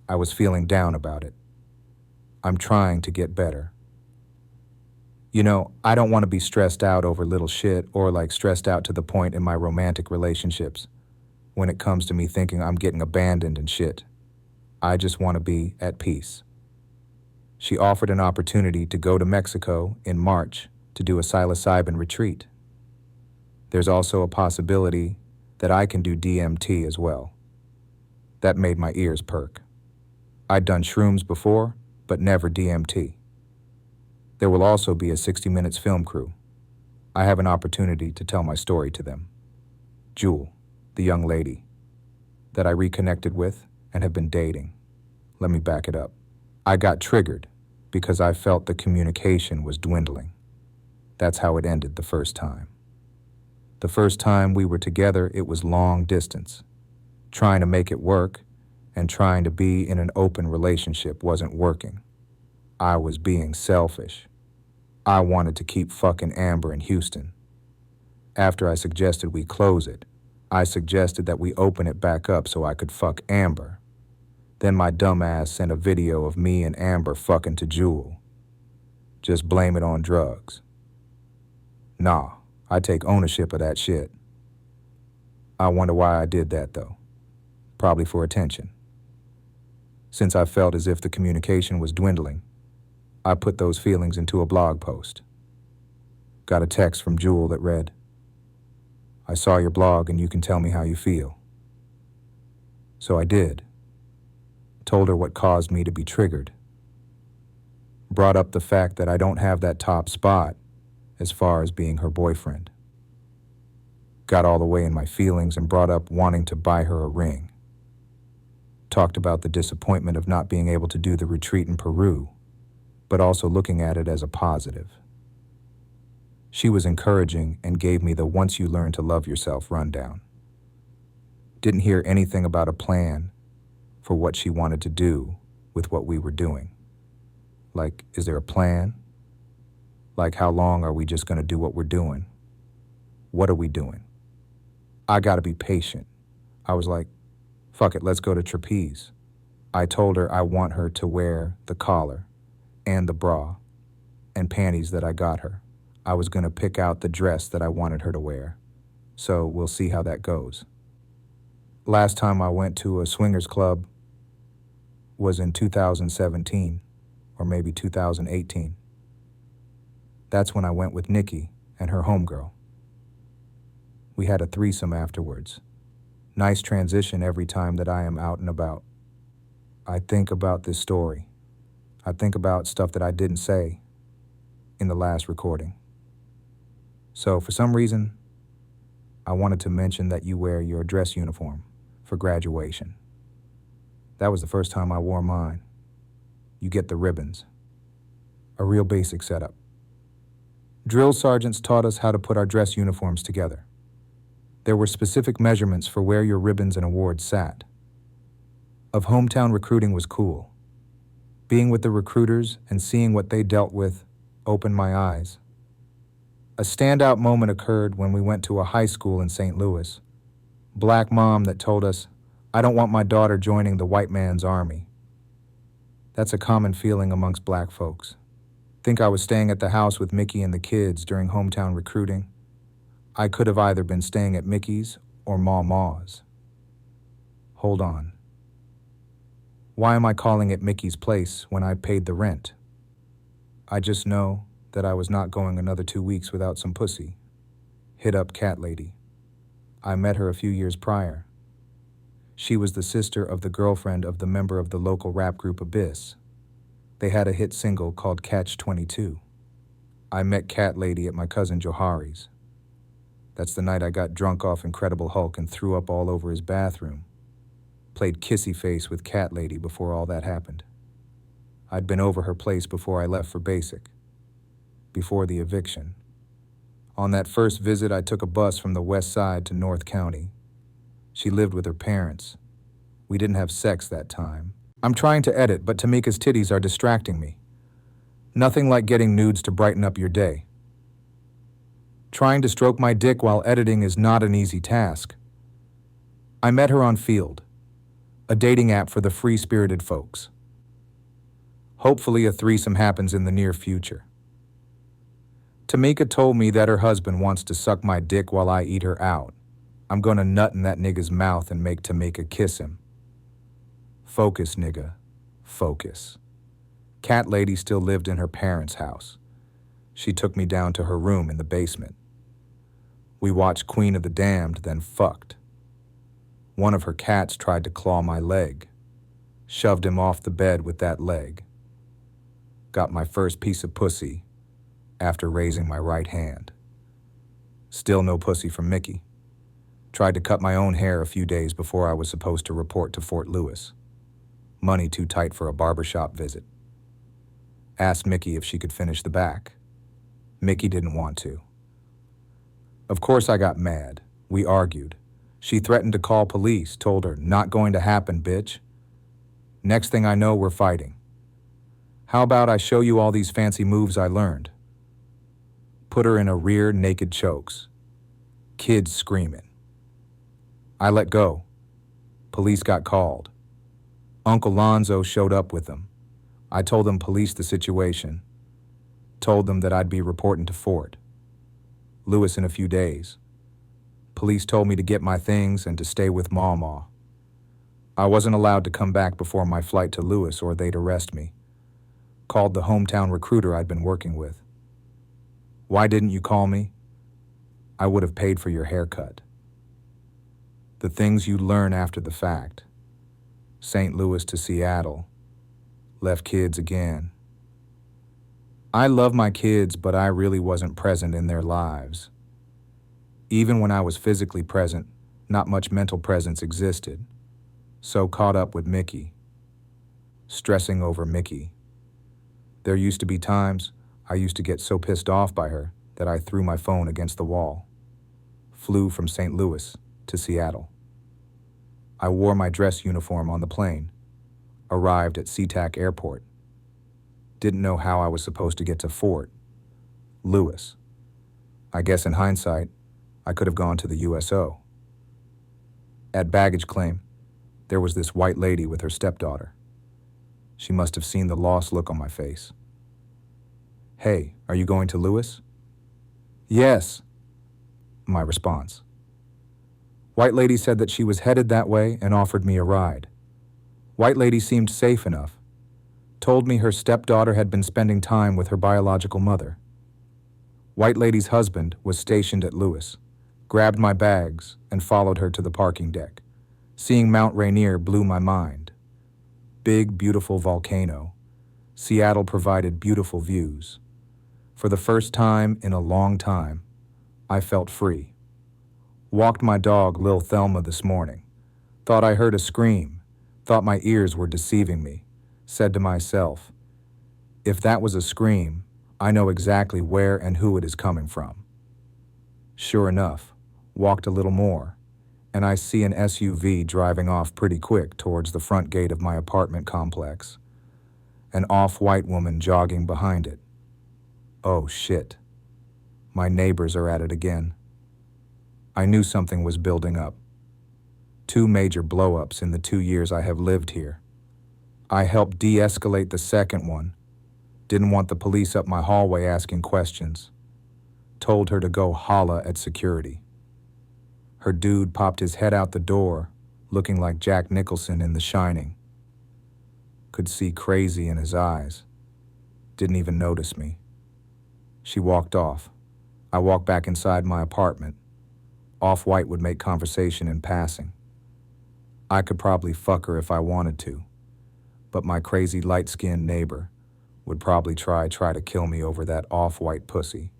I was feeling down about it. I'm trying to get better. You know, I don't want to be stressed out over little shit or like stressed out to the point in my romantic relationships when it comes to me thinking I'm getting abandoned and shit. I just want to be at peace. She offered an opportunity to go to Mexico in March to do a psilocybin retreat. There's also a possibility that I can do DMT as well. That made my ears perk. I'd done shrooms before, but never DMT. There will also be a 60 Minutes film crew. I have an opportunity to tell my story to them. Jewel, the young lady that I reconnected with and have been dating. Let me back it up. I got triggered because I felt the communication was dwindling. That's how it ended the first time. The first time we were together, it was long distance. Trying to make it work and trying to be in an open relationship wasn't working. I was being selfish. I wanted to keep fucking Amber in Houston. After I suggested we close it, I suggested that we open it back up so I could fuck Amber. Then my dumb ass sent a video of me and Amber fucking to Jewel. Just blame it on drugs. Nah, I take ownership of that shit. I wonder why I did that though. Probably for attention. Since I felt as if the communication was dwindling, I put those feelings into a blog post. Got a text from Jewel that read, I saw your blog and you can tell me how you feel. So I did. Told her what caused me to be triggered. Brought up the fact that I don't have that top spot as far as being her boyfriend. Got all the way in my feelings and brought up wanting to buy her a ring. Talked about the disappointment of not being able to do the retreat in Peru, but also looking at it as a positive. She was encouraging and gave me the once you learn to love yourself rundown. Didn't hear anything about a plan for what she wanted to do with what we were doing. Like, is there a plan? Like, how long are we just going to do what we're doing? What are we doing? I got to be patient. I was like, fuck it, let's go to trapeze. I told her I want her to wear the collar and the bra and panties that I got her. I was going to pick out the dress that I wanted her to wear. So we'll see how that goes. Last time I went to a swingers club was in 2017 or maybe 2018. That's when I went with Nikki and her homegirl. We had a threesome afterwards. Nice transition every time that I am out and about. I think about this story. I think about stuff that I didn't say in the last recording. So for some reason, I wanted to mention that you wear your dress uniform for graduation. That was the first time I wore mine. You get the ribbons. A real basic setup. Drill sergeants taught us how to put our dress uniforms together. There were specific measurements for where your ribbons and awards sat. Of hometown recruiting was cool. Being with the recruiters and seeing what they dealt with opened my eyes. A standout moment occurred when we went to a high school in St. Louis. Black mom that told us, I don't want my daughter joining the white man's army. That's a common feeling amongst black folks. Think I was staying at the house with Mickey and the kids during hometown recruiting? I could have either been staying at Mickey's or Maw's. Hold on. Why am I calling it Mickey's place when I paid the rent? I just know that I was not going another 2 weeks without some pussy. Hit up Cat Lady. I met her a few years prior. She was the sister of the girlfriend of the member of the local rap group Abyss. They had a hit single called Catch-22. I met Cat Lady at my cousin Johari's. That's the night I got drunk off Incredible Hulk and threw up all over his bathroom. Played kissy face with Cat Lady before all that happened. I'd been over her place before I left for basic. Before the eviction. On that first visit, I took a bus from the west side to North County. She lived with her parents. We didn't have sex that time. I'm trying to edit, but Tamika's titties are distracting me. Nothing like getting nudes to brighten up your day. Trying to stroke my dick while editing is not an easy task. I met her on Field, a dating app for the free-spirited folks. Hopefully a threesome happens in the near future. Tamika told me that her husband wants to suck my dick while I eat her out. I'm gonna nut in that nigga's mouth and make Tamika kiss him. Focus, nigga. Focus. Cat Lady still lived in her parents' house. She took me down to her room in the basement. We watched Queen of the Damned, then fucked. One of her cats tried to claw my leg. Shoved him off the bed with that leg. Got my first piece of pussy after raising my right hand. Still no pussy from Mickey. Tried to cut my own hair a few days before I was supposed to report to Fort Lewis. Money too tight for a barbershop visit. Asked Mickey if she could finish the back. Mickey didn't want to. Of course I got mad. We argued. She threatened to call police, told her, "Not going to happen, bitch." Next thing I know, we're fighting. How about I show you all these fancy moves I learned? Put her in a rear naked chokes. Kids screaming. I let go. Police got called. Uncle Lonzo showed up with them. I told them police the situation. Told them that I'd be reporting to Fort Lewis in a few days. Police told me to get my things and to stay with Mama. I wasn't allowed to come back before my flight to Lewis or they'd arrest me. Called the hometown recruiter I'd been working with. "Why didn't you call me? I would have paid for your haircut." The things you learn after the fact. St. Louis to Seattle. Left kids again. I love my kids, but I really wasn't present in their lives. Even when I was physically present, not much mental presence existed. So caught up with Mickey. Stressing over Mickey. There used to be times I used to get so pissed off by her that I threw my phone against the wall. Flew from St. Louis to Seattle. I wore my dress uniform on the plane. Arrived at SeaTac Airport. Didn't know how I was supposed to get to Fort Lewis. I guess in hindsight, I could have gone to the USO. At baggage claim, there was this white lady with her stepdaughter. She must have seen the lost look on my face. "Hey, are you going to Lewis?" "Yes," my response. White lady said that she was headed that way and offered me a ride. White lady seemed safe enough. Told me her stepdaughter had been spending time with her biological mother. White lady's husband was stationed at Lewis, grabbed my bags, and followed her to the parking deck. Seeing Mount Rainier blew my mind. Big, beautiful volcano. Seattle provided beautiful views. For the first time in a long time, I felt free. Walked my dog, Lil Thelma, this morning. Thought I heard a scream. Thought my ears were deceiving me. Said to myself, if that was a scream, I know exactly where and who it is coming from. Sure enough, walked a little more, and I see an SUV driving off pretty quick towards the front gate of my apartment complex. An off-white woman jogging behind it. Oh shit. My neighbors are at it again. I knew something was building up. 2 major blow-ups in the 2 years I have lived here. I helped de-escalate the second one. Didn't want the police up my hallway asking questions. Told her to go holla at security. Her dude popped his head out the door, looking like Jack Nicholson in The Shining. Could see crazy in his eyes. Didn't even notice me. She walked off. I walked back inside my apartment. Off-White would make conversation in passing. I could probably fuck her if I wanted to, but my crazy light-skinned neighbor would probably try to kill me over that Off-White pussy.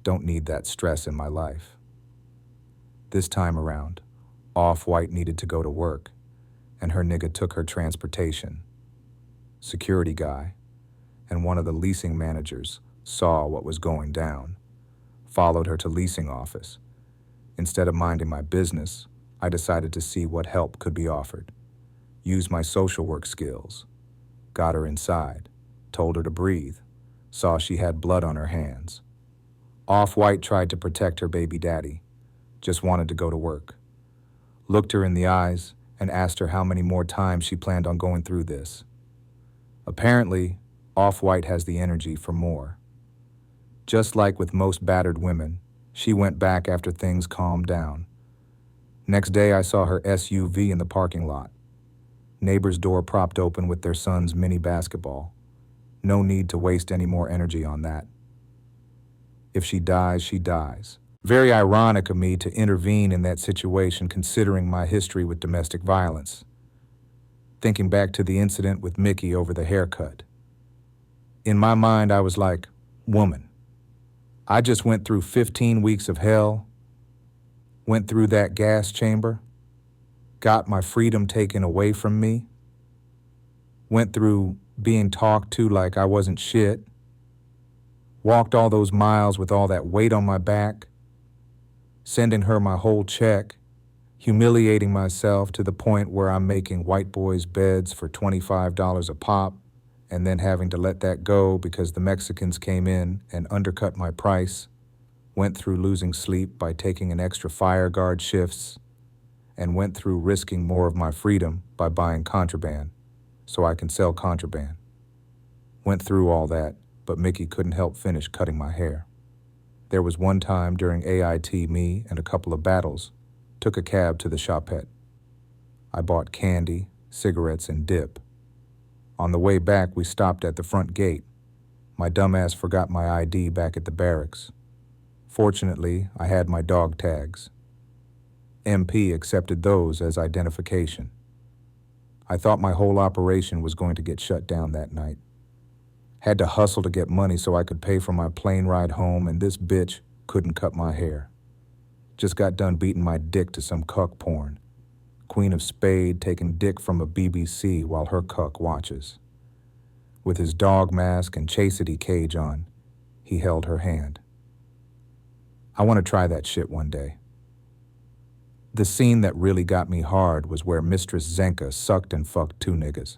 Don't need that stress in my life. This time around, Off-White needed to go to work, and her nigga took her transportation. Security guy and one of the leasing managers saw what was going down, followed her to leasing office. Instead of minding my business, I decided to see what help could be offered. Used my social work skills. Got her inside, told her to breathe, saw she had blood on her hands. Off-White tried to protect her baby daddy, just wanted to go to work. Looked her in the eyes and asked her how many more times she planned on going through this. Apparently, Off-White has the energy for more. Just like with most battered women, she went back after things calmed down. Next day, I saw her SUV in the parking lot. Neighbor's door propped open with their son's mini basketball. No need to waste any more energy on that. If she dies, she dies. Very ironic of me to intervene in that situation considering my history with domestic violence. Thinking back to the incident with Mickey over the haircut. In my mind, I was like, woman, I just went through 15 weeks of hell, went through that gas chamber, got my freedom taken away from me, went through being talked to like I wasn't shit, walked all those miles with all that weight on my back, sending her my whole check, humiliating myself to the point where I'm making white boys' beds for $25 a pop, and then having to let that go because the Mexicans came in and undercut my price, went through losing sleep by taking an extra fire guard shifts, and went through risking more of my freedom by buying contraband so I can sell contraband. Went through all that, but Mickey couldn't help finish cutting my hair. There was one time during AIT, me and a couple of battles took a cab to the Chopette. I bought candy, cigarettes, and dip. On the way back, we stopped at the front gate. My dumbass forgot my ID back at the barracks. Fortunately, I had my dog tags. MP accepted those as identification. I thought my whole operation was going to get shut down that night. Had to hustle to get money so I could pay for my plane ride home, and this bitch couldn't cut my hair. Just got done beating my dick to some cuck porn. Queen of Spade taking dick from a BBC while her cuck watches. With his dog mask and chastity cage on, he held her hand. I want to try that shit one day. The scene that really got me hard was where Mistress Zenka sucked and fucked two niggas.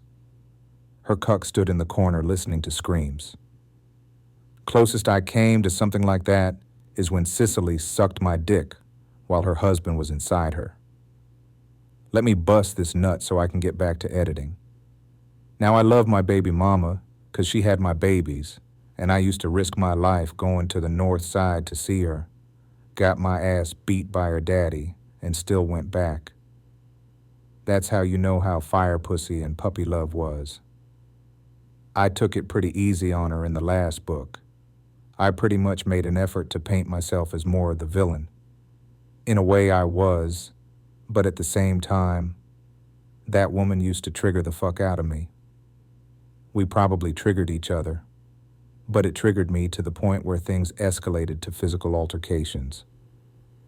Her cuck stood in the corner listening to screams. Closest I came to something like that is when Cicely sucked my dick while her husband was inside her. Let me bust this nut so I can get back to editing. Now I love my baby mama because she had my babies, and I used to risk my life going to the north side to see her. Got my ass beat by her daddy and still went back. That's how you know how fire pussy and puppy love was. I took it pretty easy on her in the last book. I pretty much made an effort to paint myself as more of the villain. In a way I was, but at the same time, that woman used to trigger the fuck out of me. We probably triggered each other, but it triggered me to the point where things escalated to physical altercations.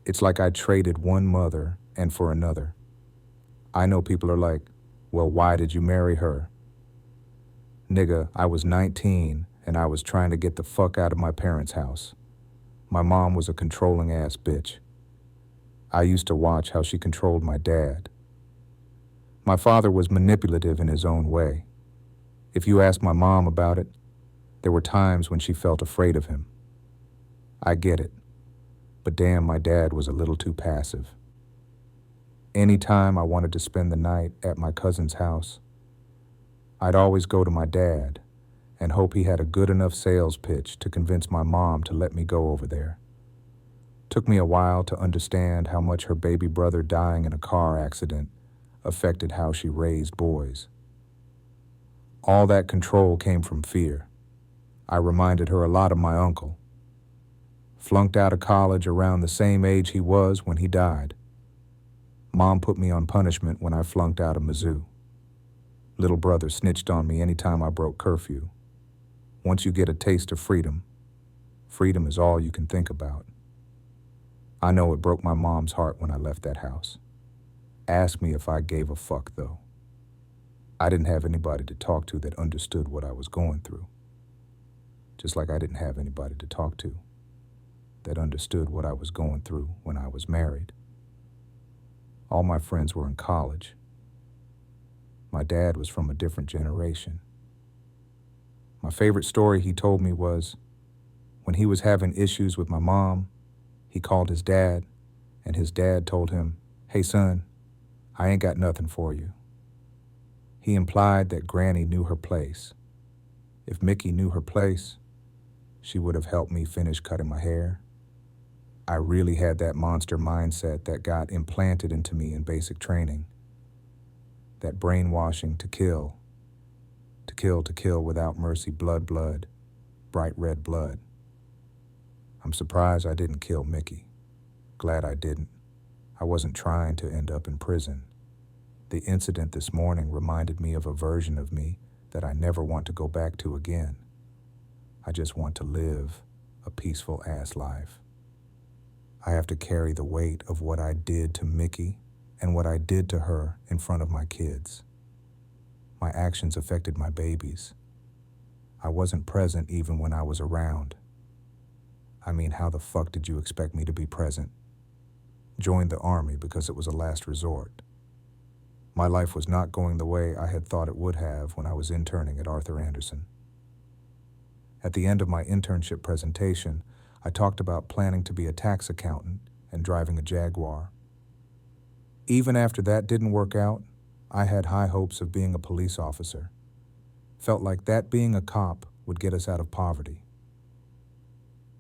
It's like I traded one mother and for another. I know people are like, well, why did you marry her? Nigga, I was 19 and I was trying to get the fuck out of my parents' house. My mom was a controlling ass bitch. I used to watch how she controlled my dad. My father was manipulative in his own way. If you asked my mom about it, there were times when she felt afraid of him. I get it, but damn, my dad was a little too passive. Anytime I wanted to spend the night at my cousin's house, I'd always go to my dad and hope he had a good enough sales pitch to convince my mom to let me go over there. Took me a while to understand how much her baby brother dying in a car accident affected how she raised boys. All that control came from fear. I reminded her a lot of my uncle. Flunked out of college around the same age he was when he died. Mom put me on punishment when I flunked out of Mizzou. Little brother snitched on me anytime I broke curfew. Once you get a taste of freedom, freedom is all you can think about. I know it broke my mom's heart when I left that house. Ask me if I gave a fuck, though. I didn't have anybody to talk to that understood what I was going through. Just like I didn't have anybody to talk to that understood what I was going through when I was married. All my friends were in college. My dad was from a different generation. My favorite story he told me was when he was having issues with my mom, he called his dad, and his dad told him, "Hey son, I ain't got nothing for you." He implied that Granny knew her place. If Mickey knew her place, she would have helped me finish cutting my hair. I really had that monster mindset that got implanted into me in basic training. That brainwashing to kill without mercy, blood, bright red blood. I'm surprised I didn't kill Mickey. Glad I didn't. I wasn't trying to end up in prison. The incident this morning reminded me of a version of me that I never want to go back to again. I just want to live a peaceful ass life. I have to carry the weight of what I did to Mickey and what I did to her in front of my kids. My actions affected my babies. I wasn't present even when I was around. I mean, how the fuck did you expect me to be present? Joined the army because it was a last resort. My life was not going the way I had thought it would have when I was interning at Arthur Anderson. At the end of my internship presentation, I talked about planning to be a tax accountant and driving a Jaguar. Even after that didn't work out, I had high hopes of being a police officer. Felt like that being a cop would get us out of poverty.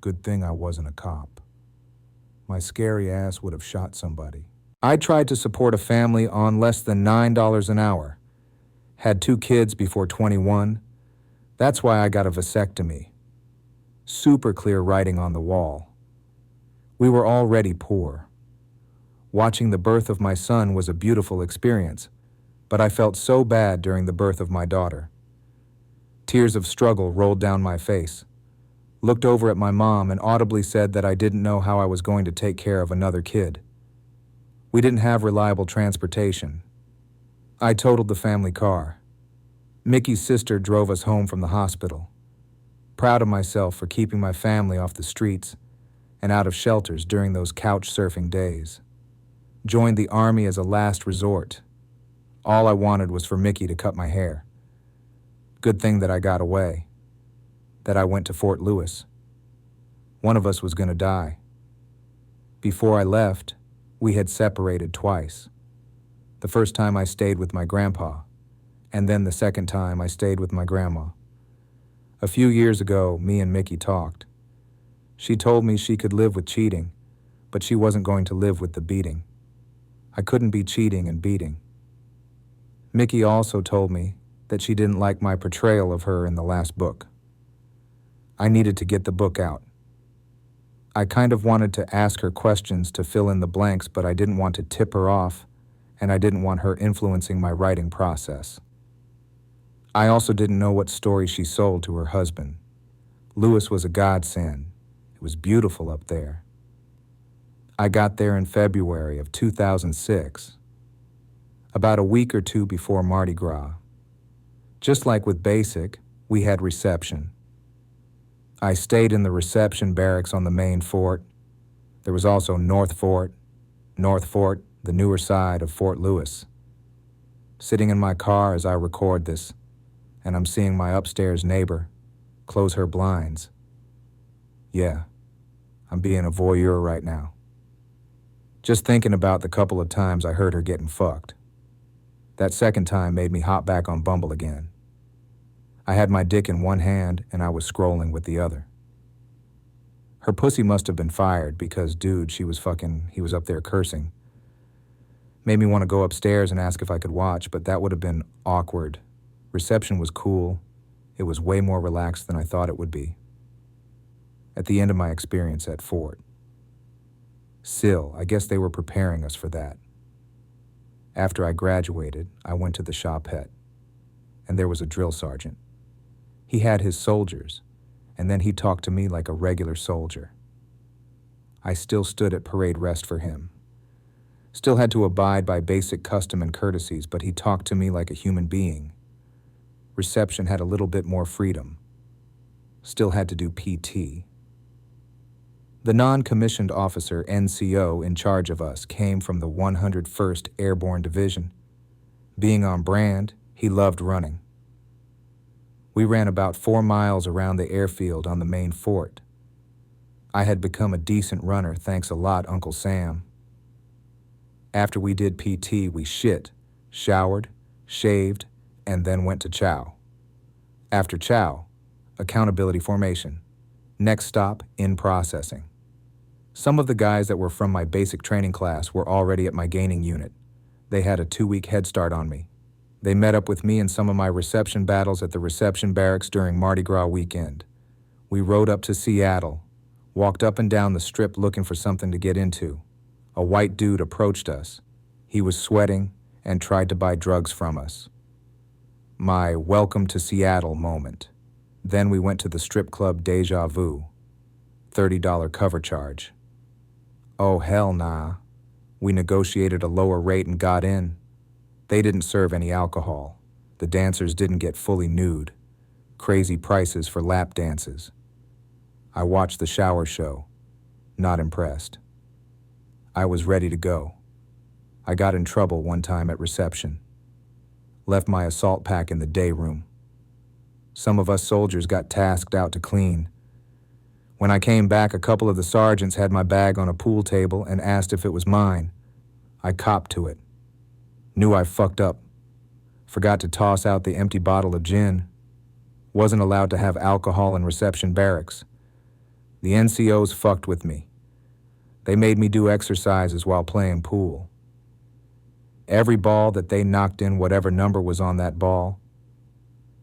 Good thing I wasn't a cop. My scary ass would have shot somebody. I tried to support a family on less than $9 an hour. Had 2 kids before 21. That's why I got a vasectomy. Super clear writing on the wall. We were already poor. Watching the birth of my son was a beautiful experience, but I felt so bad during the birth of my daughter. Tears of struggle rolled down my face. Looked over at my mom and audibly said that I didn't know how I was going to take care of another kid. We didn't have reliable transportation. I totaled the family car. Mickey's sister drove us home from the hospital. Proud of myself for keeping my family off the streets and out of shelters during those couch surfing days. Joined the army as a last resort. All I wanted was for Mickey to cut my hair. Good thing that I got away. That I went to Fort Lewis. One of us was going to die. Before I left, we had separated twice. The first time I stayed with my grandpa, and then the second time I stayed with my grandma. A few years ago, me and Mickey talked. She told me she could live with cheating, but she wasn't going to live with the beating. I couldn't be cheating and beating. Mickey also told me that she didn't like my portrayal of her in the last book. I needed to get the book out. I kind of wanted to ask her questions to fill in the blanks, but I didn't want to tip her off, and I didn't want her influencing my writing process. I also didn't know what story she sold to her husband. Lewis was a godsend. It was beautiful up there. I got there in February of 2006, about a week or 2 before Mardi Gras. Just like with Basic, we had reception. I stayed in the reception barracks on the main fort. There was also North Fort, the newer side of Fort Lewis. Sitting in my car as I record this, and I'm seeing my upstairs neighbor close her blinds. Yeah, I'm being a voyeur right now. Just thinking about the couple of times I heard her getting fucked. That second time made me hop back on Bumble again. I had my dick in one hand and I was scrolling with the other. Her pussy must have been fired because, dude, he was up there cursing. Made me want to go upstairs and ask if I could watch, but that would have been awkward. Reception was cool. It was way more relaxed than I thought it would be. At the end of my experience at Fort Sill, I guess they were preparing us for that. After I graduated, I went to the shopette, and there was a drill sergeant. He had his soldiers, and then he talked to me like a regular soldier. I still stood at parade rest for him. Still had to abide by basic custom and courtesies, but he talked to me like a human being. Reception had a little bit more freedom. Still had to do PT. The non-commissioned officer, NCO, in charge of us came from the 101st Airborne Division. Being on brand, he loved running. We ran about 4 miles around the airfield on the main fort. I had become a decent runner, thanks a lot, Uncle Sam. After we did PT, we shit, showered, shaved, and then went to chow. After chow, accountability formation. Next stop, in processing. Some of the guys that were from my basic training class were already at my gaining unit. They had a 2-week head start on me. They met up with me in some of my reception battles at the reception barracks during Mardi Gras weekend. We rode up to Seattle, walked up and down the strip looking for something to get into. A white dude approached us. He was sweating and tried to buy drugs from us. My welcome to Seattle moment. Then we went to the strip club Deja Vu. $30 cover charge. Oh, hell nah. We negotiated a lower rate and got in. They didn't serve any alcohol. The dancers didn't get fully nude. Crazy prices for lap dances. I watched the shower show. Not impressed. I was ready to go. I got in trouble one time at reception. Left my assault pack in the day room. Some of us soldiers got tasked out to clean. When I came back, a couple of the sergeants had my bag on a pool table and asked if it was mine. I copped to it. Knew I fucked up. Forgot to toss out the empty bottle of gin. Wasn't allowed to have alcohol in reception barracks. The NCOs fucked with me. They made me do exercises while playing pool. Every ball that they knocked in, whatever number was on that ball,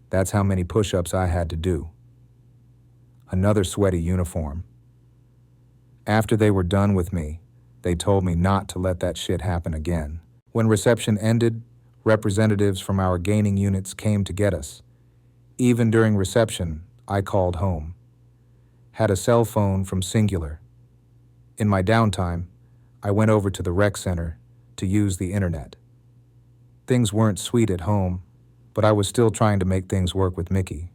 that's how many push-ups I had to do. Another sweaty uniform. After they were done with me, they told me not to let that shit happen again. When reception ended, representatives from our gaining units came to get us. Even during reception, I called home. Had a cell phone from Singular. In my downtime, I went over to the rec center to use the internet. Things weren't sweet at home, but I was still trying to make things work with Mickey.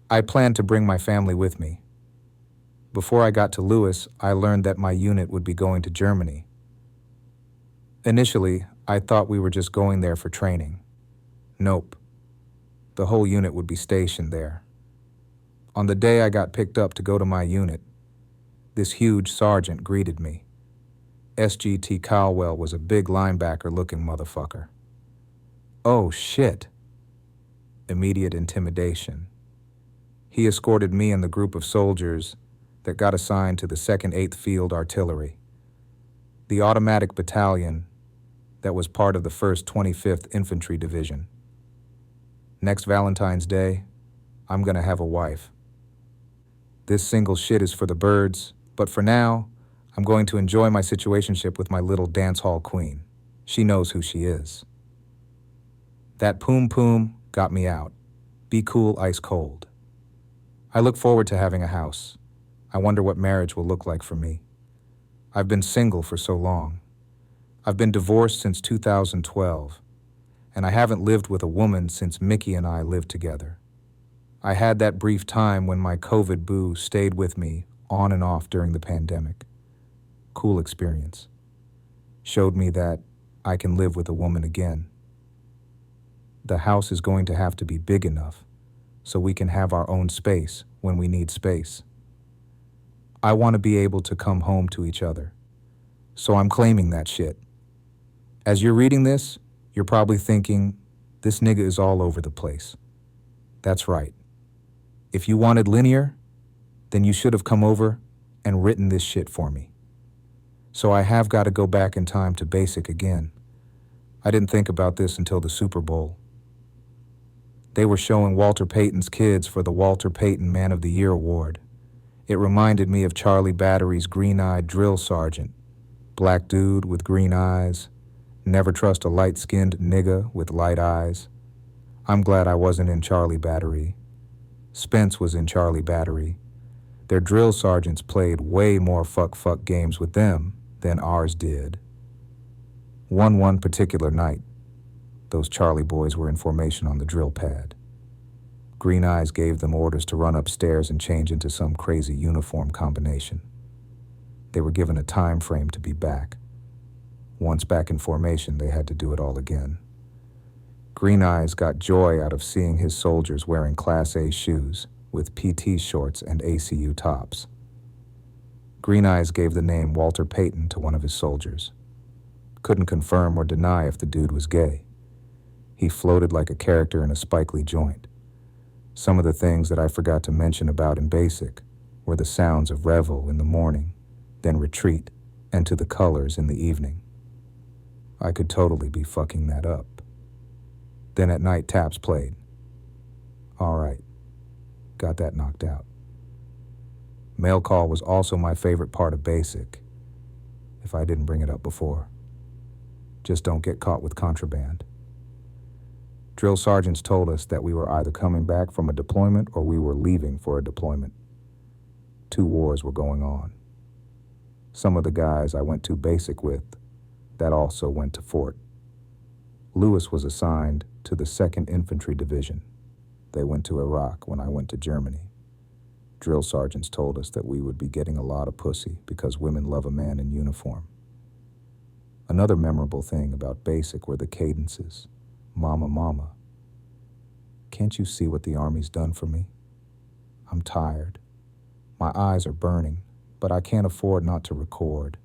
I planned to bring my family with me. Before I got to Lewis, I learned that my unit would be going to Germany. Initially, I thought we were just going there for training. Nope. The whole unit would be stationed there. On the day I got picked up to go to my unit, this huge sergeant greeted me. SGT Caldwell was a big linebacker-looking motherfucker. Oh, shit. Immediate intimidation. He escorted me and the group of soldiers that got assigned to the 2nd 8th Field Artillery, the automatic battalion that was part of the 1st 25th Infantry Division. Next Valentine's Day, I'm gonna have a wife. This single shit is for the birds, but for now, I'm going to enjoy my situationship with my little dance hall queen. She knows who she is. That poom poom got me out. Be cool, ice cold. I look forward to having a house. I wonder what marriage will look like for me. I've been single for so long. I've been divorced since 2012, and I haven't lived with a woman since Mickey and I lived together. I had that brief time when my COVID boo stayed with me on and off during the pandemic. Cool experience. Showed me that I can live with a woman again. The house is going to have to be big enough so we can have our own space when we need space. I want to be able to come home to each other, so I'm claiming that shit. As you're reading this, you're probably thinking, this nigga is all over the place. That's right. If you wanted linear, then you should have come over and written this shit for me. So I have got to go back in time to basic again. I didn't think about this until the Super Bowl. They were showing Walter Payton's kids for the Walter Payton Man of the Year award. It reminded me of Charlie Battery's green-eyed drill sergeant. Black dude with green eyes. Never trust a light-skinned nigga with light eyes. I'm glad I wasn't in Charlie Battery. Spence was in Charlie Battery. Their drill sergeants played way more fuck games with them than ours did. One particular night, those Charlie boys were in formation on the drill pad. Green Eyes gave them orders to run upstairs and change into some crazy uniform combination. They were given a time frame to be back. Once back in formation, they had to do it all again. Green Eyes got joy out of seeing his soldiers wearing Class A shoes with PT shorts and ACU tops. Green Eyes gave the name Walter Payton to one of his soldiers. Couldn't confirm or deny if the dude was gay. He floated like a character in a Spike Lee joint. Some of the things that I forgot to mention about in basic were the sounds of revel in the morning, then retreat, and to the colors in the evening. I could totally be fucking that up. Then at night taps played. All right, got that knocked out. Mail call was also my favorite part of basic, if I didn't bring it up before. Just don't get caught with contraband. Drill sergeants told us that we were either coming back from a deployment or we were leaving for a deployment. 2 wars were going on. Some of the guys I went to basic with, that also went to Fort. Lewis was assigned to the 2nd Infantry Division. They went to Iraq when I went to Germany. Drill sergeants told us that we would be getting a lot of pussy because women love a man in uniform. Another memorable thing about basic were the cadences. Mama, mama. Can't you see what the Army's done for me? I'm tired. My eyes are burning, but I can't afford not to record.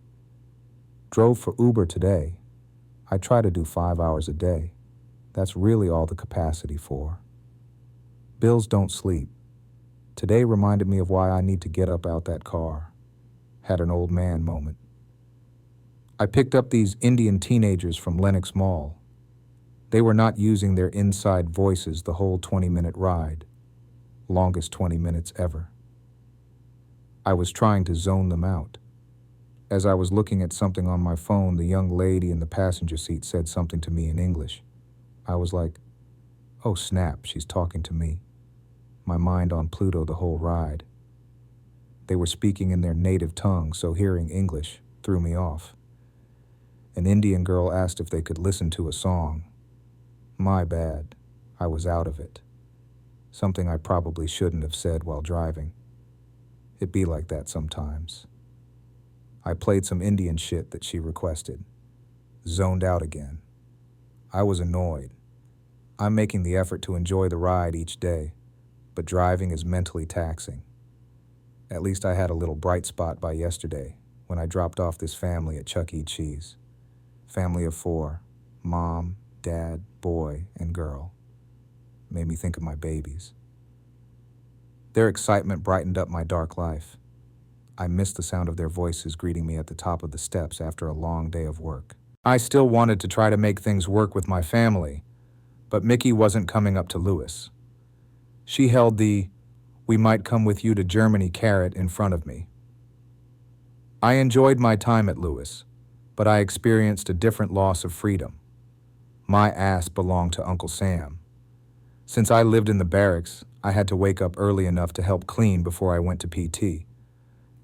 Drove for Uber today. I try to do 5 hours a day. That's really all the capacity for. Bills don't sleep. Today reminded me of why I need to get up out that car. Had an old man moment. I picked up these Indian teenagers from Lenox Mall. They were not using their inside voices the whole 20-minute ride. Longest 20 minutes ever. I was trying to zone them out. As I was looking at something on my phone, the young lady in the passenger seat said something to me in English. I was like, oh snap, she's talking to me. My mind on Pluto the whole ride. They were speaking in their native tongue, so hearing English threw me off. An Indian girl asked if they could listen to a song. My bad, I was out of it. Something I probably shouldn't have said while driving. It be like that sometimes. I played some Indian shit that she requested. Zoned out again. I was annoyed. I'm making the effort to enjoy the ride each day, but driving is mentally taxing. At least I had a little bright spot by yesterday when I dropped off this family at Chuck E. Cheese. Family of 4, mom, dad, boy, and girl. Made me think of my babies. Their excitement brightened up my dark life. I missed the sound of their voices greeting me at the top of the steps after a long day of work. I still wanted to try to make things work with my family, but Mickey wasn't coming up to Lewis. She held the, "we might come with you to Germany" carrot in front of me. I enjoyed my time at Lewis, but I experienced a different loss of freedom. My ass belonged to Uncle Sam. Since I lived in the barracks, I had to wake up early enough to help clean before I went to PT.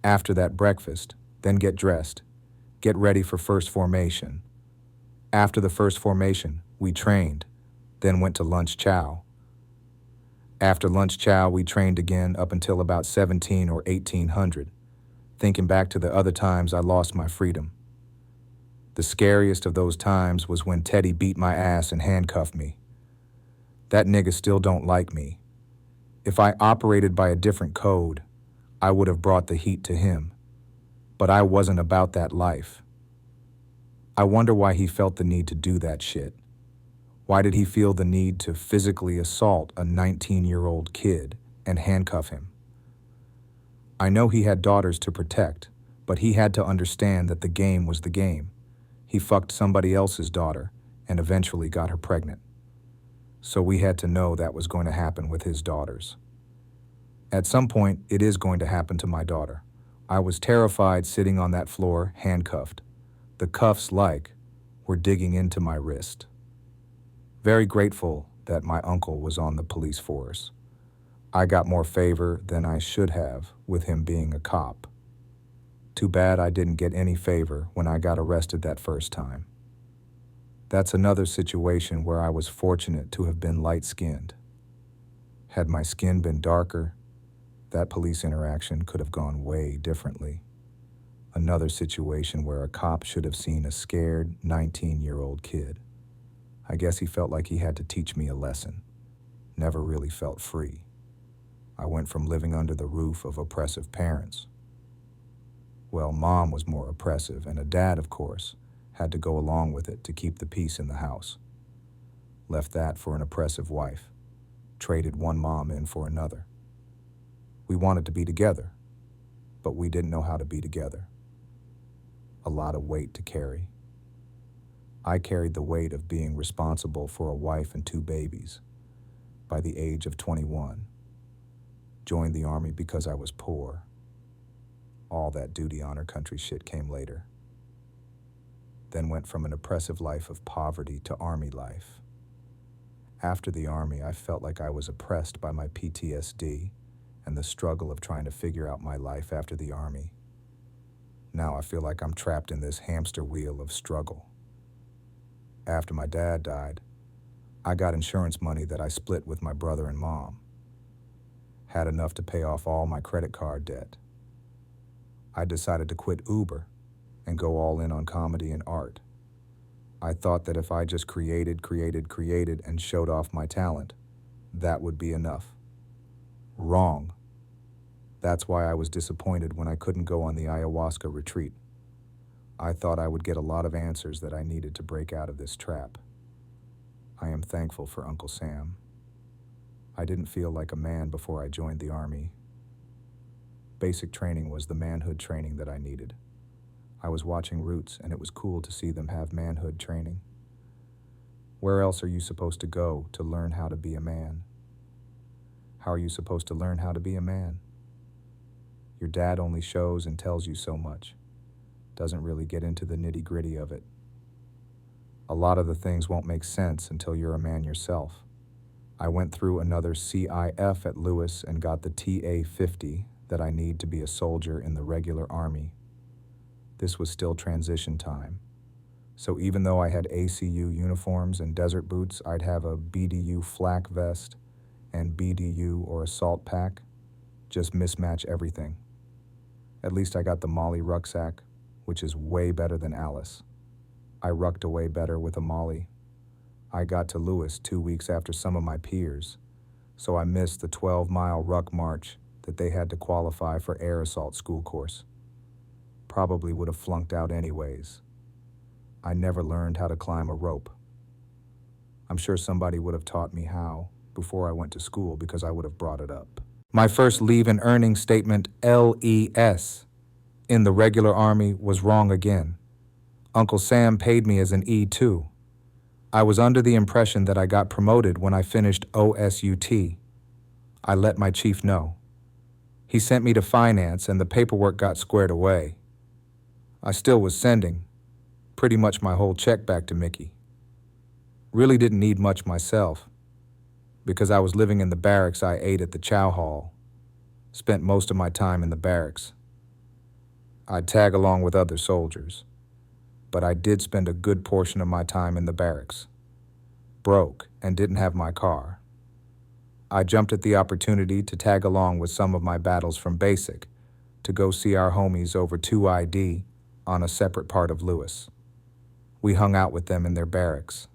After that, breakfast, then get dressed, get ready for first formation. After the first formation, we trained, then went to lunch chow. After lunch chow, we trained again up until about 17 or 1800, thinking back to the other times I lost my freedom. The scariest of those times was when Teddy beat my ass and handcuffed me. That nigga still don't like me. If I operated by a different code, I would have brought the heat to him. But I wasn't about that life. I wonder why he felt the need to do that shit. Why did he feel the need to physically assault a 19-year-old kid and handcuff him? I know he had daughters to protect, but he had to understand that the game was the game. He fucked somebody else's daughter and eventually got her pregnant. So we had to know that was going to happen with his daughters. At some point, it is going to happen to my daughter. I was terrified sitting on that floor, handcuffed. The cuffs, were digging into my wrist. Very grateful that my uncle was on the police force. I got more favor than I should have with him being a cop. Too bad I didn't get any favor when I got arrested that first time. That's another situation where I was fortunate to have been light-skinned. Had my skin been darker, that police interaction could have gone way differently. Another situation where a cop should have seen a scared 19-year-old kid. I guess he felt like he had to teach me a lesson. Never really felt free. I went from living under the roof of oppressive parents. Well, Mom was more oppressive, and a dad, of course, had to go along with it to keep the peace in the house. Left that for an oppressive wife. Traded one mom in for another. We wanted to be together, but we didn't know how to be together. A lot of weight to carry. I carried the weight of being responsible for a wife and 2 babies. By the age of 21, joined the Army because I was poor. All that duty honor country shit came later. Then went from an oppressive life of poverty to Army life. After the Army, I felt like I was oppressed by my PTSD and the struggle of trying to figure out my life after the Army. Now I feel like I'm trapped in this hamster wheel of struggle. After my dad died, I got insurance money that I split with my brother and Mom. Had enough to pay off all my credit card debt. I decided to quit Uber and go all in on comedy and art. I thought that if I just created, and showed off my talent, that would be enough. Wrong. That's why I was disappointed when I couldn't go on the ayahuasca retreat. I thought I would get a lot of answers that I needed to break out of this trap. I am thankful for Uncle Sam. I didn't feel like a man before I joined the Army. Basic training was the manhood training that I needed. I was watching Roots, and it was cool to see them have manhood training. Where else are you supposed to go to learn how to be a man? How are you supposed to learn how to be a man? Your dad only shows and tells you so much. Doesn't really get into the nitty-gritty of it. A lot of the things won't make sense until you're a man yourself. I went through another CIF at Lewis and got the TA-50 that I need to be a soldier in the regular Army. This was still transition time. So even though I had ACU uniforms and desert boots, I'd have a BDU flak vest and BDU or assault pack. Just mismatch everything. At least I got the Molly rucksack, which is way better than Alice. I rucked away better with a Molly. I got to Lewis 2 weeks after some of my peers, so I missed the 12-mile ruck march that they had to qualify for air assault school course. Probably would have flunked out anyways. I never learned how to climb a rope. I'm sure somebody would have taught me how before I went to school because I would have brought it up. My first leave and earning statement, LES, in the regular Army was wrong again. Uncle Sam paid me as an E2. I was under the impression that I got promoted when I finished OSUT. I let my chief know. He sent me to finance and the paperwork got squared away. I still was sending pretty much my whole check back to Mickey. Really didn't need much myself. Because I was living in the barracks, I ate at the chow hall. Spent most of my time in the barracks. I'd tag along with other soldiers, but I did spend a good portion of my time in the barracks. Broke and didn't have my car. I jumped at the opportunity to tag along with some of my battles from basic to go see our homies over 2ID on a separate part of Lewis. We hung out with them in their barracks.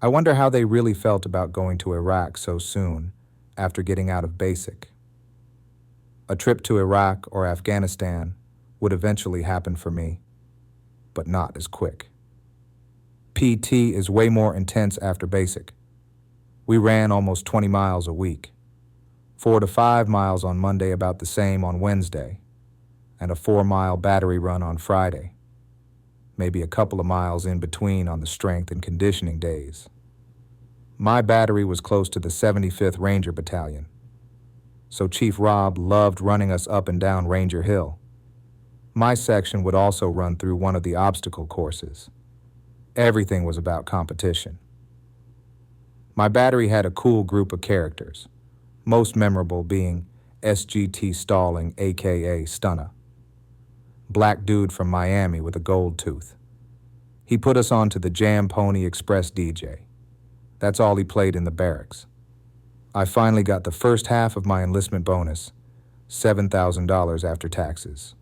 I wonder how they really felt about going to Iraq so soon after getting out of basic. A trip to Iraq or Afghanistan would eventually happen for me, but not as quick. PT is way more intense after basic. We ran almost 20 miles a week. 4 to 5 miles on Monday, about the same on Wednesday, and a 4-mile battery run on Friday. Maybe a couple of miles in between on the strength and conditioning days. My battery was close to the 75th Ranger Battalion, so Chief Rob loved running us up and down Ranger Hill. My section would also run through one of the obstacle courses. Everything was about competition. My battery had a cool group of characters, most memorable being SGT Stalling, aka Stunna. Black dude from Miami with a gold tooth. He put us on to the Jam Pony Express DJ. That's all he played in the barracks. I finally got the first half of my enlistment bonus, $7,000 after taxes.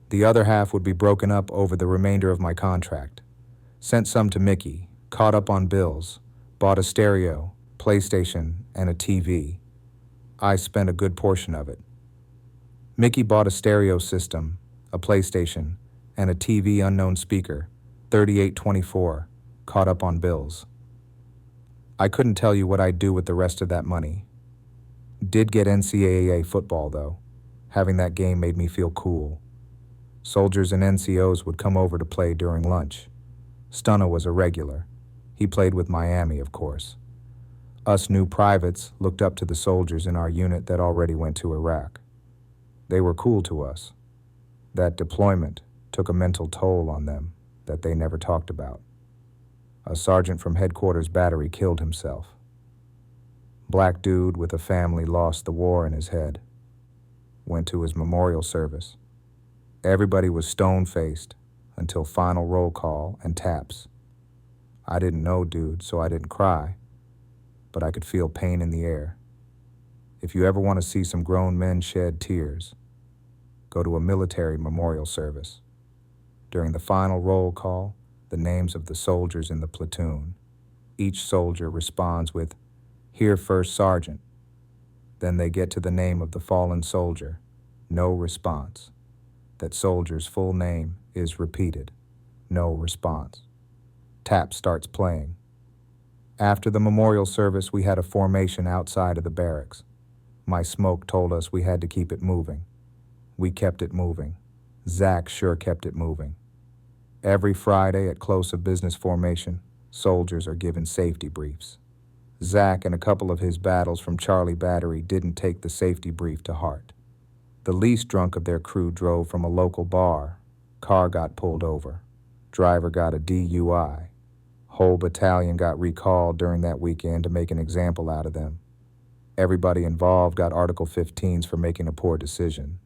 The other half would be broken up over the remainder of my contract. Sent some to Mickey, caught up on bills, bought a stereo, PlayStation, and a TV. I spent a good portion of it. Mickey bought a stereo system, a PlayStation, and a TV unknown speaker, 3824, caught up on bills. I couldn't tell you what I'd do with the rest of that money. Did get NCAA football, though. Having that game made me feel cool. Soldiers and NCOs would come over to play during lunch. Stunna was a regular. He played with Miami, of course. Us new privates looked up to the soldiers in our unit that already went to Iraq. They were cool to us. That deployment took a mental toll on them that they never talked about. A sergeant from headquarters battery killed himself. Black dude with a family lost the war in his head. Went to his memorial service. Everybody was stone-faced until final roll call and taps. I didn't know dude, so I didn't cry, but I could feel pain in the air. If you ever want to see some grown men shed tears, go to a military memorial service. During the final roll call, the names of the soldiers in the platoon. Each soldier responds with, "Here, First Sergeant." Then they get to the name of the fallen soldier. No response. That soldier's full name is repeated. No response. Tap starts playing. After the memorial service, we had a formation outside of the barracks. My smoke told us we had to keep it moving. We kept it moving. Zach sure kept it moving. Every Friday at close of business formation, soldiers are given safety briefs. Zach and a couple of his battles from Charlie Battery didn't take the safety brief to heart. The least drunk of their crew drove from a local bar. Car got pulled over. Driver got a DUI. Whole battalion got recalled during that weekend to make an example out of them. Everybody involved got Article 15s for making a poor decision.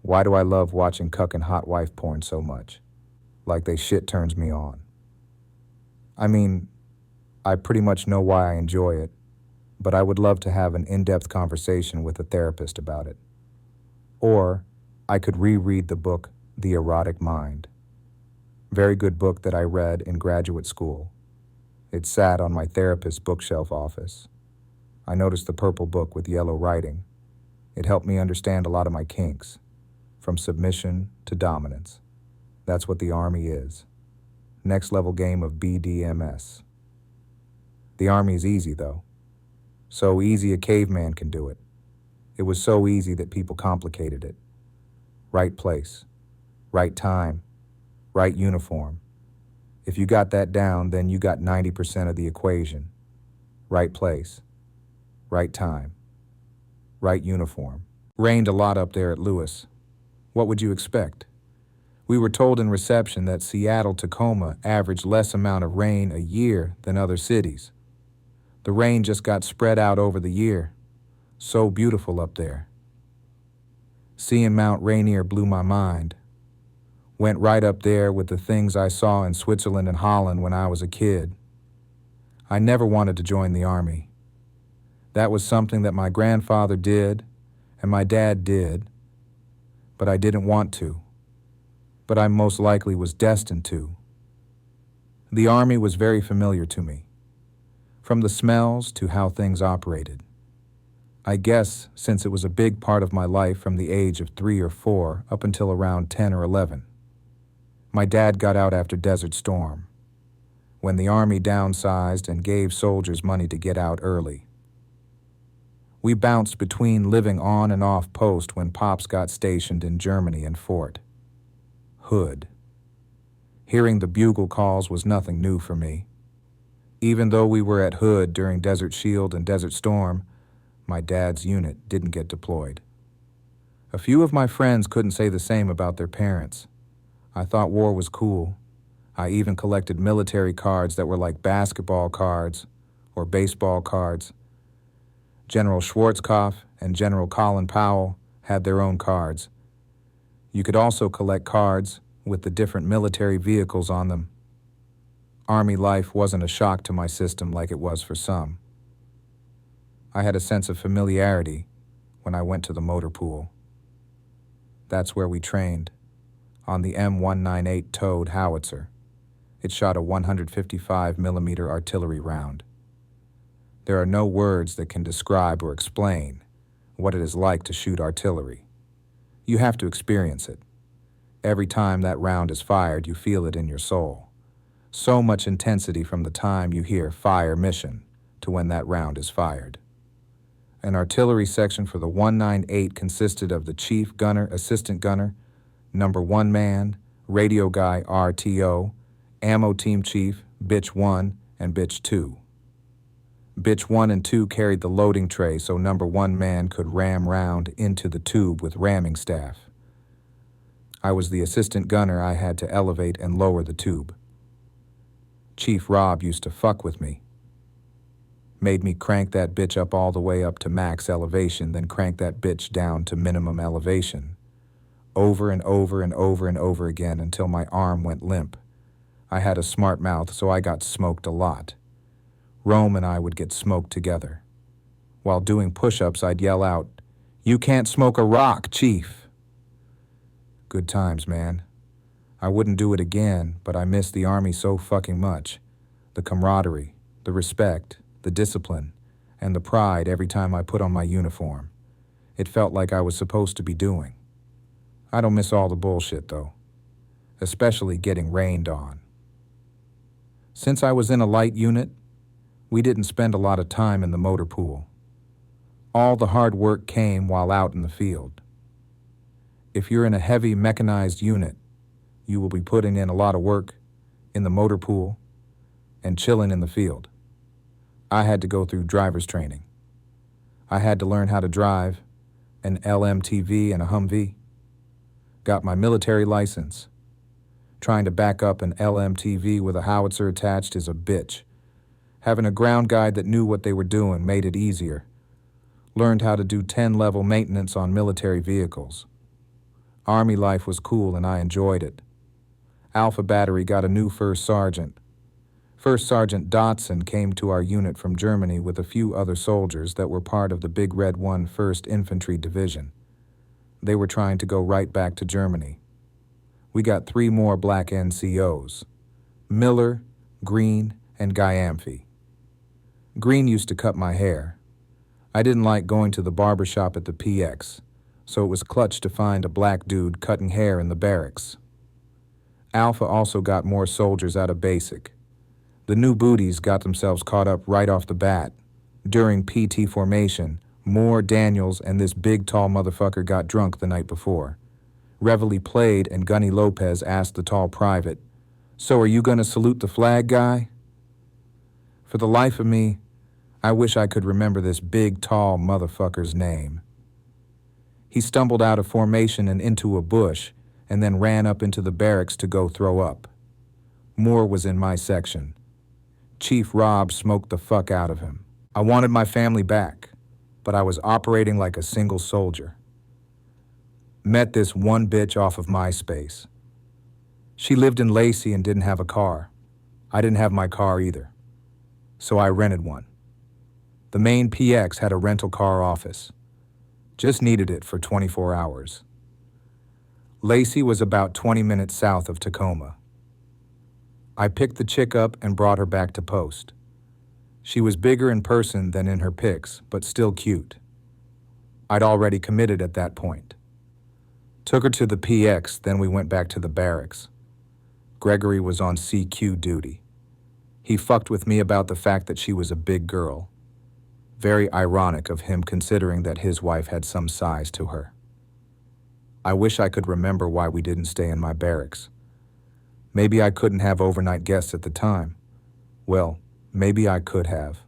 Why do I love watching cuck and hot wife porn so much? Like they shit turns me on. I mean, I pretty much know why I enjoy it, but I would love to have an in-depth conversation with a therapist about it. Or I could reread the book, The Erotic Mind. Very good book that I read in graduate school. It sat on my therapist's bookshelf office. I noticed the purple book with yellow writing. It helped me understand a lot of my kinks, from submission to dominance. That's what the Army is. Next level game of BDMS. The Army's easy, though. So easy a caveman can do it. It was so easy that people complicated it. Right place, right time, right uniform. If you got that down, then you got 90% of the equation. Right place, right time, right uniform. Rained a lot up there at Lewis. What would you expect? We were told in reception that Seattle-Tacoma averaged less amount of rain a year than other cities. The rain just got spread out over the year. So beautiful up there. Seeing Mount Rainier blew my mind. Went right up there with the things I saw in Switzerland and Holland when I was a kid. I never wanted to join the Army. That was something that my grandfather did and my dad did, but I didn't want to. But I most likely was destined to. The Army was very familiar to me, from the smells to how things operated. I guess since it was a big part of my life from the age of 3 or 4 up until around 10 or 11. My dad got out after Desert Storm. when the Army downsized and gave soldiers money to get out early. We bounced between living on and off post when Pops got stationed in Germany and Fort Hood. Hearing the bugle calls was nothing new for me. Even though we were at Hood during Desert Shield and Desert Storm, my dad's unit didn't get deployed. A few of my friends couldn't say the same about their parents. I thought war was cool. I even collected military cards that were like basketball cards or baseball cards. General Schwarzkopf and General Colin Powell had their own cards. You could also collect cards with the different military vehicles on them. Army life wasn't a shock to my system like it was for some. I had a sense of familiarity when I went to the motor pool. That's where we trained, on the M198 towed howitzer. It shot a 155mm artillery round. There are no words that can describe or explain what it is like to shoot artillery. You have to experience it. Every time that round is fired, you feel it in your soul. So much intensity from the time you hear fire mission to when that round is fired. An artillery section for the 198 consisted of the chief gunner, assistant gunner, number 1 man, radio guy RTO, ammo team chief, bitch 1 and bitch 2. Bitch 1 and 2 carried the loading tray so number 1 man could ram round into the tube with ramming staff. I was the assistant gunner. I had to elevate and lower the tube. Chief Rob used to fuck with me. Made me crank that bitch up all the way up to max elevation, then crank that bitch down to minimum elevation. Over and over and over and over again until my arm went limp. I had a smart mouth, so I got smoked a lot. Rome and I would get smoked together. While doing push-ups, I'd yell out, "You can't smoke a rock, Chief." Good times, man. I wouldn't do it again, but I miss the Army so fucking much. The camaraderie, the respect, the discipline, and the pride every time I put on my uniform. It felt like I was supposed to be doing. I don't miss all the bullshit, though, especially getting rained on. Since I was in a light unit, we didn't spend a lot of time in the motor pool. All the hard work came while out in the field. If you're in a heavy mechanized unit, you will be putting in a lot of work in the motor pool and chilling in the field. I had to go through driver's training. I had to learn how to drive an LMTV and a Humvee. Got my military license. Trying to back up an LMTV with a howitzer attached is a bitch. Having a ground guide that knew what they were doing made it easier. Learned how to do 10-level maintenance on military vehicles. Army life was cool and I enjoyed it. Alpha Battery got a new first sergeant. First Sergeant Dotson came to our unit from Germany with a few other soldiers that were part of the Big Red 1 1st Infantry Division. They were trying to go right back to Germany. We got 3 more black NCOs, Miller, Green, and Gyamphy. Green used to cut my hair. I didn't like going to the barber shop at the PX, so it was clutch to find a black dude cutting hair in the barracks. Alpha also got more soldiers out of basic. The new booties got themselves caught up right off the bat. During PT formation, Moore, Daniels, and this big tall motherfucker got drunk the night before. Reveille played and Gunny Lopez asked the tall private, "So are you gonna salute the flag, guy?" For the life of me, I wish I could remember this big tall motherfucker's name. He stumbled out of formation and into a bush and then ran up into the barracks to go throw up. Moore was in my section. Chief Rob smoked the fuck out of him. I wanted my family back, but I was operating like a single soldier. Met this one bitch off of MySpace. She lived in Lacey and didn't have a car. I didn't have my car either, so I rented one. The main PX had a rental car office. Just needed it for 24 hours. Lacey was about 20 minutes south of Tacoma. I picked the chick up and brought her back to post. She was bigger in person than in her pics, but still cute. I'd already committed at that point. Took her to the PX, then we went back to the barracks. Gregory was on CQ duty. He fucked with me about the fact that she was a big girl. Very ironic of him considering that his wife had some size to her. I wish I could remember why we didn't stay in my barracks. Maybe I couldn't have overnight guests at the time. Well, maybe I could have.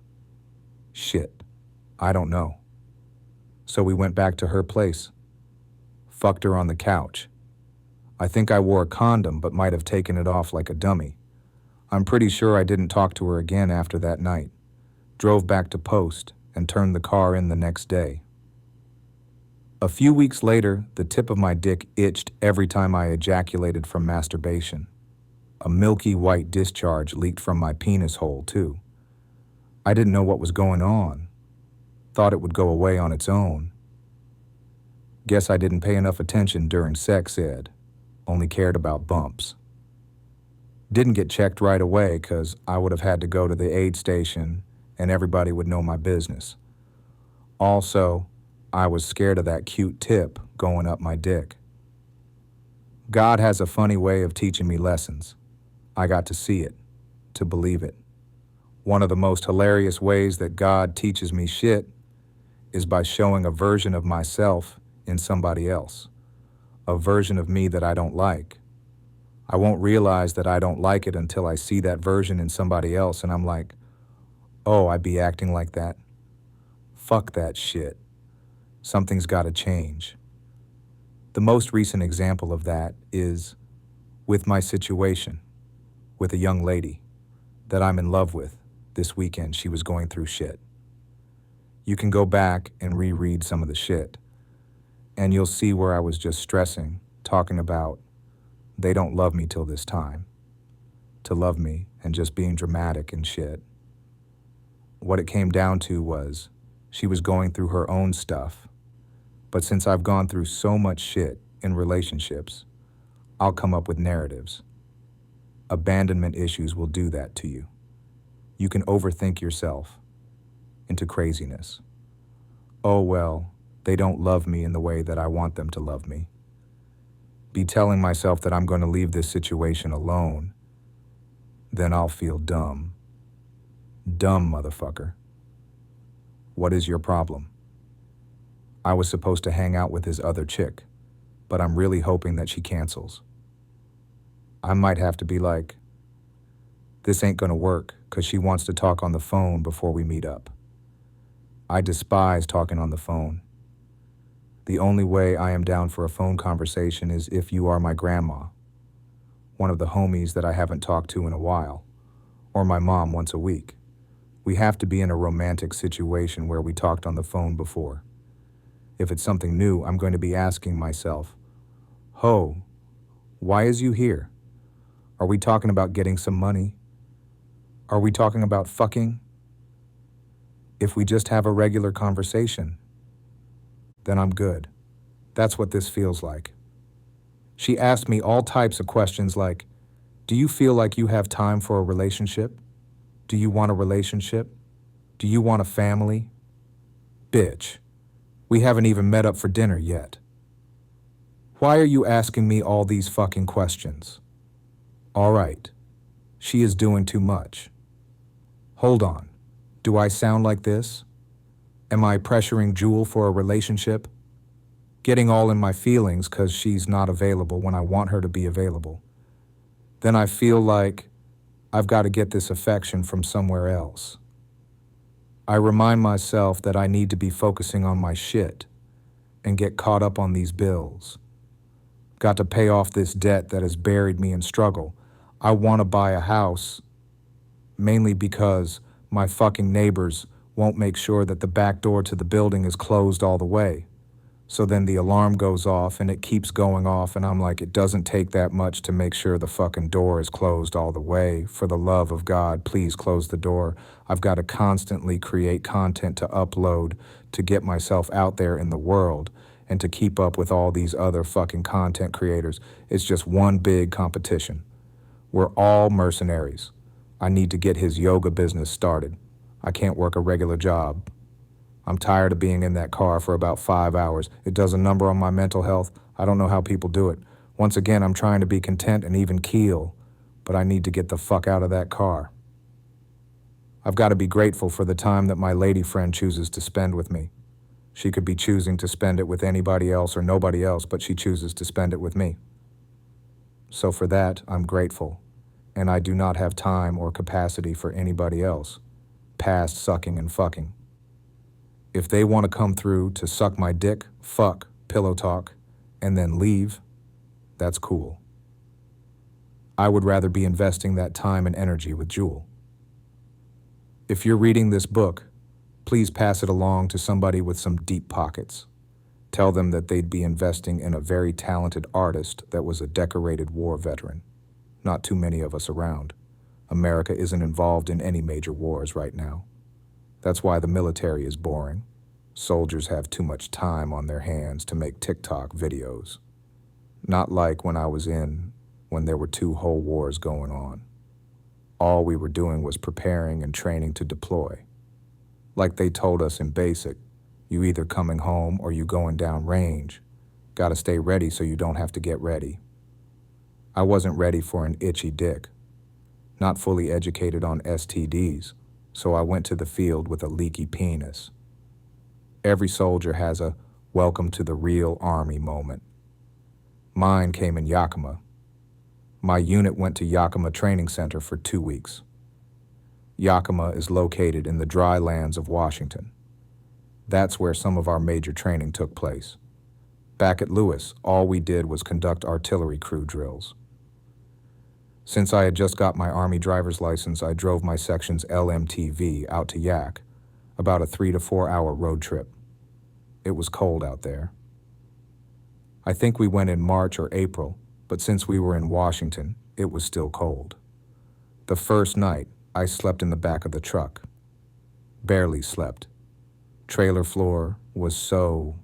Shit, I don't know. So we went back to her place. Fucked her on the couch. I think I wore a condom but might have taken it off like a dummy. I'm pretty sure I didn't talk to her again after that night. Drove back to post and turned the car in the next day. A few weeks later, the tip of my dick itched every time I ejaculated from masturbation. A milky white discharge leaked from my penis hole, too. I didn't know what was going on. Thought it would go away on its own. Guess I didn't pay enough attention during sex ed. Only cared about bumps. Didn't get checked right away because I would have had to go to the aid station and everybody would know my business. Also, I was scared of that cute tip going up my dick. God has a funny way of teaching me lessons. I got to see it, to believe it. One of the most hilarious ways that God teaches me shit is by showing a version of myself in somebody else, a version of me that I don't like. I won't realize that I don't like it until I see that version in somebody else and I'm like, oh, I be acting like that? Fuck that shit. Something's gotta change. The most recent example of that is with my situation, with a young lady that I'm in love with. This weekend she was going through shit. You can go back and reread some of the shit, and you'll see where I was just stressing, talking about they don't love me till this time, to love me and just being dramatic and shit. What it came down to was she was going through her own stuff, but since I've gone through so much shit in relationships, I'll come up with narratives. Abandonment issues will do that to you. You can overthink yourself into craziness. Oh well, they don't love me in the way that I want them to love me. Be telling myself that I'm going to leave this situation alone, then I'll feel dumb. Dumb, motherfucker. What is your problem? I was supposed to hang out with his other chick, but I'm really hoping that she cancels. I might have to be like, this ain't gonna work because she wants to talk on the phone before we meet up. I despise talking on the phone. The only way I am down for a phone conversation is if you are my grandma, one of the homies that I haven't talked to in a while, or my mom once a week. We have to be in a romantic situation where we talked on the phone before. If it's something new, I'm going to be asking myself, Ho, why is you here? Are we talking about getting some money? Are we talking about fucking? If we just have a regular conversation, then I'm good. That's what this feels like. She asked me all types of questions like, do you feel like you have time for a relationship? Do you want a relationship? Do you want a family? Bitch, we haven't even met up for dinner yet. Why are you asking me all these fucking questions? All right, she is doing too much. Hold on, do I sound like this? Am I pressuring Jewel for a relationship? Getting all in my feelings because she's not available when I want her to be available. Then I feel like I've got to get this affection from somewhere else. I remind myself that I need to be focusing on my shit and get caught up on these bills. Got to pay off this debt that has buried me in struggle. I want to buy a house, mainly because my fucking neighbors won't make sure that the back door to the building is closed all the way. So then the alarm goes off and it keeps going off and I'm like, it doesn't take that much to make sure the fucking door is closed all the way. For the love of God, please close the door. I've got to constantly create content to upload to get myself out there in the world and to keep up with all these other fucking content creators. It's just one big competition. We're all mercenaries. I need to get his yoga business started. I can't work a regular job. I'm tired of being in that car for about 5 hours. It does a number on my mental health. I don't know how people do it. Once again, I'm trying to be content and even keel, but I need to get the fuck out of that car. I've got to be grateful for the time that my lady friend chooses to spend with me. She could be choosing to spend it with anybody else or nobody else, but she chooses to spend it with me. So for that, I'm grateful, and I do not have time or capacity for anybody else, past sucking and fucking. If they want to come through to suck my dick, fuck, pillow talk, and then leave, that's cool. I would rather be investing that time and energy with Jewel. If you're reading this book, please pass it along to somebody with some deep pockets. Tell them that they'd be investing in a very talented artist that was a decorated war veteran. Not too many of us around. America isn't involved in any major wars right now. That's why the military is boring. Soldiers have too much time on their hands to make TikTok videos. Not like when I was in, when there were 2 whole wars going on. All we were doing was preparing and training to deploy. Like they told us in basic, you either coming home or you going down range. Gotta stay ready so you don't have to get ready. I wasn't ready for an itchy dick. Not fully educated on STDs, so I went to the field with a leaky penis. Every soldier has a welcome to the real army moment. Mine came in Yakima. My unit went to Yakima Training Center for 2 weeks. Yakima is located in the dry lands of Washington. That's where some of our major training took place. Back at Lewis, all we did was conduct artillery crew drills. Since I had just got my Army driver's license, I drove my section's LMTV out to Yak, about a 3 to 4 hour road trip. It was cold out there. I think we went in March or April, but since we were in Washington, it was still cold. The first night, I slept in the back of the truck. Barely slept. Trailer floor was so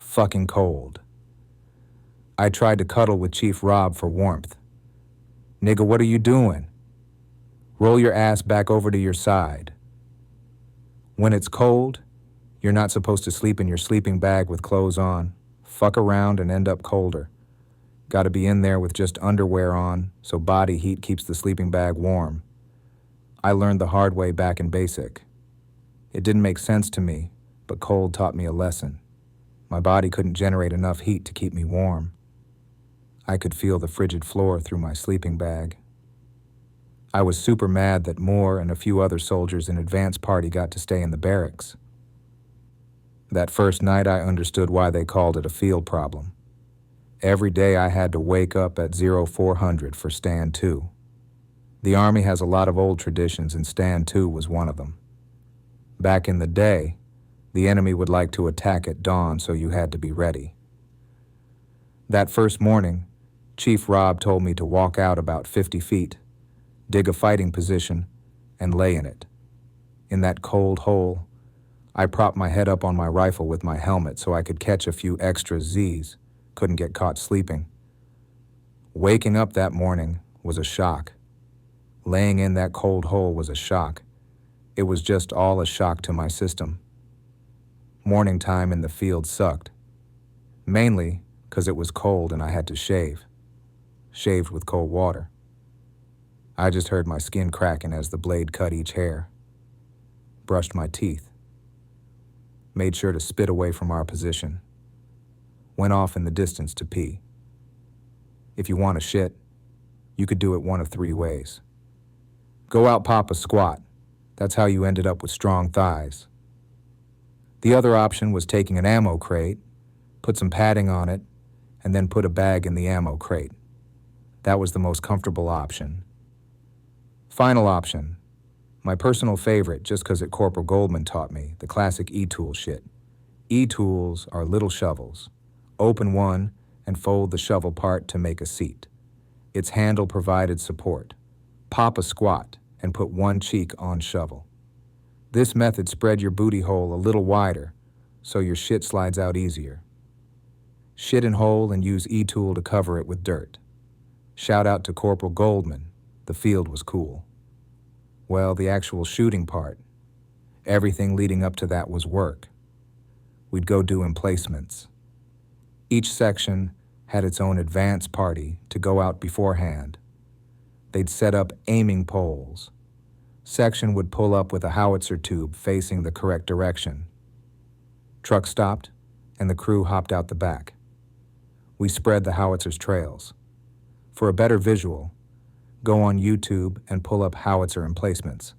fucking cold. I tried to cuddle with Chief Rob for warmth. Nigga, what are you doing? Roll your ass back over to your side. When it's cold, you're not supposed to sleep in your sleeping bag with clothes on. Fuck around and end up colder. Gotta be in there with just underwear on, so body heat keeps the sleeping bag warm. I learned the hard way back in basic. It didn't make sense to me, but cold taught me a lesson. My body couldn't generate enough heat to keep me warm. I could feel the frigid floor through my sleeping bag. I was super mad that Moore and a few other soldiers in advance party got to stay in the barracks. That first night I understood why they called it a field problem. Every day I had to wake up at 0400 for Stand 2. The Army has a lot of old traditions, and Stand 2 was one of them. Back in the day, the enemy would like to attack at dawn, so you had to be ready. That first morning, Chief Rob told me to walk out about 50 feet, dig a fighting position, and lay in it. In that cold hole, I propped my head up on my rifle with my helmet so I could catch a few extra Z's, couldn't get caught sleeping. Waking up that morning was a shock. Laying in that cold hole was a shock. It was just all a shock to my system. Morning time in the field sucked. Mainly because it was cold and I had to shave. Shaved with cold water. I just heard my skin cracking as the blade cut each hair. Brushed my teeth. Made sure to spit away from our position. Went off in the distance to pee. If you want to shit, you could do it one of 3 ways. Go out, pop a squat. That's how you ended up with strong thighs. The other option was taking an ammo crate, put some padding on it, and then put a bag in the ammo crate. That was the most comfortable option. Final option, my personal favorite just because it Corporal Goldman taught me, the classic E-tool shit. E-tools are little shovels. Open one and fold the shovel part to make a seat. Its handle provided support. Pop a squat and put one cheek on shovel. This method spread your booty hole a little wider so your shit slides out easier. Shit in hole and use E-tool to cover it with dirt. Shout out to Corporal Goldman, the field was cool. Well, the actual shooting part, everything leading up to that was work. We'd go do emplacements. Each section had its own advance party to go out beforehand. They'd set up aiming poles. Section would pull up with a howitzer tube facing the correct direction. Truck stopped, and the crew hopped out the back. We spread the howitzer's trails. For a better visual, go on YouTube and pull up howitzer emplacements.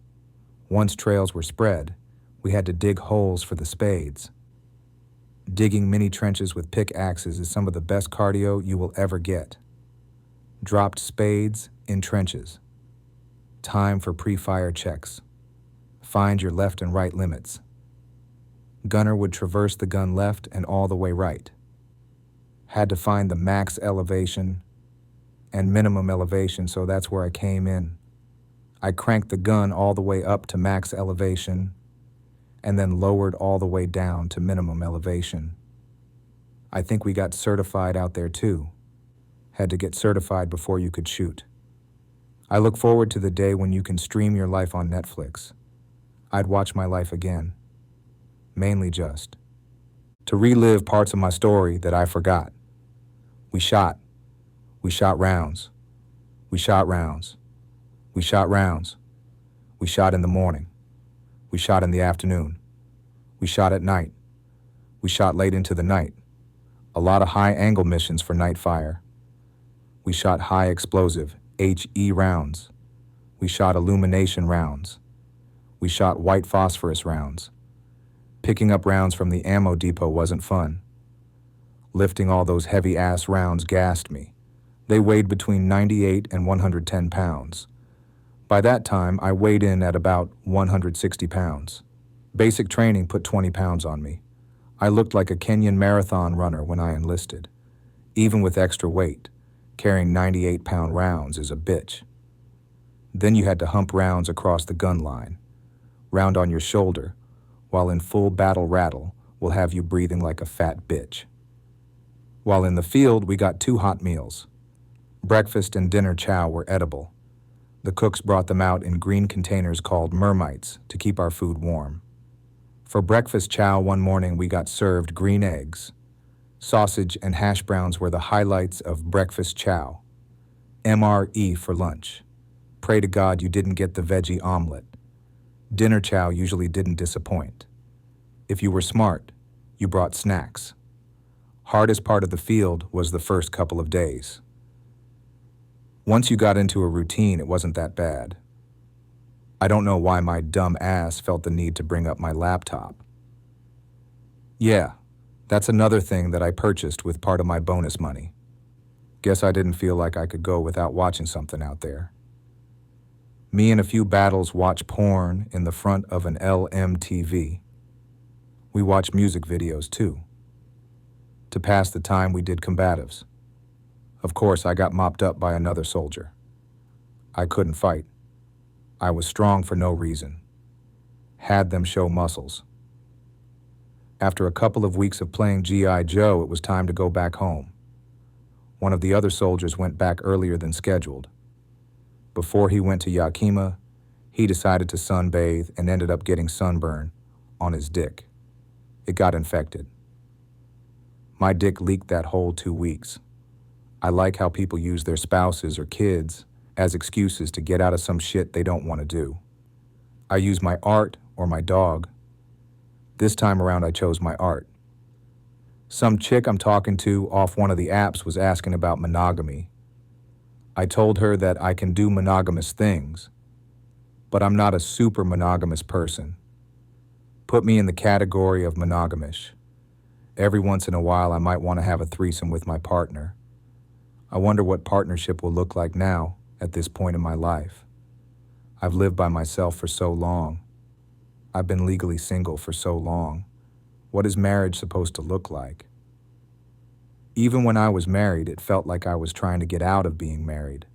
Once trails were spread, we had to dig holes for the spades. Digging mini trenches with pickaxes is some of the best cardio you will ever get. Dropped spades in trenches. Time for pre-fire checks. Find your left and right limits. Gunner would traverse the gun left and all the way right. Had to find the max elevation and minimum elevation, so that's where I came in. I cranked the gun all the way up to max elevation and then lowered all the way down to minimum elevation. I think we got certified out there too. Had to get certified before you could shoot. I look forward to the day when you can stream your life on Netflix. I'd watch my life again. Mainly just to relive parts of my story that I forgot. We shot rounds. We shot rounds. We shot rounds. We shot in the morning. We shot in the afternoon. We shot at night. We shot late into the night. A lot of high-angle missions for night fire. We shot high-explosive HE rounds. We shot illumination rounds. We shot white phosphorus rounds. Picking up rounds from the ammo depot wasn't fun. Lifting all those heavy-ass rounds gassed me. They weighed between 98 and 110 pounds. By that time, I weighed in at about 160 pounds. Basic training put 20 pounds on me. I looked like a Kenyan marathon runner when I enlisted. Even with extra weight, carrying 98-pound rounds is a bitch. Then you had to hump rounds across the gun line. Round on your shoulder, while in full battle rattle, will have you breathing like a fat bitch. While in the field, we got 2 hot meals. Breakfast and dinner chow were edible. The cooks brought them out in green containers called mermites to keep our food warm. For breakfast chow one morning, we got served green eggs. Sausage and hash browns were the highlights of breakfast chow. MRE for lunch. Pray to God you didn't get the veggie omelet. Dinner chow usually didn't disappoint. If you were smart, you brought snacks. Hardest part of the field was the first couple of days. Once you got into a routine, it wasn't that bad. I don't know why my dumb ass felt the need to bring up my laptop. Yeah, that's another thing that I purchased with part of my bonus money. Guess I didn't feel like I could go without watching something out there. Me and a few battles watch porn in the front of an LMTV. We watch music videos too. To pass the time, we did combatives. Of course, I got mopped up by another soldier. I couldn't fight. I was strong for no reason. Had them show muscles. After a couple of weeks of playing G.I. Joe, it was time to go back home. One of the other soldiers went back earlier than scheduled. Before he went to Yakima, he decided to sunbathe and ended up getting sunburn on his dick. It got infected. My dick leaked that whole 2 weeks. I like how people use their spouses or kids as excuses to get out of some shit they don't want to do. I use my art or my dog. This time around, I chose my art. Some chick I'm talking to off one of the apps was asking about monogamy. I told her that I can do monogamous things, but I'm not a super monogamous person. Put me in the category of monogamish. Every once in a while, I might want to have a threesome with my partner. I wonder what partnership will look like now at this point in my life. I've lived by myself for so long. I've been legally single for so long. What is marriage supposed to look like? Even when I was married, it felt like I was trying to get out of being married.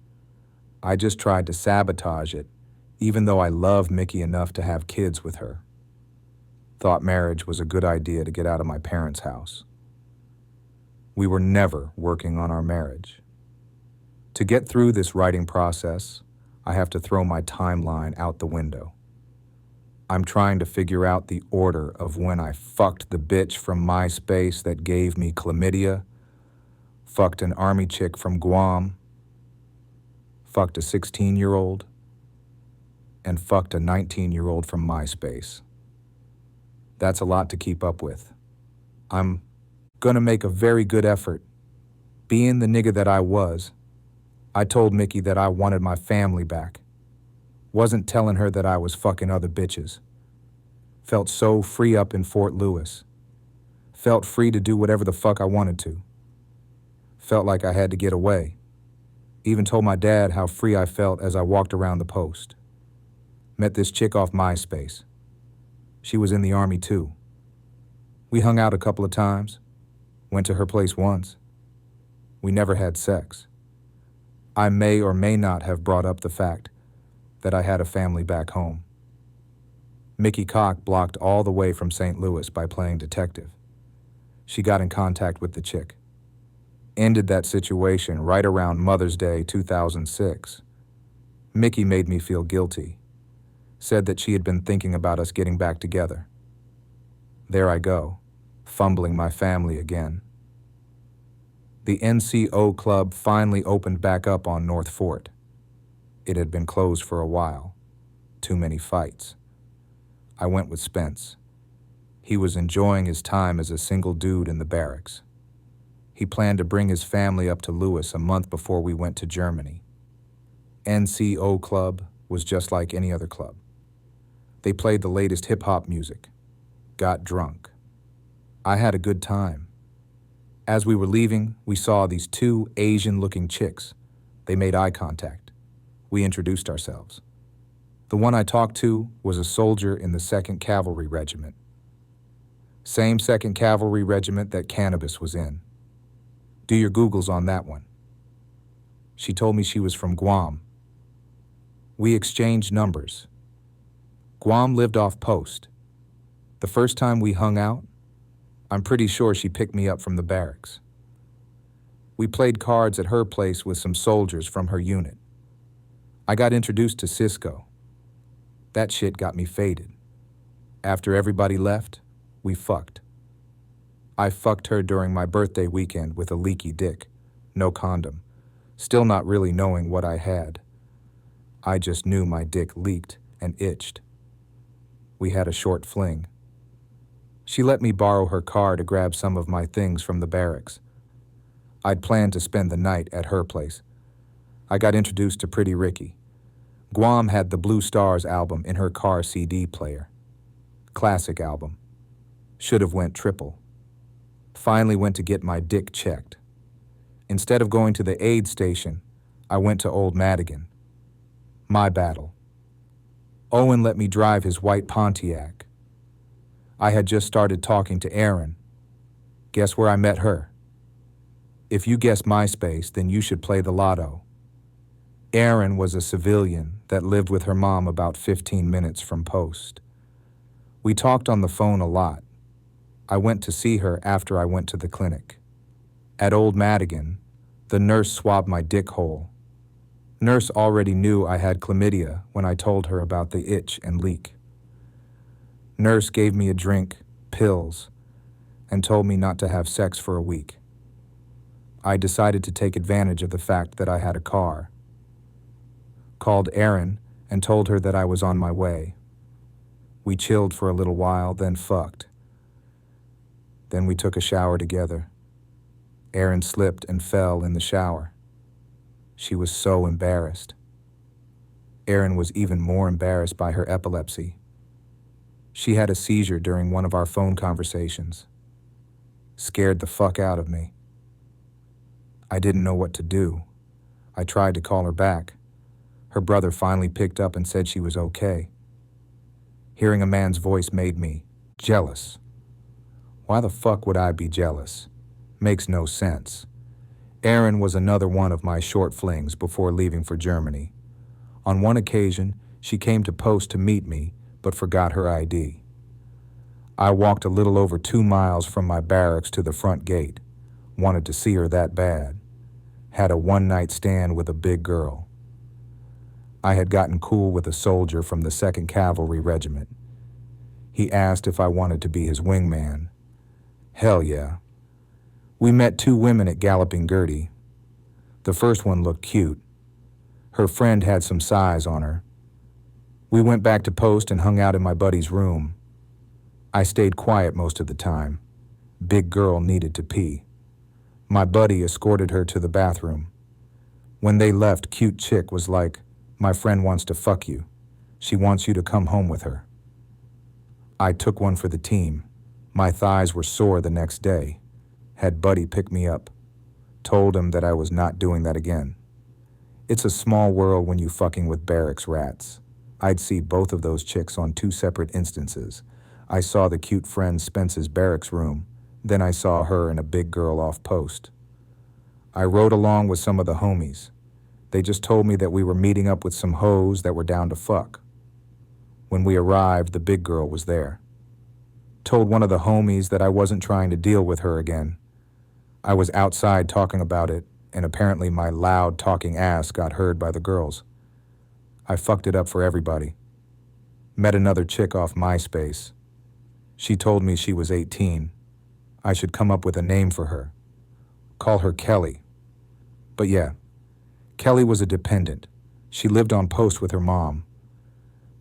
I just tried to sabotage it, even though I love Mickey enough to have kids with her. Thought marriage was a good idea to get out of my parents' house. We were never working on our marriage. To get through this writing process, I have to throw my timeline out the window. I'm trying to figure out the order of when I fucked the bitch from MySpace that gave me chlamydia, fucked an army chick from Guam, fucked a 16-year-old, and fucked a 19-year-old from MySpace. That's a lot to keep up with. I'm gonna make a very good effort. Being the nigga that I was, I told Mickey that I wanted my family back. Wasn't telling her that I was fucking other bitches. Felt so free up in Fort Lewis. Felt free to do whatever the fuck I wanted to. Felt like I had to get away. Even told my dad how free I felt as I walked around the post. Met this chick off MySpace. She was in the Army too. We hung out a couple of times. Went to her place once. We never had sex. I may or may not have brought up the fact that I had a family back home. Mickey Cock blocked all the way from St. Louis by playing detective. She got in contact with the chick. Ended that situation right around Mother's Day 2006. Mickey made me feel guilty. Said that she had been thinking about us getting back together. There I go, fumbling my family again. The NCO club finally opened back up on North Fort. It had been closed for a while. Too many fights. I went with Spence. He was enjoying his time as a single dude in the barracks. He planned to bring his family up to Lewis a month before we went to Germany. NCO club was just like any other club. They played the latest hip-hop music. Got drunk. I had a good time. As we were leaving, we saw these two Asian-looking chicks. They made eye contact. We introduced ourselves. The one I talked to was a soldier in the 2nd Cavalry Regiment. Same 2nd Cavalry Regiment that Cannabis was in. Do your Googles on that one. She told me she was from Guam. We exchanged numbers. Guam lived off post. The first time we hung out, I'm pretty sure she picked me up from the barracks. We played cards at her place with some soldiers from her unit. I got introduced to Cisco. That shit got me faded. After everybody left, we fucked. I fucked her during my birthday weekend with a leaky dick, no condom, still not really knowing what I had. I just knew my dick leaked and itched. We had a short fling. She let me borrow her car to grab some of my things from the barracks. I'd planned to spend the night at her place. I got introduced to Pretty Ricky. Guam had the Blue Stars album in her car CD player. Classic album. Should have went triple. Finally went to get my dick checked. Instead of going to the aid station, I went to Old Madigan. My battle. Owen let me drive his white Pontiac. I had just started talking to Erin. Guess where I met her? If you guess MySpace, then you should play the lotto. Erin was a civilian that lived with her mom about 15 minutes from post. We talked on the phone a lot. I went to see her after I went to the clinic. At Old Madigan, the nurse swabbed my dick hole. Nurse already knew I had chlamydia when I told her about the itch and leak. Nurse gave me a drink, pills, and told me not to have sex for a week. I decided to take advantage of the fact that I had a car. Called Erin and told her that I was on my way. We chilled for a little while, then fucked. Then we took a shower together. Erin slipped and fell in the shower. She was so embarrassed. Erin was even more embarrassed by her epilepsy. She had a seizure during one of our phone conversations. Scared the fuck out of me. I didn't know what to do. I tried to call her back. Her brother finally picked up and said she was okay. Hearing a man's voice made me jealous. Why the fuck would I be jealous? Makes no sense. Erin was another one of my short flings before leaving for Germany. On one occasion, she came to post to meet me, but forgot her ID. I walked a little over 2 miles from my barracks to the front gate. Wanted to see her that bad. Had a one-night stand with a big girl. I had gotten cool with a soldier from the 2nd Cavalry Regiment. He asked if I wanted to be his wingman. Hell yeah. We met 2 women at Galloping Gertie. The first one looked cute. Her friend had some size on her. We went back to post and hung out in my buddy's room. I stayed quiet most of the time. Big girl needed to pee. My buddy escorted her to the bathroom. When they left, cute chick was like, "My friend wants to fuck you. She wants you to come home with her." I took one for the team. My thighs were sore the next day. Had buddy pick me up. Told him that I was not doing that again. It's a small world when you fucking with barracks rats. I'd see both of those chicks on 2 separate instances. I saw the cute friend Spence's barracks room, then I saw her and a big girl off post. I rode along with some of the homies. They just told me that we were meeting up with some hoes that were down to fuck. When we arrived, the big girl was there. Told one of the homies that I wasn't trying to deal with her again. I was outside talking about it, and apparently my loud talking ass got heard by the girls. I fucked it up for everybody. Met another chick off MySpace. She told me she was 18. I should come up with a name for her. Call her Kelly. But yeah, Kelly was a dependent. She lived on post with her mom.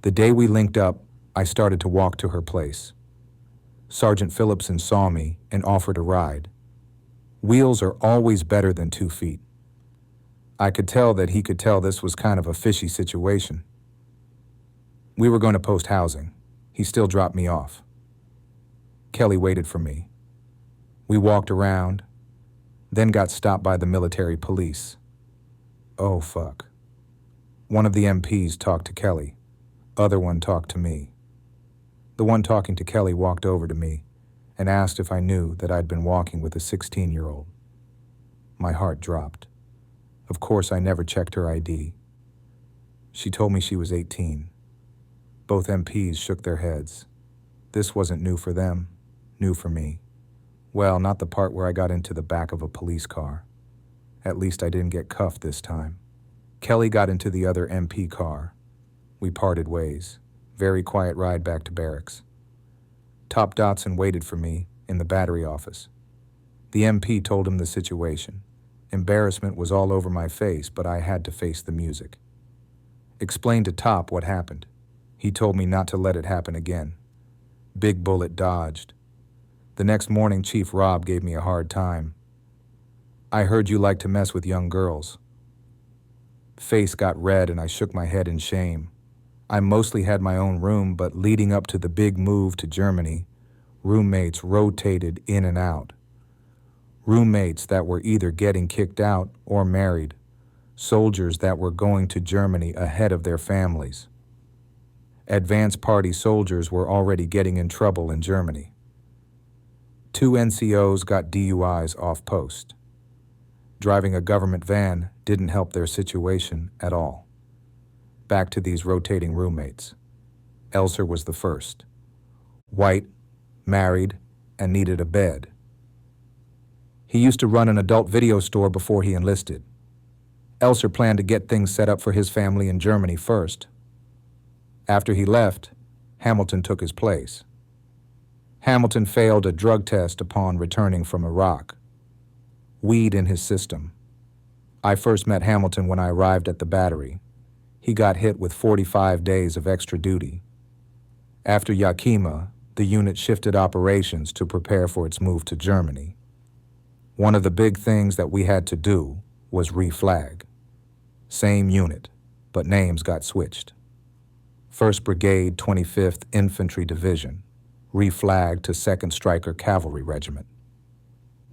The day we linked up, I started to walk to her place. Sergeant Phillipson saw me and offered a ride. Wheels are always better than 2 feet. I could tell that he could tell this was kind of a fishy situation. We were going to post housing. He still dropped me off. Kelly waited for me. We walked around, then got stopped by the military police. Oh, fuck. One of the MPs talked to Kelly. Other one talked to me. The one talking to Kelly walked over to me and asked if I knew that I'd been walking with a 16-year-old. My heart dropped. Of course, I never checked her ID. She told me she was 18. Both MPs shook their heads. This wasn't new for them, new for me. Well, not the part where I got into the back of a police car. At least I didn't get cuffed this time. Kelly got into the other MP car. We parted ways. Very quiet ride back to barracks. Top Dotson waited for me in the battery office. The MP told him the situation. Embarrassment was all over my face, but I had to face the music. Explained to Top what happened. He told me not to let it happen again. Big bullet dodged. The next morning, Chief Rob gave me a hard time. "I heard you like to mess with young girls." Face got red and I shook my head in shame. I mostly had my own room, but leading up to the big move to Germany, roommates rotated in and out. Roommates that were either getting kicked out or married. Soldiers that were going to Germany ahead of their families. Advance party soldiers were already getting in trouble in Germany. 2 NCOs got DUIs off post. Driving a government van didn't help their situation at all. Back to these rotating roommates. Elser was the first. White, married, and needed a bed. He used to run an adult video store before he enlisted. Elser planned to get things set up for his family in Germany first. After he left, Hamilton took his place. Hamilton failed a drug test upon returning from Iraq. Weed in his system. I first met Hamilton when I arrived at the battery. He got hit with 45 days of extra duty. After Yakima, the unit shifted operations to prepare for its move to Germany. One of the big things that we had to do was reflag. Same unit, but names got switched. 1st Brigade, 25th Infantry Division, reflagged to 2nd Stryker Cavalry Regiment.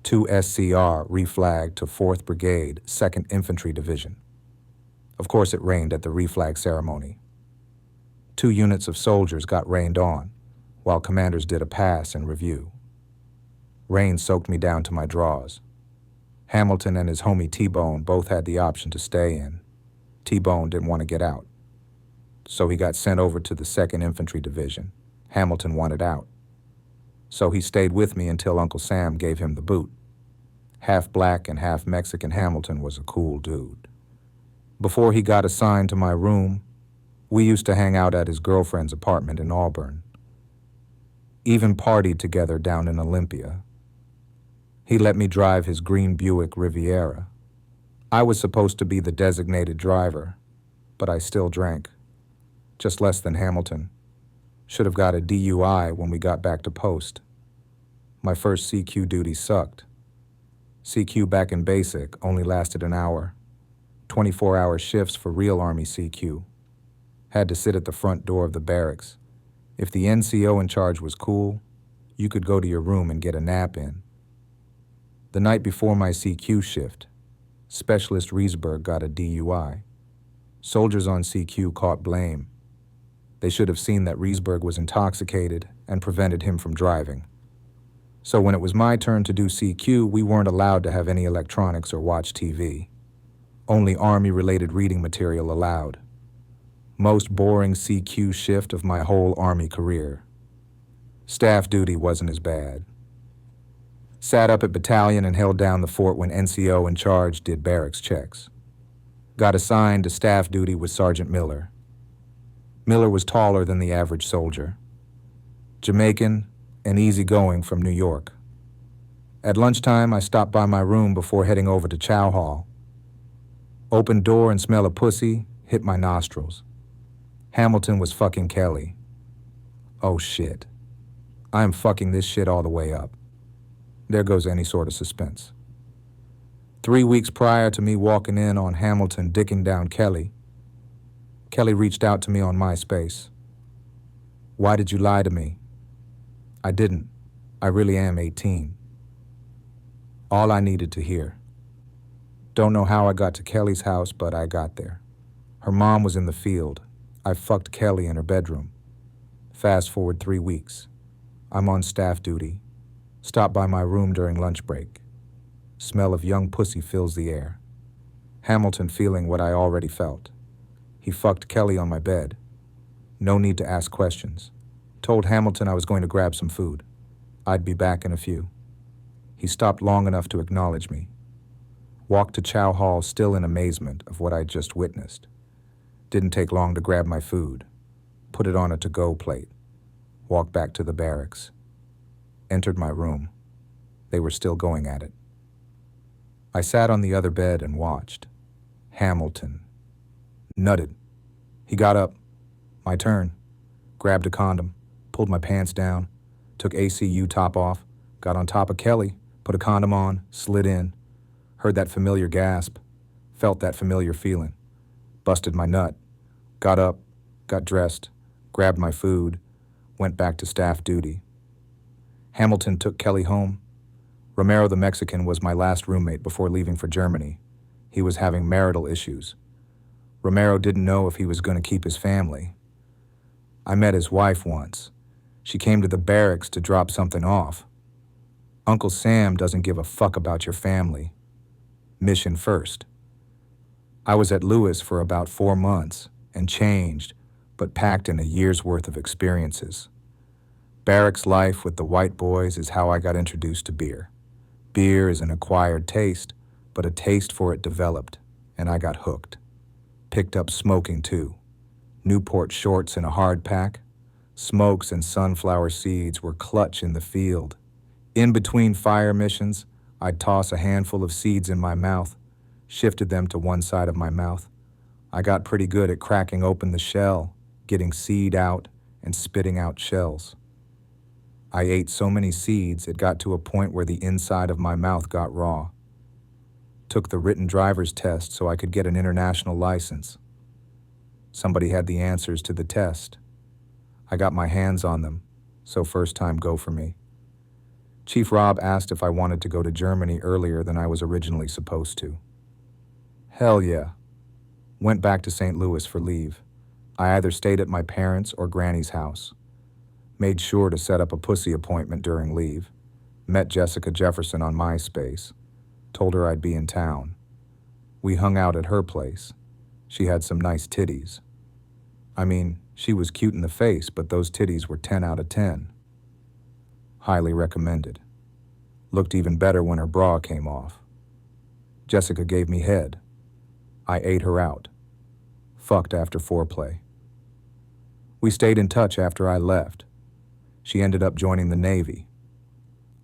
2 SCR reflagged to 4th Brigade, 2nd Infantry Division. Of course, it rained at the reflag ceremony. 2 units of soldiers got rained on, while commanders did a pass and review. Rain soaked me down to my drawers. Hamilton and his homie T-Bone both had the option to stay in. T-Bone didn't want to get out, so he got sent over to the 2nd Infantry Division. Hamilton wanted out, so he stayed with me until Uncle Sam gave him the boot. Half black and half Mexican Hamilton was a cool dude. Before he got assigned to my room, we used to hang out at his girlfriend's apartment in Auburn. Even partied together down in Olympia. He let me drive his green Buick Riviera. I was supposed to be the designated driver, but I still drank. just less than Hamilton. Should have got a DUI when we got back to post. My first CQ duty sucked. CQ back in basic only lasted an hour. 24-hour shifts for real Army CQ. Had to sit at the front door of the barracks. If the NCO in charge was cool, you could go to your room and get a nap in. The night before my CQ shift, Specialist Riesberg got a DUI. Soldiers on CQ caught blame. They should have seen that Riesberg was intoxicated and prevented him from driving. So when it was my turn to do CQ, we weren't allowed to have any electronics or watch TV. Only Army-related reading material allowed. Most boring CQ shift of my whole Army career. Staff duty wasn't as bad. Sat up at battalion and held down the fort when NCO in charge did barracks checks. Got assigned to staff duty with Sergeant Miller. Miller was taller than the average soldier. Jamaican and easygoing from New York. At lunchtime, I stopped by my room before heading over to chow hall. Opened door and smell of pussy hit my nostrils. Hamilton was fucking Kelly. Oh shit. I am fucking this shit all the way up. There goes any sort of suspense. 3 weeks prior to me walking in on Hamilton dicking down Kelly, Kelly reached out to me on MySpace. Why did you lie to me? I didn't. I really am 18. All I needed to hear. Don't know how I got to Kelly's house, but I got there. Her mom was in the field. I fucked Kelly in her bedroom. Fast forward 3 weeks. I'm on staff duty. Stop by my room during lunch break. Smell of young pussy fills the air. Hamilton feeling what I already felt. He fucked Kelly on my bed. No need to ask questions. Told Hamilton I was going to grab some food. I'd be back in a few. He stopped long enough to acknowledge me. Walked to chow hall still in amazement of what I'd just witnessed. Didn't take long to grab my food. Put it on a to-go plate. Walked back to the barracks. Entered my room. They were still going at it. I sat on the other bed and watched. Hamilton. Nutted. He got up. My turn. Grabbed a condom. Pulled my pants down. Took ACU top off. Got on top of Kelly. Put a condom on. Slid in. Heard that familiar gasp. Felt that familiar feeling. Busted my nut. Got up. Got dressed. Grabbed my food. Went back to staff duty. Hamilton took Kelly home. Romero the Mexican was my last roommate before leaving for Germany. He was having marital issues. Romero didn't know if he was going to keep his family. I met his wife once. She came to the barracks to drop something off. Uncle Sam doesn't give a fuck about your family. Mission first. I was at Lewis for about 4 months and changed, but packed in a year's worth of experiences. Barracks life with the white boys is how I got introduced to beer. Beer is an acquired taste, but a taste for it developed, and I got hooked. Picked up smoking too. Newport shorts in a hard pack. Smokes and sunflower seeds were clutch in the field. In between fire missions, I'd toss a handful of seeds in my mouth, shifted them to one side of my mouth. I got pretty good at cracking open the shell, getting seed out, and spitting out shells. I ate so many seeds it got to a point where the inside of my mouth got raw. Took the written driver's test so I could get an international license. Somebody had the answers to the test. I got my hands on them, so first time go for me. Chief Rob asked if I wanted to go to Germany earlier than I was originally supposed to. Hell yeah. Went back to St. Louis for leave. I either stayed at my parents' or Granny's house. Made sure to set up a pussy appointment during leave. Met Jessica Jefferson on MySpace. Told her I'd be in town. We hung out at her place. She had some nice titties. I mean, she was cute in the face, but those titties were 10 out of 10. Highly recommended. Looked even better when her bra came off. Jessica gave me head. I ate her out. Fucked after foreplay. We stayed in touch after I left. She ended up joining the Navy.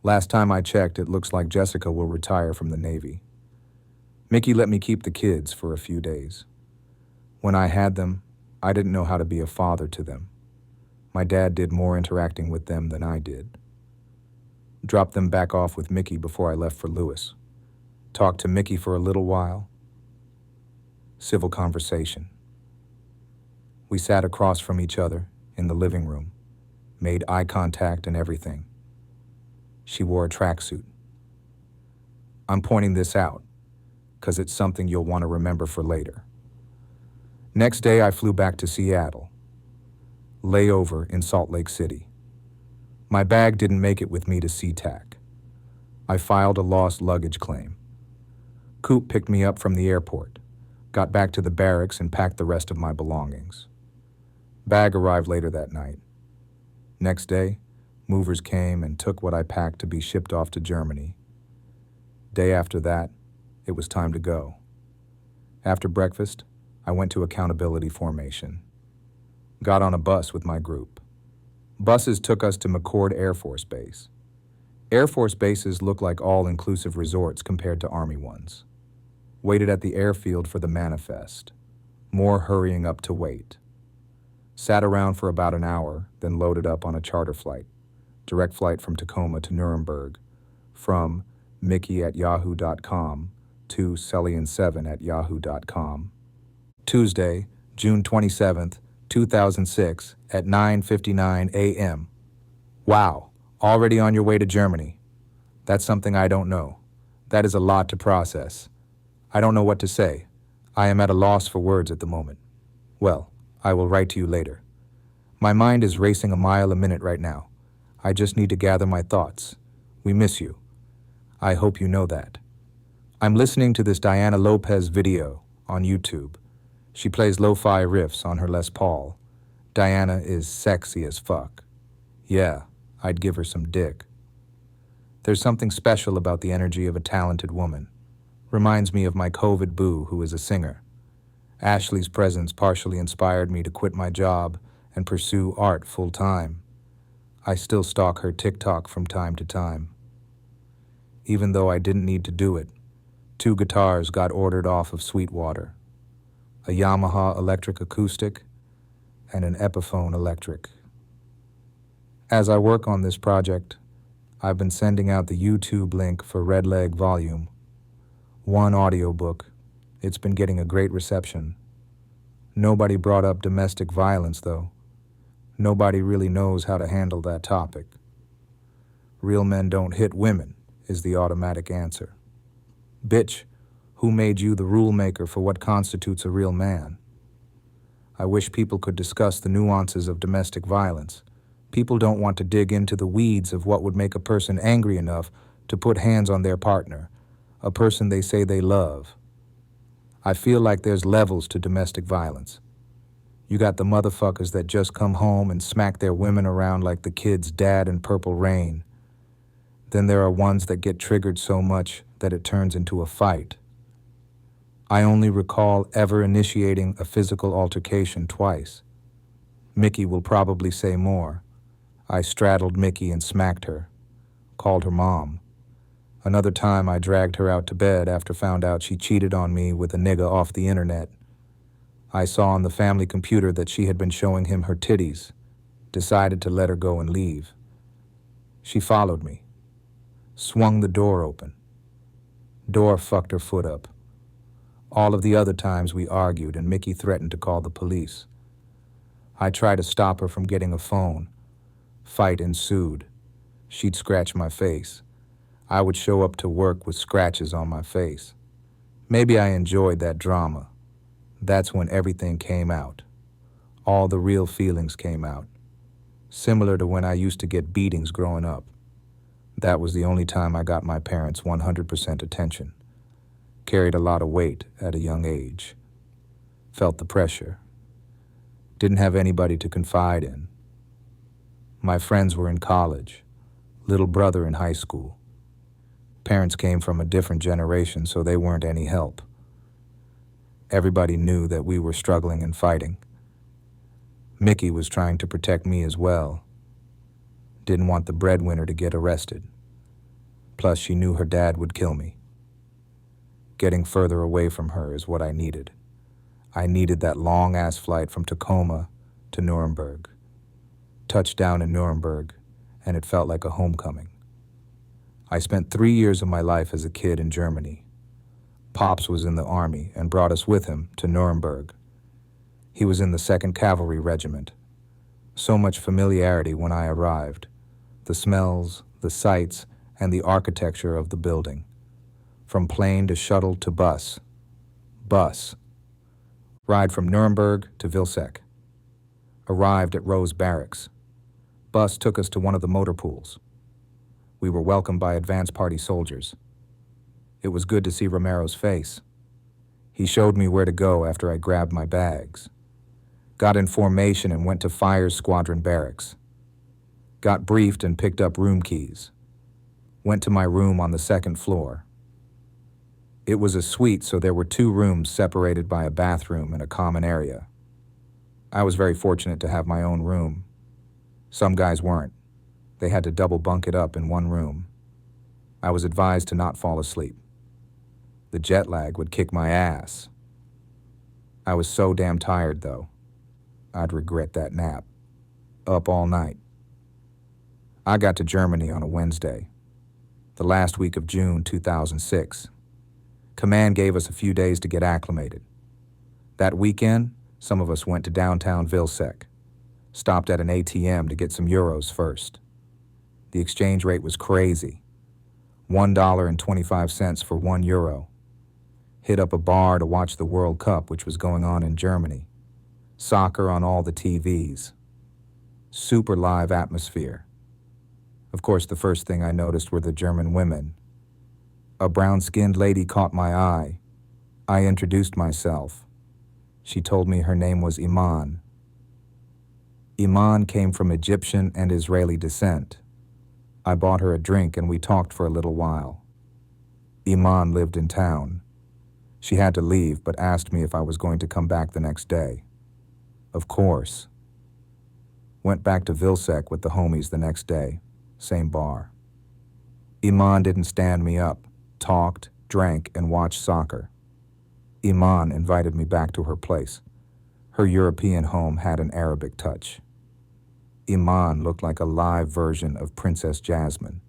Last time I checked, it looks like Jessica will retire from the Navy. Mickey let me keep the kids for a few days. When I had them, I didn't know how to be a father to them. My dad did more interacting with them than I did. Dropped them back off with Mickey before I left for Lewis. Talked to Mickey for a little while. Civil conversation. We sat across from each other in the living room, made eye contact and everything. She wore a tracksuit. I'm pointing this out because it's something you'll want to remember for later. Next day, I flew back to Seattle. Layover in Salt Lake City. My bag didn't make it with me to SeaTac. I filed a lost luggage claim. Coop picked me up from the airport, got back to the barracks and packed the rest of my belongings. Bag arrived later that night. Next day, movers came and took what I packed to be shipped off to Germany. Day after that, it was time to go. After breakfast, I went to accountability formation. Got on a bus with my group. Buses took us to McCord Air Force Base. Air Force bases look like all-inclusive resorts compared to Army ones. Waited at the airfield for the manifest. More hurrying up to wait. Sat around for about an hour, then loaded up on a charter flight. Direct flight from Tacoma to Nuremberg. From mickey@yahoo.com to Cellian7@yahoo.com. Tuesday, June 27th, 2006 at 9:59 a.m. Wow, already on your way to Germany. That's something I don't know. That is a lot to process. I don't know what to say. I am at a loss for words at the moment. Well, I will write to you later. My mind is racing a mile a minute right now. I just need to gather my thoughts. We miss you. I hope you know that. I'm listening to this Diana Lopez video on YouTube. She plays lo-fi riffs on her Les Paul. Diana is sexy as fuck. Yeah, I'd give her some dick. There's something special about the energy of a talented woman. Reminds me of my COVID boo, who is a singer. Ashley's presence partially inspired me to quit my job and pursue art full-time. I still stalk her TikTok from time to time. Even though I didn't need to do it, 2 guitars got ordered off of Sweetwater. A Yamaha electric acoustic and an Epiphone electric. As I work on this project, I've been sending out the YouTube link for Red Leg Volume 1 audiobook. It's been getting a great reception. Nobody brought up domestic violence, though. Nobody really knows how to handle that topic. Real men don't hit women, is the automatic answer. Bitch, who made you the rule maker for what constitutes a real man? I wish people could discuss the nuances of domestic violence. People don't want to dig into the weeds of what would make a person angry enough to put hands on their partner, a person they say they love. I feel like there's levels to domestic violence. You got the motherfuckers that just come home and smack their women around like the kid's dad in Purple Rain. Then there are ones that get triggered so much that it turns into a fight. I only recall ever initiating a physical altercation twice. Mickey will probably say more. I straddled Mickey and smacked her, called her mom. Another time I dragged her out to bed after found out she cheated on me with a nigga off the internet. I saw on the family computer that she had been showing him her titties, decided to let her go and leave. She followed me, swung the door open. Door fucked her foot up. All of the other times we argued and Mickey threatened to call the police. I tried to stop her from getting a phone. Fight ensued. She'd scratch my face. I would show up to work with scratches on my face. Maybe I enjoyed that drama. That's when everything came out. All the real feelings came out. Similar to when I used to get beatings growing up. That was the only time I got my parents' 100% attention. Carried a lot of weight at a young age. Felt the pressure. Didn't have anybody to confide in. My friends were in college. Little brother in high school. Parents came from a different generation, so they weren't any help. Everybody knew that we were struggling and fighting. Mickey was trying to protect me as well. Didn't want the breadwinner to get arrested. Plus, she knew her dad would kill me. Getting further away from her is what I needed. I needed that long-ass flight from Tacoma to Nuremberg. Touched down in Nuremberg, and it felt like a homecoming. I spent 3 years of my life as a kid in Germany. Pops was in the army and brought us with him to Nuremberg. He was in the 2nd Cavalry Regiment. So much familiarity when I arrived. The smells, the sights, and the architecture of the building. From plane to shuttle to bus. Bus. Ride from Nuremberg to Vilseck. Arrived at Rose Barracks. Bus took us to one of the motor pools. We were welcomed by advance party soldiers. It was good to see Romero's face. He showed me where to go after I grabbed my bags. Got in formation and went to Fires Squadron Barracks. Got briefed and picked up room keys. Went to my room on the 2nd floor. It was a suite, so there were 2 rooms separated by a bathroom and a common area. I was very fortunate to have my own room. Some guys weren't. They had to double bunk it up in one room. I was advised to not fall asleep. The jet lag would kick my ass. I was so damn tired, though. I'd regret that nap. Up all night. I got to Germany on a Wednesday, the last week of June 2006. Command gave us a few days to get acclimated. That weekend, some of us went to downtown Vilseck, stopped at an ATM to get some euros first. The exchange rate was crazy. $1.25 for €1. Hit up a bar to watch the World Cup, which was going on in Germany. Soccer on all the TVs. Super live atmosphere. Of course, the first thing I noticed were the German women. A brown-skinned lady caught my eye. I introduced myself. She told me her name was Iman. Iman came from Egyptian and Israeli descent. I bought her a drink and we talked for a little while. Iman lived in town. She had to leave but asked me if I was going to come back the next day. Of course. Went back to Vilseck with the homies the next day, same bar. Iman didn't stand me up, talked, drank, and watched soccer. Iman invited me back to her place. Her European home had an Arabic touch. Iman looked like a live version of Princess Jasmine.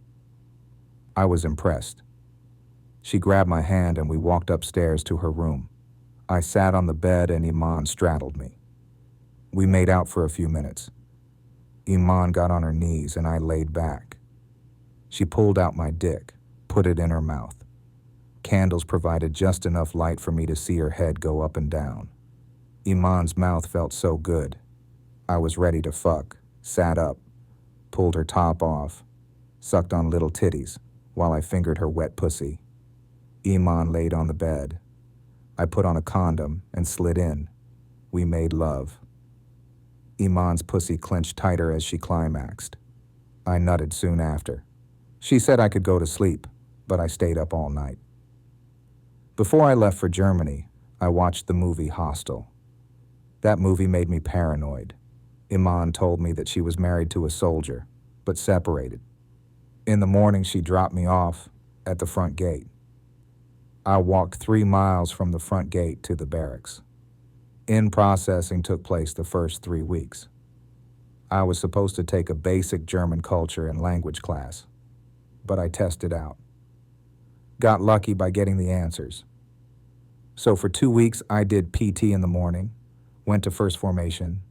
I was impressed. She grabbed my hand and we walked upstairs to her room. I sat on the bed and Iman straddled me. We made out for a few minutes. Iman got on her knees and I laid back. She pulled out my dick, put it in her mouth. Candles provided just enough light for me to see her head go up and down. Iman's mouth felt so good. I was ready to fuck, sat up, pulled her top off, sucked on little titties while I fingered her wet pussy. Iman laid on the bed. I put on a condom and slid in. We made love. Iman's pussy clenched tighter as she climaxed. I nutted soon after. She said I could go to sleep, but I stayed up all night. Before I left for Germany, I watched the movie Hostel. That movie made me paranoid. Iman told me that she was married to a soldier, but separated. In the morning, she dropped me off at the front gate. I walked 3 miles from the front gate to the barracks. In-processing took place the first 3 weeks. I was supposed to take a basic German culture and language class, but I tested out. Got lucky by getting the answers. So for 2 weeks, I did PT in the morning, went to first formation,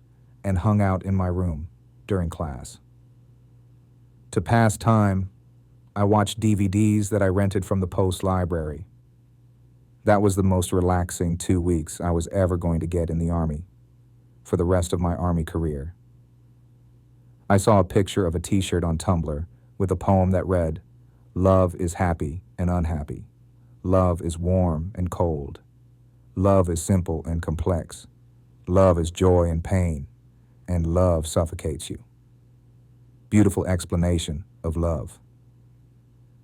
and hung out in my room during class. To pass time, I watched DVDs that I rented from the post library. That was the most relaxing 2 weeks I was ever going to get in the Army for the rest of my Army career. I saw a picture of a t-shirt on Tumblr with a poem that read, "Love is happy and unhappy. Love is warm and cold. Love is simple and complex. Love is joy and pain, and love suffocates you." Beautiful explanation of love.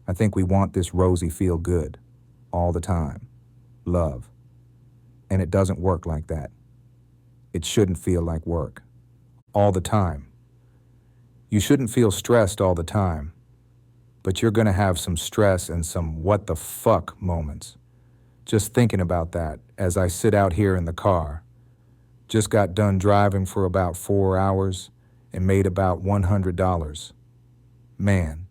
I think we want this rosy feel-good all the time. Love. And it doesn't work like that. It shouldn't feel like work all the time. You shouldn't feel stressed all the time, but you're going to have some stress and some what the fuck moments. Just thinking about that as I sit out here in the car, Just got done driving for about 4 hours and made about $100. Man,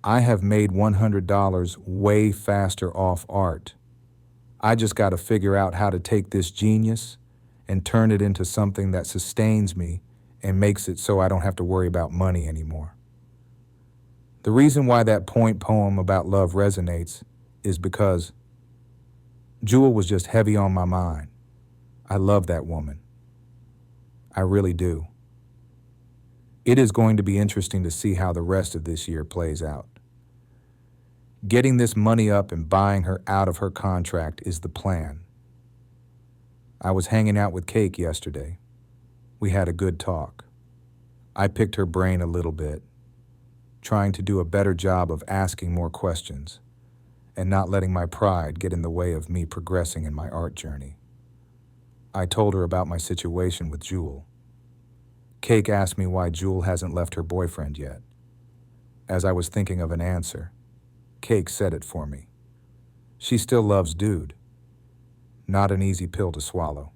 I have made $100 way faster off art. I just got to figure out how to take this genius and turn it into something that sustains me and makes it so I don't have to worry about money anymore. The reason why that point poem about love resonates is because Jewel was just heavy on my mind. I love that woman. I really do. It is going to be interesting to see how the rest of this year plays out. Getting this money up and buying her out of her contract is the plan. I was hanging out with Cake yesterday. We had a good talk. I picked her brain a little bit, trying to do a better job of asking more questions and not letting my pride get in the way of me progressing in my art journey. I told her about my situation with Jewel. Cake asked me why Jewel hasn't left her boyfriend yet. As I was thinking of an answer, Cake said it for me. She still loves Dude. Not an easy pill to swallow.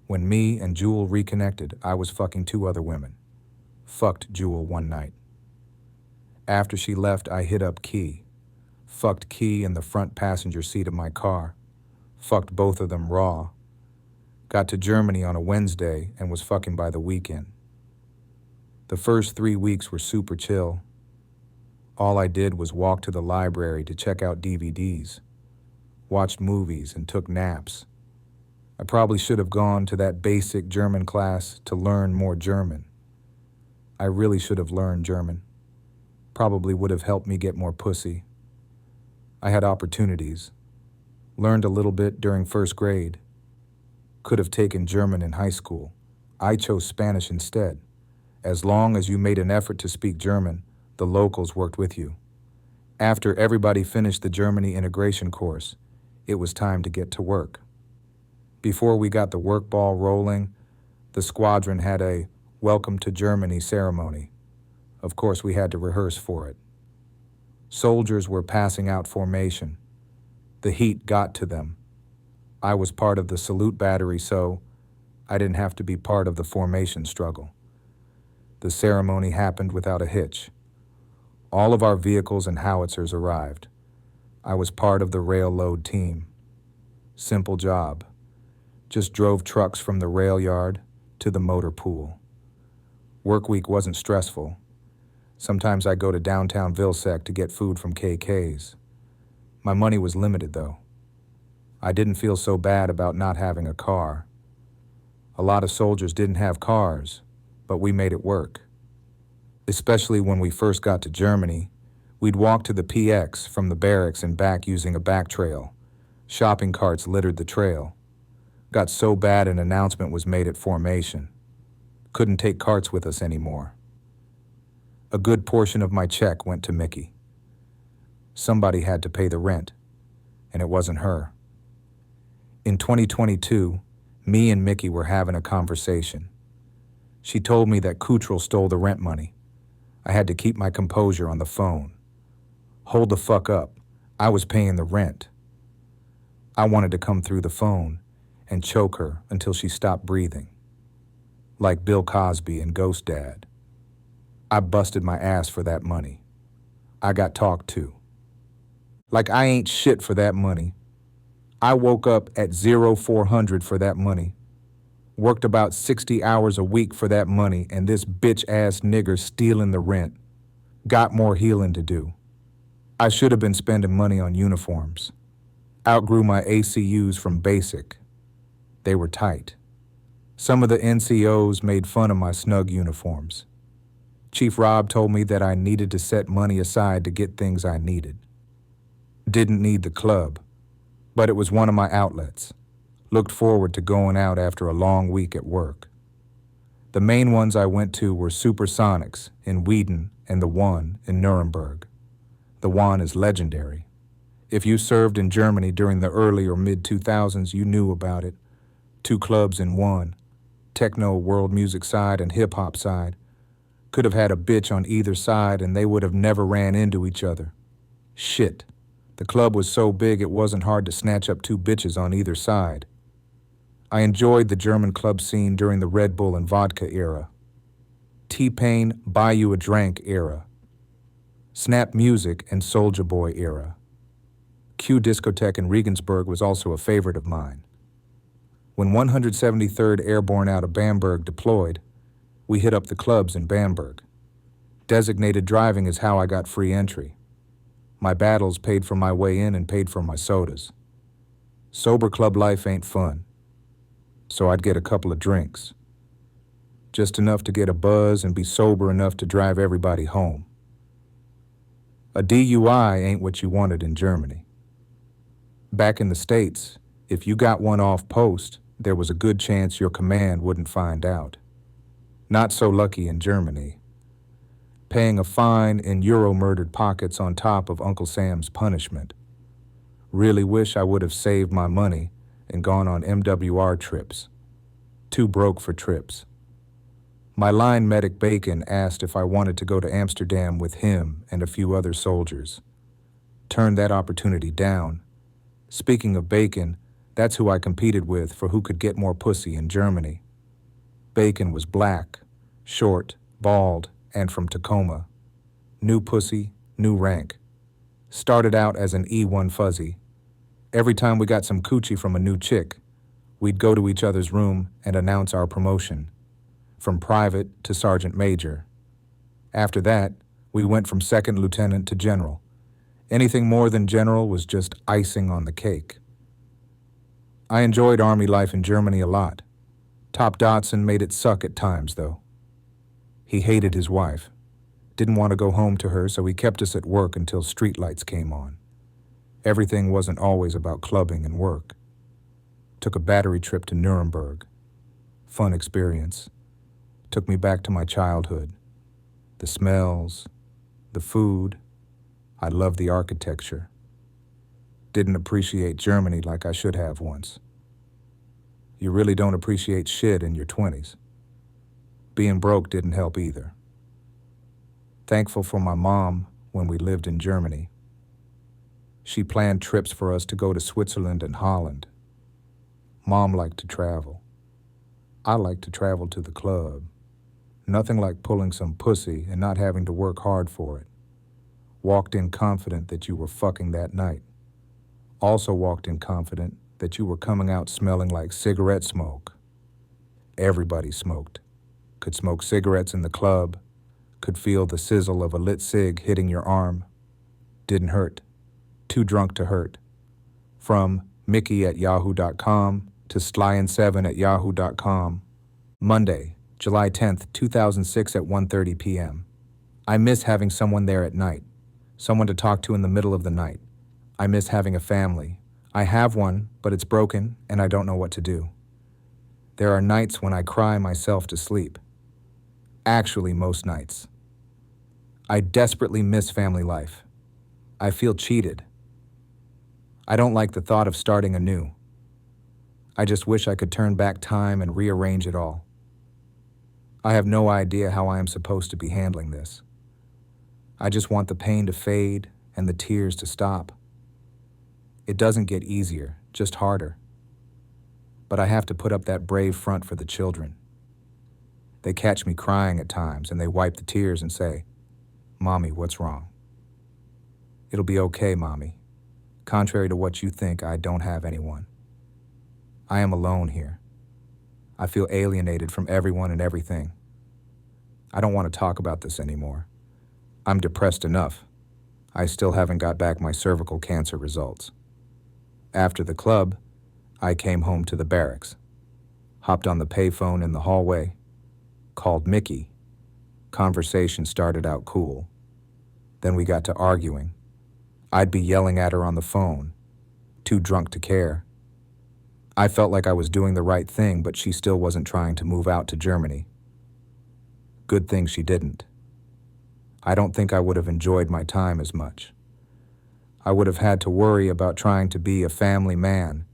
When me and Jewel reconnected, I was fucking 2 other women. Fucked Jewel one night. After she left, I hit up Key. Fucked Key in the front passenger seat of my car. Fucked both of them raw. Got to Germany on a Wednesday and was fucking by the weekend. The first 3 weeks were super chill. All I did was walk to the library to check out DVDs, watched movies, and took naps. I probably should have gone to that basic German class to learn more German. I really should have learned German. Probably would have helped me get more pussy. I had opportunities. Learned a little bit during first grade. Could have taken German in high school. I chose Spanish instead. As long as you made an effort to speak German, the locals worked with you. After everybody finished the Germany integration course, it was time to get to work. Before we got the work ball rolling, the squadron had a Welcome to Germany ceremony. Of course, we had to rehearse for it. Soldiers were passing out formation. The heat got to them. I was part of the salute battery, so I didn't have to be part of the formation struggle. The ceremony happened without a hitch. All of our vehicles and howitzers arrived. I was part of the rail load team. Simple job. Just drove trucks from the rail yard to the motor pool. Work week wasn't stressful. Sometimes I go to downtown Vilsec to get food from KK's. My money was limited, though. I didn't feel so bad about not having a car. A lot of soldiers didn't have cars, but we made it work. Especially when we first got to Germany, we'd walk to the PX from the barracks and back using a back trail. Shopping carts littered the trail. Got so bad an announcement was made at formation. Couldn't take carts with us anymore. A good portion of my check went to Mickey. Somebody had to pay the rent, and it wasn't her. In 2022, me and Mickey were having a conversation. She told me that Kutrell stole the rent money. I had to keep my composure on the phone. Hold the fuck up. I was paying the rent. I wanted to come through the phone and choke her until she stopped breathing. Like Bill Cosby and Ghost Dad. I busted my ass for that money. I got talked to. Like I ain't shit for that money. I woke up at 0400 for that money. Worked about 60 hours a week for that money, and this bitch-ass nigger stealing the rent. Got more healing to do. I should have been spending money on uniforms. Outgrew my ACUs from basic. They were tight. Some of the NCOs made fun of my snug uniforms. Chief Rob told me that I needed to set money aside to get things I needed. Didn't need the club, but it was one of my outlets. Looked forward to going out after a long week at work. The main ones I went to were Supersonics in Whedon and the One in Nuremberg. The One is legendary. If you served in Germany during the early or mid-2000s, you knew about it. 2 clubs in one, techno world music side and hip-hop side. Could have had a bitch on either side and they would have never ran into each other. Shit. The club was so big it wasn't hard to snatch up 2 bitches on either side. I enjoyed the German club scene during the Red Bull and vodka era, T-Pain Buy You a Drank era, Snap Music and Soulja Boy era. Q Discotheque in Regensburg was also a favorite of mine. When 173rd Airborne out of Bamberg deployed, we hit up the clubs in Bamberg. Designated driving is how I got free entry. My battles paid for my way in and paid for my sodas. Sober club life ain't fun, so I'd get a couple of drinks. Just enough to get a buzz and be sober enough to drive everybody home. A DUI ain't what you wanted in Germany. Back in the States, if you got one off post, there was a good chance your command wouldn't find out. Not so lucky in Germany. Paying a fine in euro-murdered pockets on top of Uncle Sam's punishment. Really wish I would have saved my money and gone on MWR trips. Too broke for trips. My line medic Bacon asked if I wanted to go to Amsterdam with him and a few other soldiers. Turned that opportunity down. Speaking of Bacon, that's who I competed with for who could get more pussy in Germany. Bacon was black, short, bald, and from Tacoma. New pussy, new rank. Started out as an E1 fuzzy. Every time we got some coochie from a new chick, we'd go to each other's room and announce our promotion, from private to sergeant major. After that, we went from second lieutenant to general. Anything more than general was just icing on the cake. I enjoyed Army life in Germany a lot. Top Dotson made it suck at times, though. He hated his wife. Didn't want to go home to her, so he kept us at work until streetlights came on. Everything wasn't always about clubbing and work. Took a battery trip to Nuremberg. Fun experience. Took me back to my childhood. The smells, the food. I loved the architecture. Didn't appreciate Germany like I should have once. You really don't appreciate shit in your 20s. Being broke didn't help either. Thankful for my mom when we lived in Germany. She planned trips for us to go to Switzerland and Holland. Mom liked to travel. I liked to travel to the club. Nothing like pulling some pussy and not having to work hard for it. Walked in confident that you were fucking that night. Also walked in confident that you were coming out smelling like cigarette smoke. Everybody smoked. Could smoke cigarettes in the club. Could feel the sizzle of a lit cig hitting your arm. Didn't hurt. Too drunk to hurt. From Mickey@yahoo.com to Slyin7@yahoo.com. Monday, July 10th, 2006 at 1:30 p.m. I miss having someone there at night. Someone to talk to in the middle of the night. I miss having a family. I have one, but it's broken and I don't know what to do. There are nights when I cry myself to sleep. Actually, most nights. I desperately miss family life. I feel cheated. I don't like the thought of starting anew. I just wish I could turn back time and rearrange it all. I have no idea how I am supposed to be handling this. I just want the pain to fade and the tears to stop. It doesn't get easier, just harder. But I have to put up that brave front for the children. They catch me crying at times and they wipe the tears and say, "Mommy, what's wrong?" "It'll be okay, Mommy. Contrary to what you think, I don't have anyone. I am alone here. I feel alienated from everyone and everything. I don't want to talk about this anymore. I'm depressed enough. I still haven't got back my cervical cancer results." After the club, I came home to the barracks, hopped on the payphone in the hallway, called Mickey. Conversation started out cool. Then we got to arguing. I'd be yelling at her on the phone, too drunk to care. I felt like I was doing the right thing, but she still wasn't trying to move out to Germany. Good thing she didn't. I don't think I would have enjoyed my time as much. I would have had to worry about trying to be a family man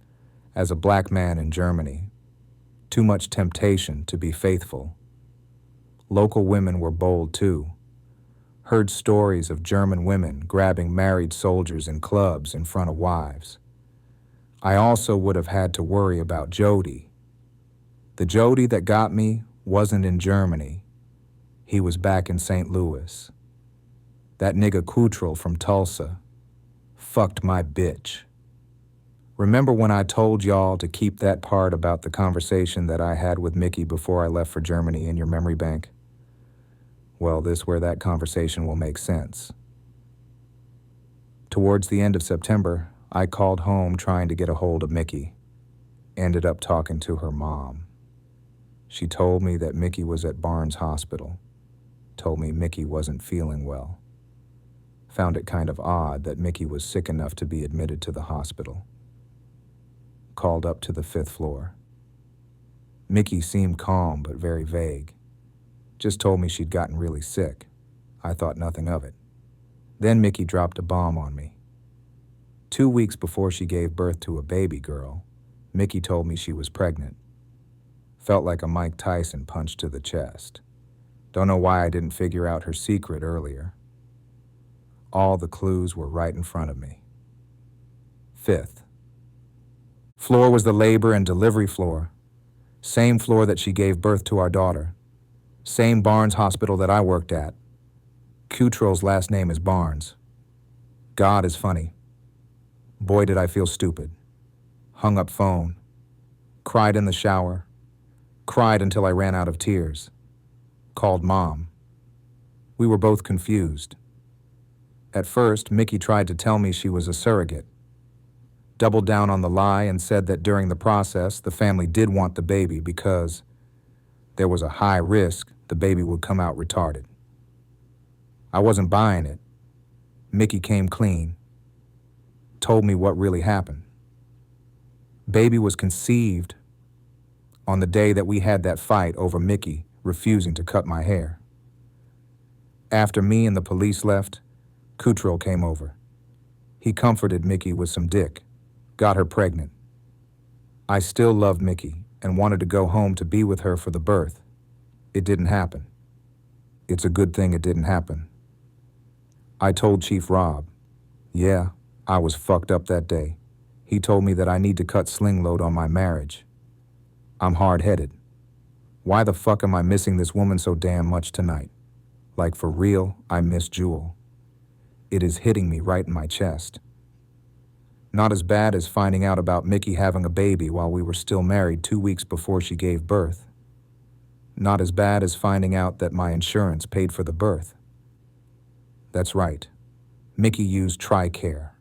as a black man in Germany. Too much temptation to be faithful. Local women were bold too. Heard stories of German women grabbing married soldiers in clubs in front of wives. I also would have had to worry about Jody, The Jody that got me wasn't in Germany. He was back in St. Louis. That nigga Kutrell from Tulsa fucked my bitch. Remember when I told y'all to keep that part about the conversation that I had with Mickey before I left for Germany in your memory bank? Well, this where that conversation will make sense. Towards the end of September, I called home trying to get a hold of Mickey. Ended up talking to her mom. She told me that Mickey was at Barnes Hospital. Told me Mickey wasn't feeling well. Found it kind of odd that Mickey was sick enough to be admitted to the hospital. Called up to the 5th floor. Mickey seemed calm but very vague. Just told me she'd gotten really sick. I thought nothing of it. Then Mickey dropped a bomb on me. 2 weeks before she gave birth to a baby girl, Mickey told me she was pregnant. Felt like a Mike Tyson punch to the chest. Don't know why I didn't figure out her secret earlier. All the clues were right in front of me. 5th floor was the labor and delivery floor. Same floor that she gave birth to our daughter. Same Barnes hospital that I worked at. Kutrell's last name is Barnes. God is funny. Boy, did I feel stupid. Hung up phone. Cried in the shower. Cried until I ran out of tears. Called Mom. We were both confused. At first, Mickey tried to tell me she was a surrogate. Doubled down on the lie and said that during the process, the family did want the baby because there was a high risk the baby would come out retarded. I wasn't buying it. Mickey came clean. Told me what really happened. Baby was conceived on the day that we had that fight over Mickey refusing to cut my hair. After me and the police left, Kutrell came over. He comforted Mickey with some dick, got her pregnant. I still loved Mickey and wanted to go home to be with her for the birth. It didn't happen. It's a good thing it didn't happen. I told Chief Rob, yeah, I was fucked up that day. He told me that I need to cut sling load on my marriage. I'm hard-headed. Why the fuck am I missing this woman so damn much tonight? Like for real, I miss Jewel. It is hitting me right in my chest. Not as bad as finding out about Mickey having a baby while we were still married 2 weeks before she gave birth. Not as bad as finding out that my insurance paid for the birth. That's right. Mickey used TRICARE.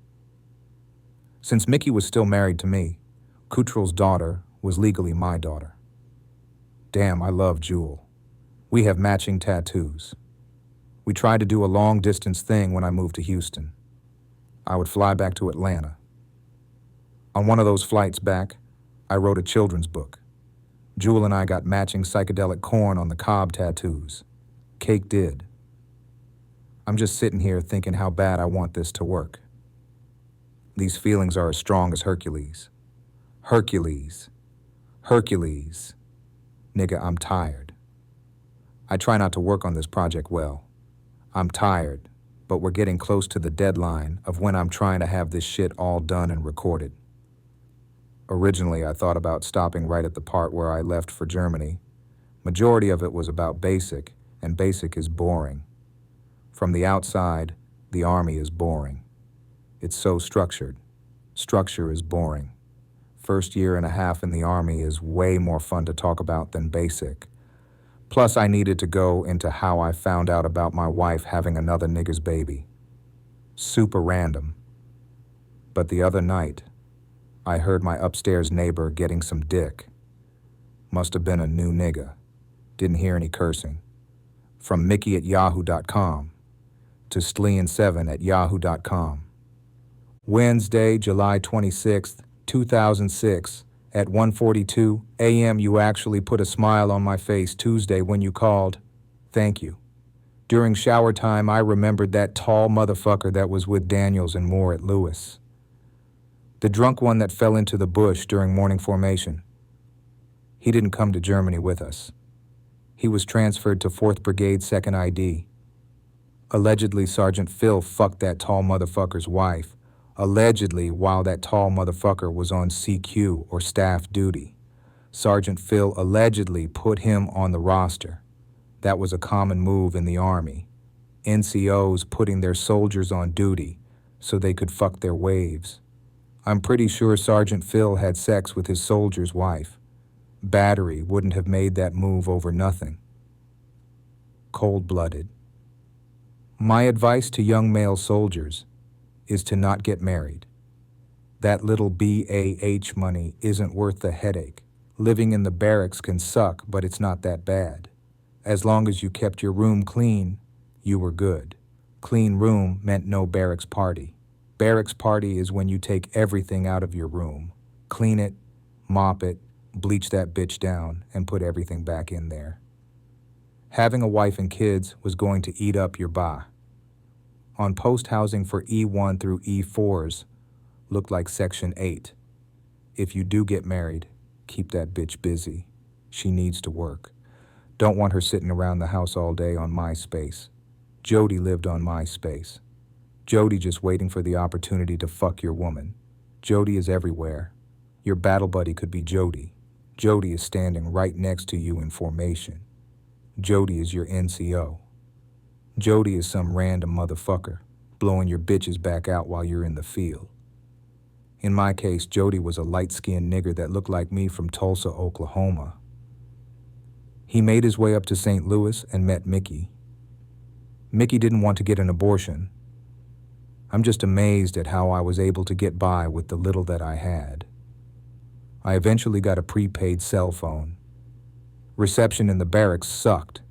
Since Mickey was still married to me, Kutrell's daughter was legally my daughter. Damn, I love Jewel. We have matching tattoos. We tried to do a long-distance thing when I moved to Houston. I would fly back to Atlanta. On one of those flights back, I wrote a children's book. Jewel and I got matching psychedelic corn on the Cobb tattoos. Cake did. I'm just sitting here thinking how bad I want this to work. These feelings are as strong as Hercules. Hercules. Hercules. Nigga, I'm tired. I try not to work on this project well. I'm tired, but we're getting close to the deadline of when I'm trying to have this shit all done and recorded. Originally, I thought about stopping right at the part where I left for Germany. Majority of it was about basic, and basic is boring. From the outside, the Army is boring. It's so structured. Structure is boring. First year and a half in the Army is way more fun to talk about than basic. Plus, I needed to go into how I found out about my wife having another nigga's baby. Super random. But the other night, I heard my upstairs neighbor getting some dick. Must have been a new nigga. Didn't hear any cursing. From Mickey@yahoo.com to Slian7@yahoo.com. Wednesday, July 26th, 2006, at 1:42 a.m. You actually put a smile on my face Tuesday when you called. Thank you. During shower time, I remembered that tall motherfucker that was with Daniels and Moore at Lewis. The drunk one that fell into the bush during morning formation. He didn't come to Germany with us. He was transferred to 4th Brigade 2nd ID. Allegedly, Sergeant Phil fucked that tall motherfucker's wife. Allegedly, while that tall motherfucker was on CQ or staff duty. Sergeant Phil allegedly put him on the roster. That was a common move in the Army. NCOs putting their soldiers on duty so they could fuck their waves. I'm pretty sure Sergeant Phil had sex with his soldier's wife. Battery wouldn't have made that move over nothing. Cold-blooded. My advice to young male soldiers is to not get married. That little BAH money isn't worth the headache. Living in the barracks can suck, but it's not that bad. As long as you kept your room clean, you were good. Clean room meant no barracks party. Barracks party is when you take everything out of your room, clean it, mop it, bleach that bitch down, and put everything back in there. Having a wife and kids was going to eat up your ba. On post housing for E1 through E4s looked like Section 8. If you do get married, keep that bitch busy. She needs to work. Don't want her sitting around the house all day on MySpace. Jody lived on MySpace. Jody just waiting for the opportunity to fuck your woman. Jody is everywhere. Your battle buddy could be Jody. Jody is standing right next to you in formation. Jody is your NCO. Jody is some random motherfucker, blowing your bitches back out while you're in the field. In my case, Jody was a light-skinned nigger that looked like me from Tulsa, Oklahoma. He made his way up to St. Louis and met Mickey. Mickey didn't want to get an abortion. I'm just amazed at how I was able to get by with the little that I had. I eventually got a prepaid cell phone. Reception in the barracks sucked.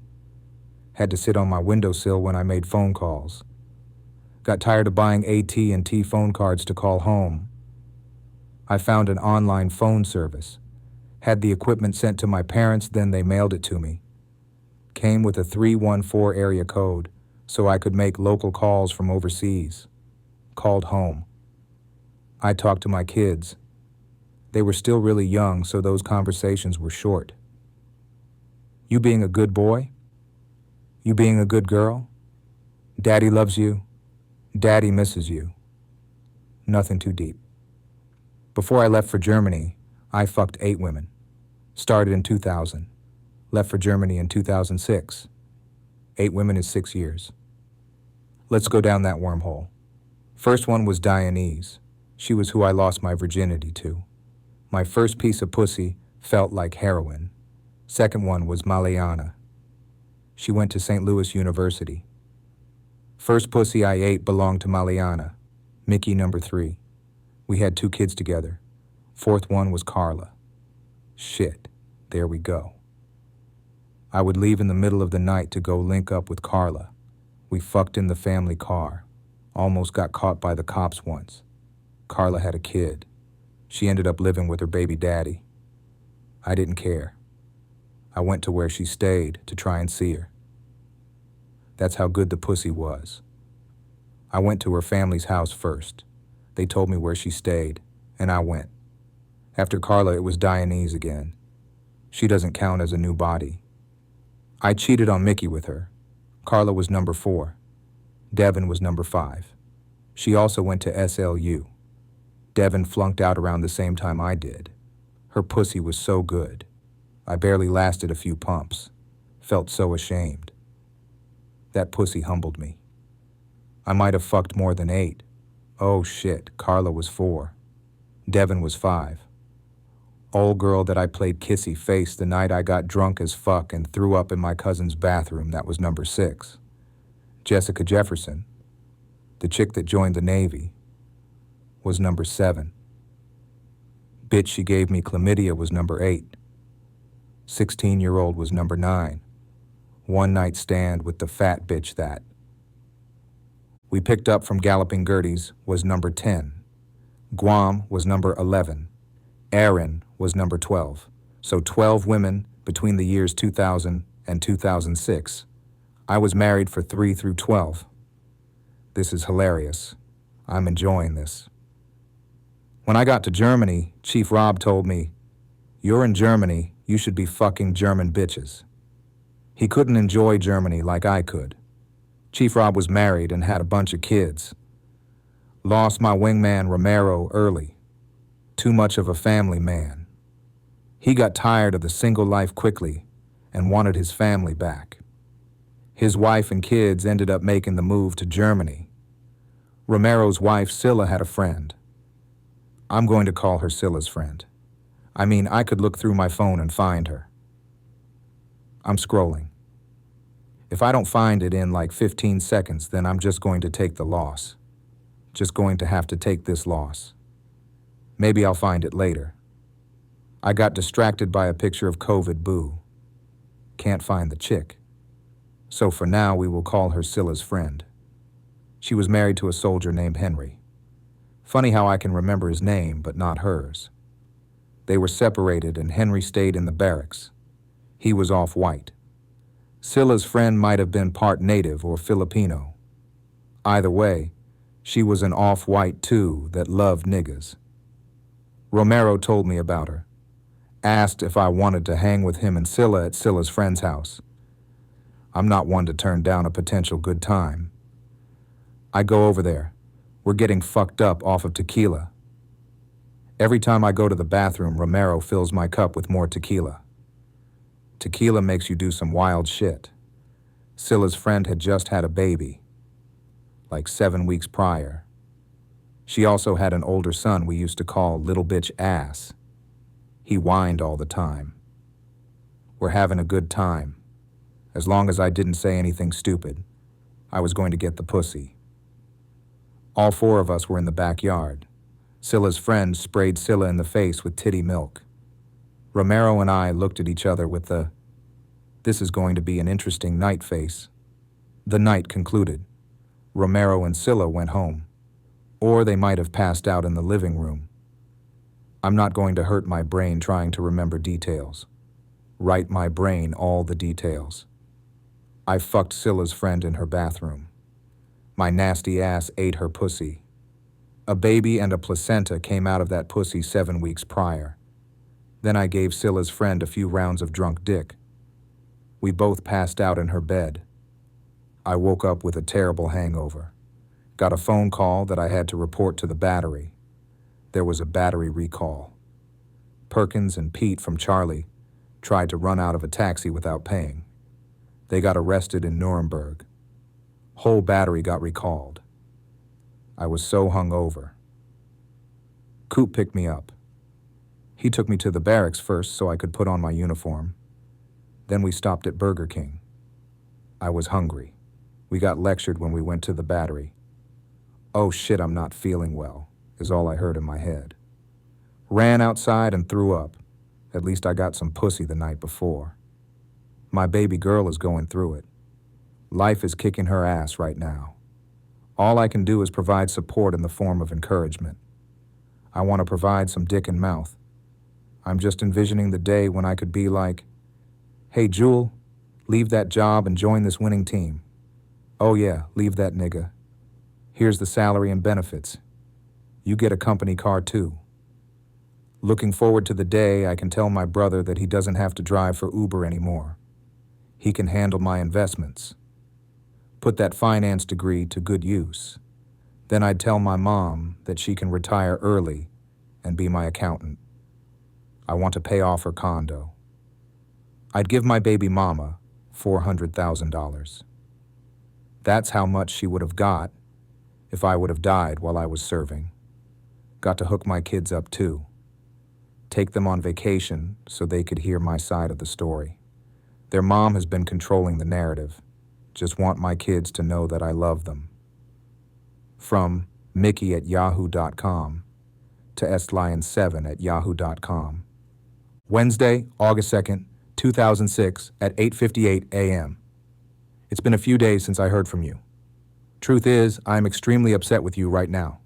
Had to sit on my windowsill when I made phone calls. Got tired of buying AT&T phone cards to call home. I found an online phone service. Had the equipment sent to my parents, then they mailed it to me. Came with a 314 area code, so I could make local calls from overseas. Called home. I talked to my kids. They were still really young, so those conversations were short. You being a good boy? You being a good girl? Daddy loves you. Daddy misses you. Nothing too deep. Before I left for Germany, I fucked 8 women. Started in 2000. Left for Germany in 2006. 8 women is 6 years. Let's go down that wormhole. First one was Dianese. She was who I lost my virginity to. My first piece of pussy felt like heroin. Second one was Maliana. She went to St. Louis University. First pussy I ate belonged to Maliana, Mickey number 3. We had 2 kids together. Fourth one was Carla. Shit, there we go. I would leave in the middle of the night to go link up with Carla. We fucked in the family car. Almost got caught by the cops once. Carla had a kid. She ended up living with her baby daddy. I didn't care. I went to where she stayed to try and see her. That's how good the pussy was. I went to her family's house first. They told me where she stayed, and I went. After Carla, it was Dianese again. She doesn't count as a new body. I cheated on Mickey with her. Carla was number 4. Devin was number 5. She also went to SLU. Devin flunked out around the same time I did. Her pussy was so good. I barely lasted a few pumps. Felt so ashamed. That pussy humbled me. I might have fucked more than 8. Oh shit, Carla was 4. Devin was 5. Old girl that I played kissy face the night I got drunk as fuck and threw up in my cousin's bathroom, that was number 6. Jessica Jefferson, the chick that joined the Navy, was number 7. Bitch she gave me chlamydia was number 8. 16-year-old was number 9. One night stand with the fat bitch that. We picked up from Galloping Gertie's was number 10. Guam was number 11. Erin was number 12. So 12 women between the years 2000 and 2006. I was married for 3 through 12. This is hilarious. I'm enjoying this. When I got to Germany, Chief Rob told me, "You're in Germany, you should be fucking German bitches." He couldn't enjoy Germany like I could. Chief Rob was married and had a bunch of kids. Lost my wingman Romero early. Too much of a family man. He got tired of the single life quickly and wanted his family back. His wife and kids ended up making the move to Germany. Romero's wife, Scylla, had a friend. I'm going to call her Scylla's friend. I mean, I could look through my phone and find her. I'm scrolling. If I don't find it in like 15 seconds, then I'm just going to take the loss. Just going to have to take this loss. Maybe I'll find it later. I got distracted by a picture of COVID Boo. Can't find the chick. So for now, we will call her Scylla's friend. She was married to a soldier named Henry. Funny how I can remember his name, but not hers. They were separated and Henry stayed in the barracks. He was off-white. Scylla's friend might have been part native or Filipino. Either way, she was an off-white too that loved niggas. Romero told me about her. Asked if I wanted to hang with him and Scylla at Scylla's friend's house. I'm not one to turn down a potential good time. I go over there. We're getting fucked up off of tequila. Every time I go to the bathroom, Romero fills my cup with more tequila. Tequila makes you do some wild shit. Scylla's friend had just had a baby, like 7 weeks prior. She also had an older son we used to call Little Bitch Ass. He whined all the time. We're having a good time. As long as I didn't say anything stupid, I was going to get the pussy. All 4 of us were in the backyard. Scylla's friend sprayed Scylla in the face with titty milk. Romero and I looked at each other with the, "This is going to be an interesting night" face. The night concluded. Romero and Scylla went home. Or they might have passed out in the living room. I'm not going to hurt my brain trying to remember details. Write my brain all the details. I fucked Scylla's friend in her bathroom. My nasty ass ate her pussy. A baby and a placenta came out of that pussy 7 weeks prior. Then I gave Scylla's friend a few rounds of drunk dick. We both passed out in her bed. I woke up with a terrible hangover. Got a phone call that I had to report to the battery. There was a battery recall. Perkins and Pete from Charlie tried to run out of a taxi without paying. They got arrested in Nuremberg. Whole battery got recalled. I was so hungover. Coop picked me up. He took me to the barracks first so I could put on my uniform. Then we stopped at Burger King. I was hungry. We got lectured when we went to the battery. "Oh shit, I'm not feeling well," is all I heard in my head. Ran outside and threw up. At least I got some pussy the night before. My baby girl is going through it. Life is kicking her ass right now. All I can do is provide support in the form of encouragement. I want to provide some dick and mouth. I'm just envisioning the day when I could be like, "Hey, Jewel, leave that job and join this winning team." "Oh yeah, leave that nigga. Here's the salary and benefits. You get a company car too." Looking forward to the day I can tell my brother that he doesn't have to drive for Uber anymore. He can handle my investments. Put that finance degree to good use. Then I'd tell my mom that she can retire early and be my accountant. I want to pay off her condo. I'd give my baby mama $400,000. That's how much she would have got if I would have died while I was serving. Got to hook my kids up too. Take them on vacation so they could hear my side of the story. Their mom has been controlling the narrative. Just want my kids to know that I love them. From Mickey@yahoo.com to estlion7@yahoo.com. Wednesday, August 2nd, 2006 at 8:58 a.m. It's been a few days since I heard from you. Truth is, I am extremely upset with you right now.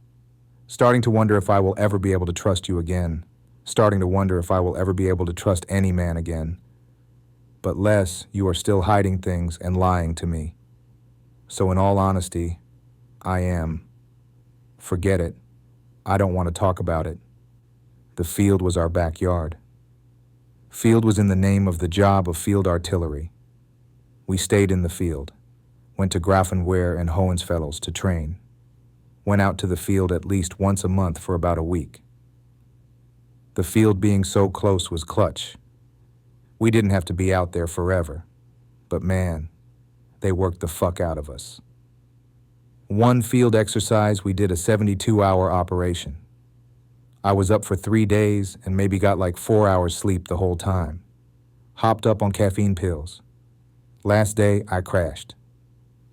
Starting to wonder if I will ever be able to trust you again. Starting to wonder if I will ever be able to trust any man again. But Les, you are still hiding things and lying to me. So in all honesty, I am. Forget it. I don't want to talk about it. The field was our backyard. Field was in the name of the job of field artillery. We stayed in the field, went to Grafenwehr and Hohenfels to train, went out to the field at least once a month for about a week. The field being so close was clutch. We didn't have to be out there forever, but man, they worked the fuck out of us. One field exercise, we did a 72-hour operation. I was up for 3 days and maybe got like 4 hours sleep the whole time. Hopped up on caffeine pills. Last day, I crashed.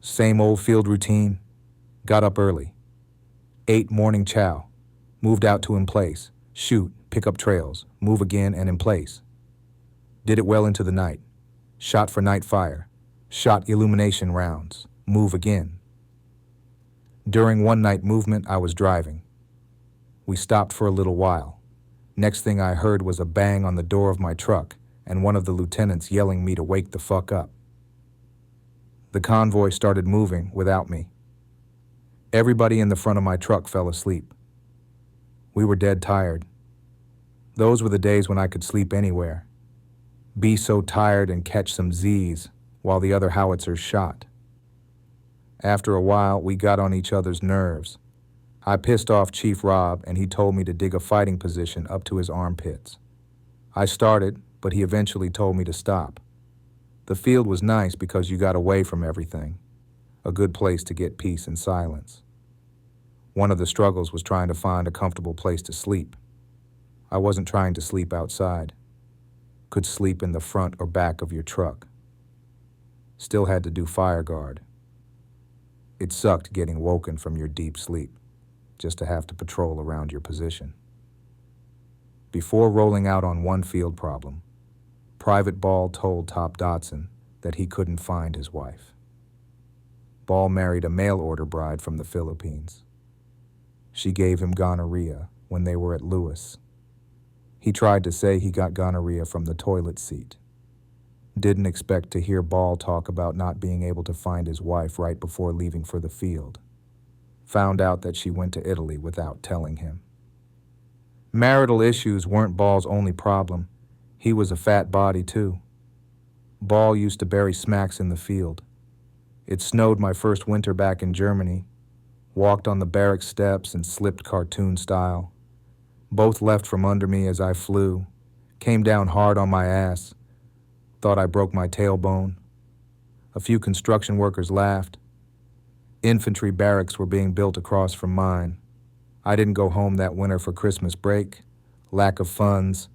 Same old field routine. Got up early. Ate morning chow. Moved out to in place. Shoot, pick up trails. Move again and in place. Did it well into the night. Shot for night fire. Shot illumination rounds. Move again. During one night movement, I was driving. We stopped for a little while. Next thing I heard was a bang on the door of my truck and one of the lieutenants yelling me to wake the fuck up. The convoy started moving without me. Everybody in the front of my truck fell asleep. We were dead tired. Those were the days when I could sleep anywhere. Be so tired and catch some Z's while the other howitzers shot. After a while, we got on each other's nerves. I pissed off Chief Rob and he told me to dig a fighting position up to his armpits. I started, but he eventually told me to stop. The field was nice because you got away from everything. A good place to get peace and silence. One of the struggles was trying to find a comfortable place to sleep. I wasn't trying to sleep outside. Could sleep in the front or back of your truck. Still had to do fire guard. It sucked getting woken from your deep sleep, just to have to patrol around your position. Before rolling out on one field problem, Private Ball told Top Dotson that he couldn't find his wife. Ball married a mail-order bride from the Philippines. She gave him gonorrhea when they were at Lewis. He tried to say he got gonorrhea from the toilet seat. Didn't expect to hear Ball talk about not being able to find his wife right before leaving for the field. Found out that she went to Italy without telling him. Marital issues weren't Ball's only problem. He was a fat body too. Ball used to bury smacks in the field. It snowed my first winter back in Germany. Walked on the barrack steps and slipped cartoon style. Both left from under me as I flew. Came down hard on my ass. Thought I broke my tailbone. A few construction workers laughed. Infantry barracks were being built across from mine. I didn't go home that winter for Christmas break. Lack of funds.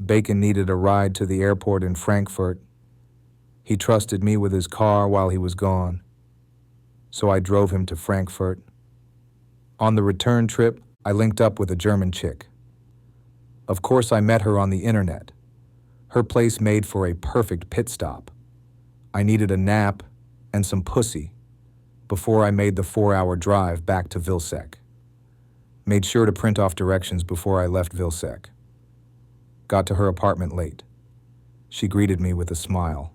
Bacon needed a ride to the airport in Frankfurt. He trusted me with his car while he was gone. So I drove him to Frankfurt. On the return trip, I linked up with a German chick. Of course, I met her on the internet. Her place made for a perfect pit stop. I needed a nap and some pussy before I made the 4-hour drive back to Vilsec. Made sure to print off directions before I left Vilsec. Got to her apartment late. She greeted me with a smile.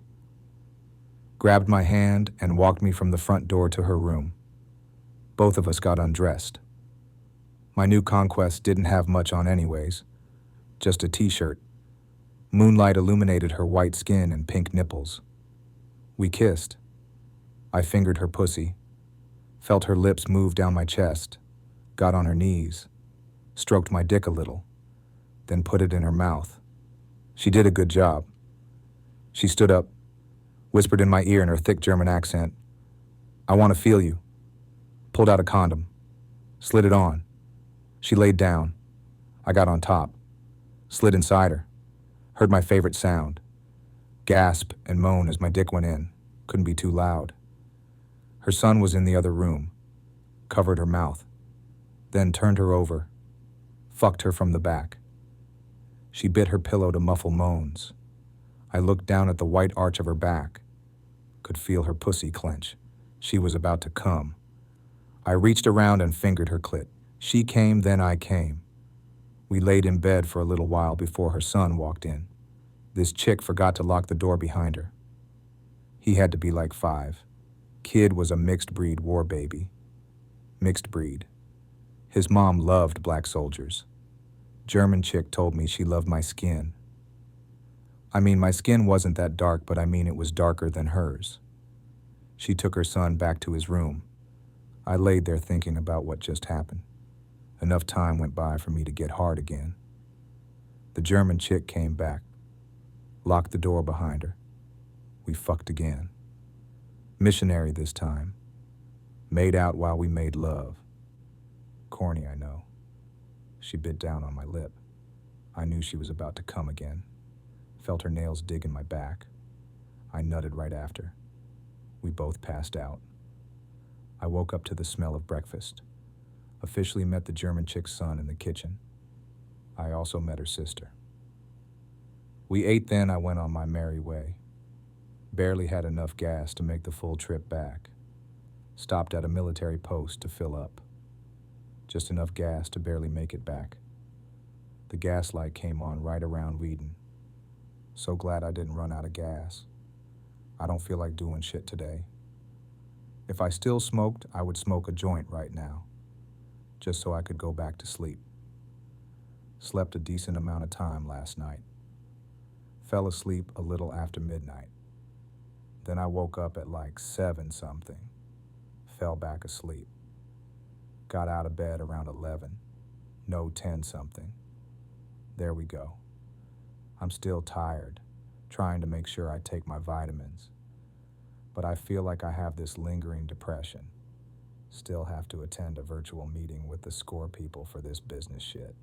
Grabbed my hand and walked me from the front door to her room. Both of us got undressed. My new conquest didn't have much on anyways. Just a t-shirt. Moonlight illuminated her white skin and pink nipples. We kissed. I fingered her pussy. Felt her lips move down my chest. Got on her knees. Stroked my dick a little. Then put it in her mouth. She did a good job. She stood up, whispered in my ear in her thick German accent, "I want to feel you." Pulled out a condom. Slid it on. She laid down. I got on top. Slid inside her. Heard my favorite sound. Gasp and moan as my dick went in. Couldn't be too loud. Her son was in the other room. Covered her mouth. Then turned her over. Fucked her from the back. She bit her pillow to muffle moans. I looked down at the white arch of her back. Could feel her pussy clench. She was about to come. I reached around and fingered her clit. She came, then I came. We laid in bed for a little while before her son walked in. This chick forgot to lock the door behind her. He had to be like 5. Kid was a mixed breed war baby. Mixed breed. His mom loved black soldiers. German chick told me she loved my skin. I mean, my skin wasn't that dark, but I mean it was darker than hers. She took her son back to his room. I laid there thinking about what just happened. Enough time went by for me to get hard again. The German chick came back, locked the door behind her. We fucked again. Missionary this time. Made out while we made love. Corny, I know. She bit down on my lip. I knew she was about to come again. Felt her nails dig in my back. I nutted right after. We both passed out. I woke up to the smell of breakfast. Officially met the German chick's son in the kitchen. I also met her sister. We ate, then I went on my merry way. Barely had enough gas to make the full trip back. Stopped at a military post to fill up. Just enough gas to barely make it back. The gas light came on right around Whedon. So glad I didn't run out of gas. I don't feel like doing shit today. If I still smoked, I would smoke a joint right now, just so I could go back to sleep. Slept a decent amount of time last night. Fell asleep a little after midnight. Then I woke up at like 7 something. Fell back asleep. Got out of bed around 11. No, 10 something. There we go. I'm still tired, trying to make sure I take my vitamins. But I feel like I have this lingering depression. Still have to attend a virtual meeting with the SCORE people for this business shit.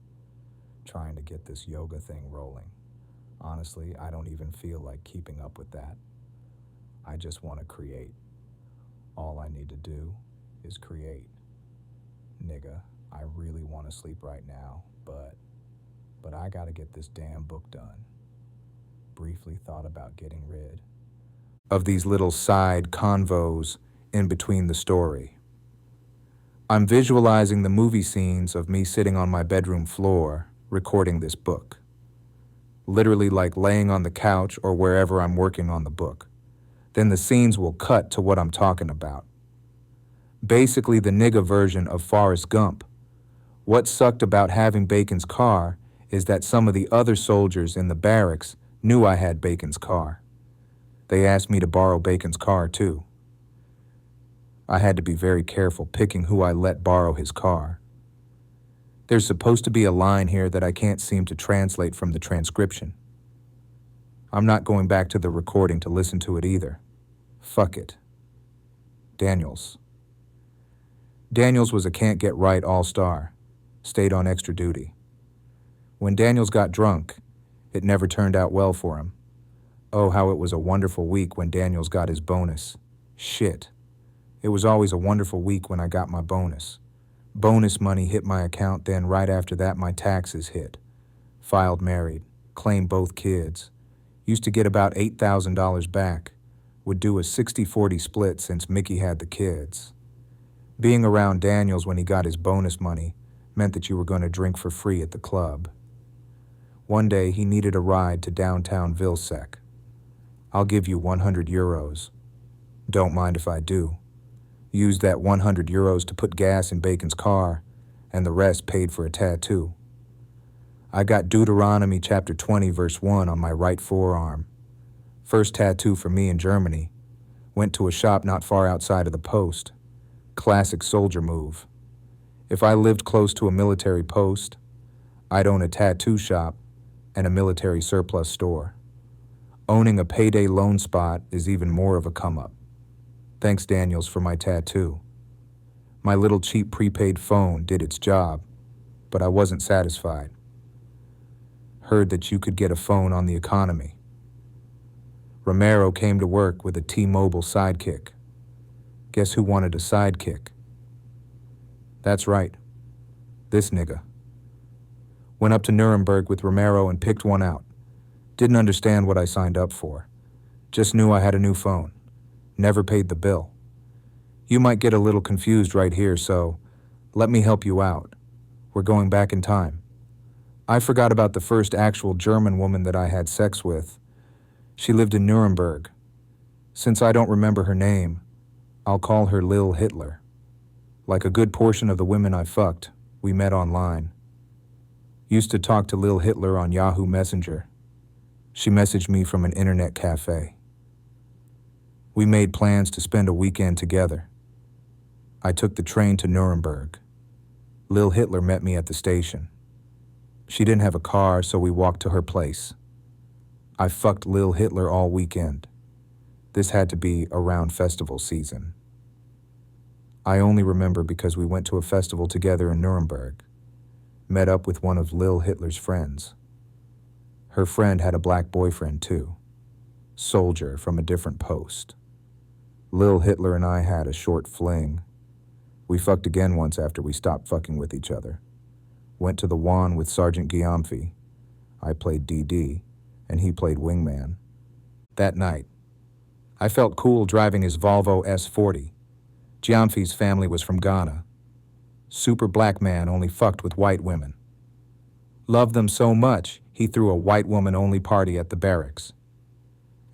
Trying to get this yoga thing rolling. Honestly, I don't even feel like keeping up with that. I just want to create. All I need to do is create. Nigga, I really want to sleep right now, but I gotta get this damn book done. Briefly thought about getting rid of these little side convos in between the story. I'm visualizing the movie scenes of me sitting on my bedroom floor, recording this book. Literally like laying on the couch or wherever I'm working on the book. Then the scenes will cut to what I'm talking about. Basically the nigga version of Forrest Gump. What sucked about having Bacon's car is that some of the other soldiers in the barracks knew I had Bacon's car. They asked me to borrow Bacon's car too. I had to be very careful picking who I let borrow his car. There's supposed to be a line here that I can't seem to translate from the transcription. I'm not going back to the recording to listen to it either. Fuck it. Daniels. Daniels was a can't-get-right all-star. Stayed on extra duty. When Daniels got drunk, it never turned out well for him. Oh, how it was a wonderful week when Daniels got his bonus. Shit. It was always a wonderful week when I got my bonus. Bonus money hit my account, then right after that my taxes hit. Filed married. Claimed both kids. Used to get about $8,000 back. Would do a 60-40 split since Mickey had the kids. Being around Daniels when he got his bonus money meant that you were going to drink for free at the club. One day he needed a ride to downtown Vilsec. I'll give you 100 euros. Don't mind if I do. Used that 100 euros to put gas in Bacon's car, and the rest paid for a tattoo. I got Deuteronomy chapter 20 verse 1 on my right forearm. First tattoo for me in Germany. Went to a shop not far outside of the post. Classic soldier move. If I lived close to a military post, I'd own a tattoo shop and a military surplus store. Owning a payday loan spot is even more of a come-up. Thanks, Daniels, for my tattoo. My little cheap prepaid phone did its job, but I wasn't satisfied. Heard that you could get a phone on the economy. Romero came to work with a T-Mobile sidekick. Guess who wanted a sidekick? That's right, this nigga. Went up to Nuremberg with Romero and picked one out. Didn't understand what I signed up for. Just knew I had a new phone. Never paid the bill. You might get a little confused right here, so let me help you out. We're going back in time. I forgot about the first actual German woman that I had sex with. She lived in Nuremberg. Since I don't remember her name, I'll call her Lil Hitler. Like a good portion of the women I fucked, we met online. Used to talk to Lil Hitler on Yahoo Messenger. She messaged me from an internet cafe. We made plans to spend a weekend together. I took the train to Nuremberg. Lil Hitler met me at the station. She didn't have a car, so we walked to her place. I fucked Lil Hitler all weekend. This had to be around festival season. I only remember because we went to a festival together in Nuremberg, met up with one of Lil Hitler's friends. Her friend had a black boyfriend too, soldier from a different post. Lil Hitler and I had a short fling. We fucked again once after we stopped fucking with each other. Went to the Juan with Sergeant Gyamfi. I played DD, and he played wingman. That night, I felt cool driving his Volvo S40. Gyamfi's family was from Ghana. Super black man only fucked with white women. Loved them so much, he threw a white woman-only party at the barracks.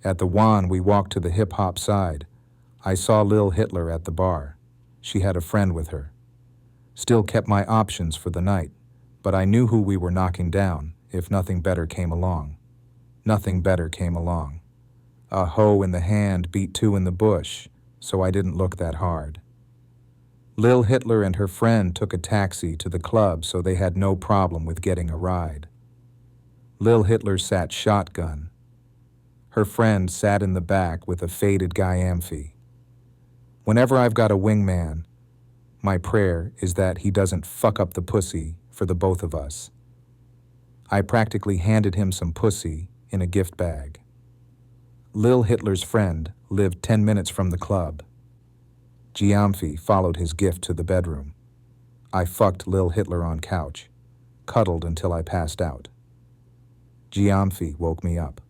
At the Juan, we walked to the hip-hop side. I saw Lil Hitler at the bar. She had a friend with her. Still kept my options for the night, but I knew who we were knocking down if nothing better came along. Nothing better came along. A hoe in the hand beat two in the bush, so I didn't look that hard. Lil Hitler and her friend took a taxi to the club, so they had no problem with getting a ride. Lil Hitler sat shotgun. Her friend sat in the back with a faded Gyamfi. Whenever I've got a wingman, my prayer is that he doesn't fuck up the pussy for the both of us. I practically handed him some pussy in a gift bag. Lil Hitler's friend lived 10 minutes from the club. Gyamfi followed his gift to the bedroom. I fucked Lil Hitler on couch, cuddled until I passed out. Gyamfi woke me up.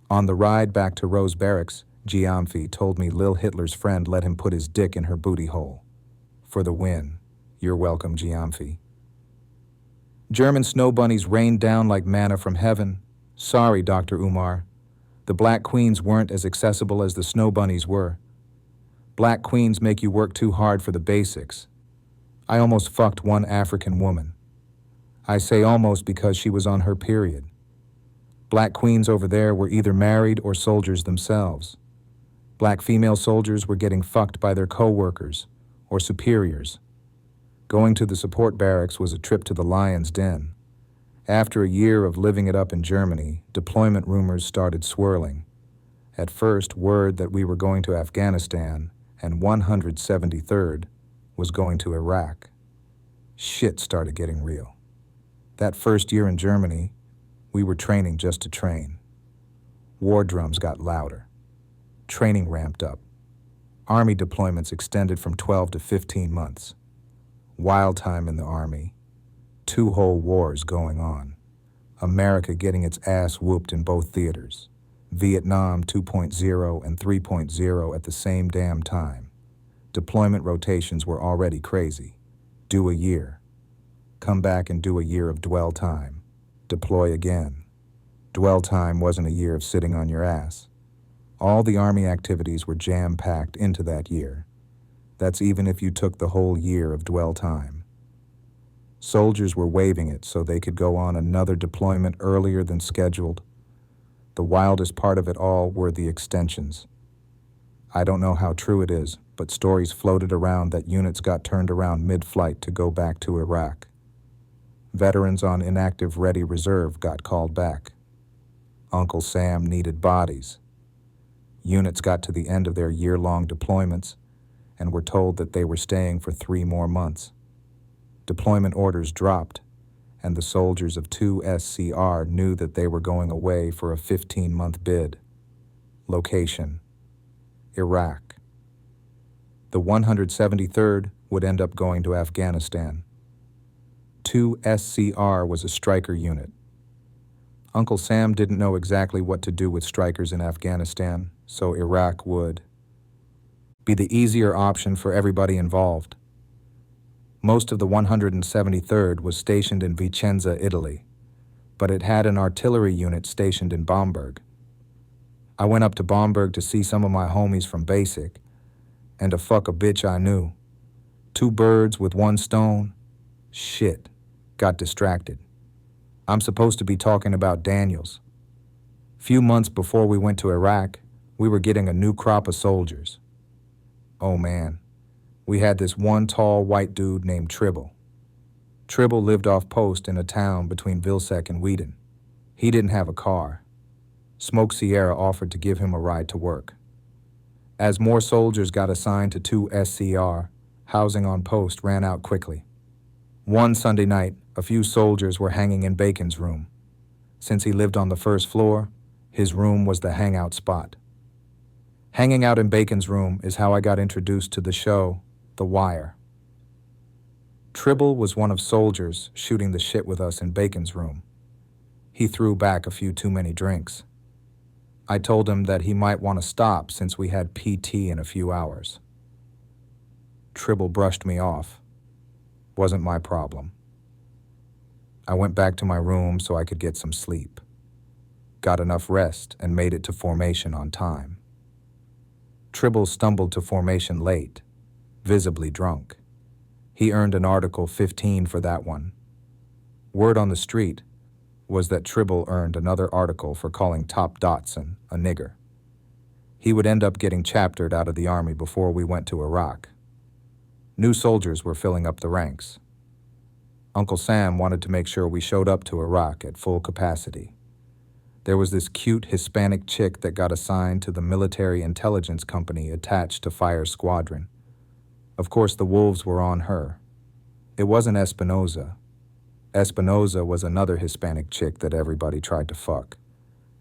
On the ride back to Rose Barracks, Gyamfi told me Lil Hitler's friend let him put his dick in her booty hole. For the win. You're welcome, Gyamfi. German snow bunnies rained down like manna from heaven. Sorry, Dr. Umar. The black queens weren't as accessible as the snow bunnies were. Black queens make you work too hard for the basics. I almost fucked one African woman. I say almost because she was on her period. Black queens over there were either married or soldiers themselves. Black female soldiers were getting fucked by their co-workers or superiors. Going to the support barracks was a trip to the lion's den. After a year of living it up in Germany, deployment rumors started swirling. At first, word that we were going to Afghanistan and 173rd was going to Iraq. Shit started getting real. That first year in Germany, we were training just to train. War drums got louder. Training ramped up. Army deployments extended from 12 to 15 months. Wild time in the Army. 2 whole wars going on. America getting its ass whooped in both theaters. Vietnam 2.0 and 3.0 at the same damn time. Deployment rotations were already crazy. Do a year. Come back and do a year of dwell time. Deploy again. Dwell time wasn't a year of sitting on your ass. All the Army activities were jam-packed into that year. That's even if you took the whole year of dwell time. Soldiers were waiving it so they could go on another deployment earlier than scheduled. The wildest part of it all were the extensions. I don't know how true it is, but stories floated around that units got turned around mid-flight to go back to Iraq. Veterans on inactive ready reserve got called back. Uncle Sam needed bodies. Units got to the end of their year-long deployments and were told that they were staying for 3 more months. Deployment orders dropped, and the soldiers of 2 SCR knew that they were going away for a 15-month bid. Location: Iraq. The 173rd would end up going to Afghanistan. 2 SCR was a striker unit. Uncle Sam didn't know exactly what to do with strikers in Afghanistan, so Iraq would be the easier option for everybody involved. Most of the 173rd was stationed in Vicenza, Italy, but it had an artillery unit stationed in Bamberg. I went up to Bamberg to see some of my homies from Basic, and to fuck a bitch I knew. 2 birds with 1 stone. Shit. Got distracted. I'm supposed to be talking about Daniels. Few months before we went to Iraq, we were getting a new crop of soldiers. Oh man, we had this one tall white dude named Tribble. Tribble lived off post in a town between Vilsec and Wheaton. He didn't have a car. Smoke Sierra offered to give him a ride to work. As more soldiers got assigned to 2 SCR, housing on post ran out quickly. One Sunday night, a few soldiers were hanging in Bacon's room. Since he lived on the first floor, his room was the hangout spot. Hanging out in Bacon's room is how I got introduced to the show, The Wire. Tribble was one of soldiers shooting the shit with us in Bacon's room. He threw back a few too many drinks. I told him that he might want to stop since we had PT in a few hours. Tribble brushed me off. Wasn't my problem. I went back to my room so I could get some sleep. Got enough rest and made it to formation on time. Tribble stumbled to formation late, visibly drunk. He earned an Article 15 for that one. Word on the street was that Tribble earned another article for calling Top Dotson a nigger. He would end up getting chaptered out of the army before we went to Iraq. New soldiers were filling up the ranks. Uncle Sam wanted to make sure we showed up to Iraq at full capacity. There was this cute Hispanic chick that got assigned to the military intelligence company attached to Fire Squadron. Of course, the wolves were on her. It wasn't Espinoza. Espinoza was another Hispanic chick that everybody tried to fuck.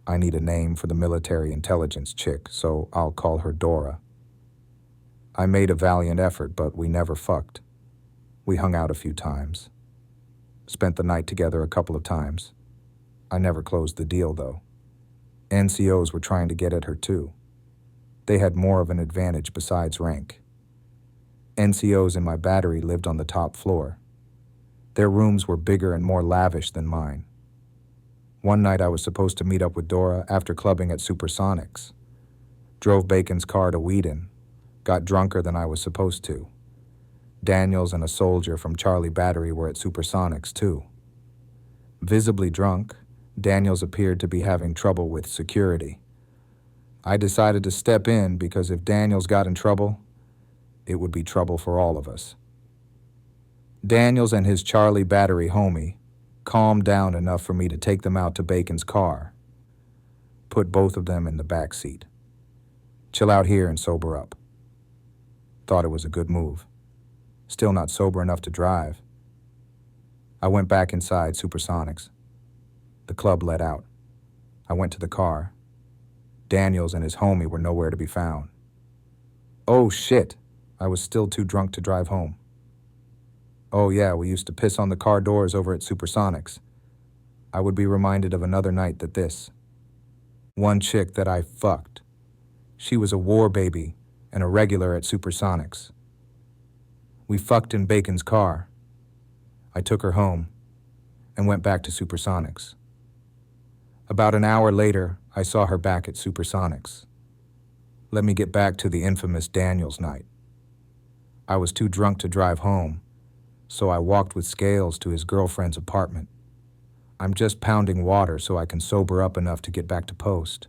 I need a name for the military intelligence chick, so I'll call her Dora. I made a valiant effort, but we never fucked. We hung out a few times. Spent the night together a couple of times. I never closed the deal, though. NCOs were trying to get at her, too. They had more of an advantage besides rank. NCOs in my battery lived on the top floor. Their rooms were bigger and more lavish than mine. One night I was supposed to meet up with Dora after clubbing at Supersonics. Drove Bacon's car to Wheaton. Got drunker than I was supposed to. Daniels and a soldier from Charlie Battery were at Supersonics, too. Visibly drunk, Daniels appeared to be having trouble with security. I decided to step in because if Daniels got in trouble, it would be trouble for all of us. Daniels and his Charlie Battery homie calmed down enough for me to take them out to Bacon's car. Put both of them in the back seat. Chill out here and sober up. Thought it was a good move. Still not sober enough to drive. I went back inside Supersonics. The club let out. I went to the car. Daniels and his homie were nowhere to be found. Oh shit, I was still too drunk to drive home. Oh yeah, we used to piss on the car doors over at Supersonics. I would be reminded of another night that this. One chick that I fucked. She was a war baby and a regular at Supersonics. We fucked in Bacon's car. I took her home and went back to Supersonics. About an hour later, I saw her back at Supersonics. Let me get back to the infamous Daniels night. I was too drunk to drive home, so I walked with Scales to his girlfriend's apartment. I'm just pounding water so I can sober up enough to get back to post.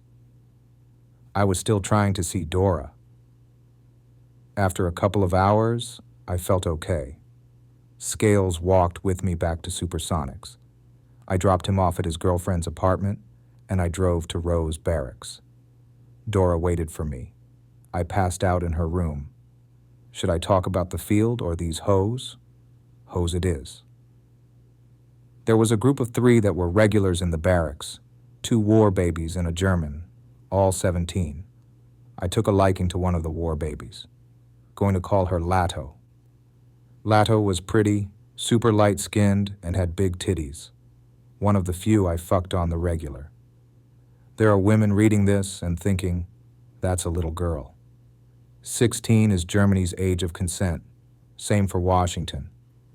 I was still trying to see Dora. After a couple of hours, I felt okay. Scales walked with me back to Supersonics. I dropped him off at his girlfriend's apartment, and I drove to Rose Barracks. Dora waited for me. I passed out in her room. Should I talk about the field or these hoes? Hoes it is. There was a group of 3 that were regulars in the barracks, 2 war babies and a German, all 17. I took a liking to one of the war babies. Going to call her Lato. Lato was pretty, super light-skinned, and had big titties. One of the few I fucked on the regular. There are women reading this and thinking, that's a little girl. 16 is Germany's age of consent. Same for Washington.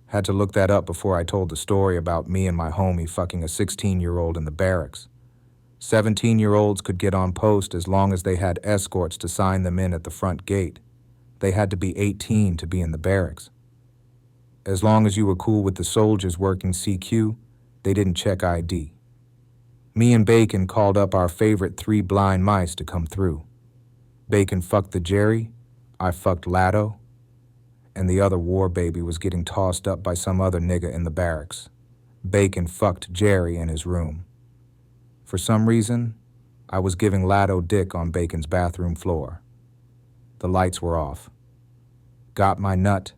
Had to look that up before I told the story about me and my homie fucking a 16-year-old in the barracks. 17-year-olds could get on post as long as they had escorts to sign them in at the front gate. They had to be 18 to be in the barracks. As long as you were cool with the soldiers working CQ, they didn't check ID. Me and Bacon called up our favorite 3 blind mice to come through. Bacon fucked the Jerry, I fucked Lato. and the other war baby was getting tossed up by some other nigga in the barracks. Bacon fucked Jerry in his room. For some reason, I was giving Lado dick on Bacon's bathroom floor. The lights were off. Got my nut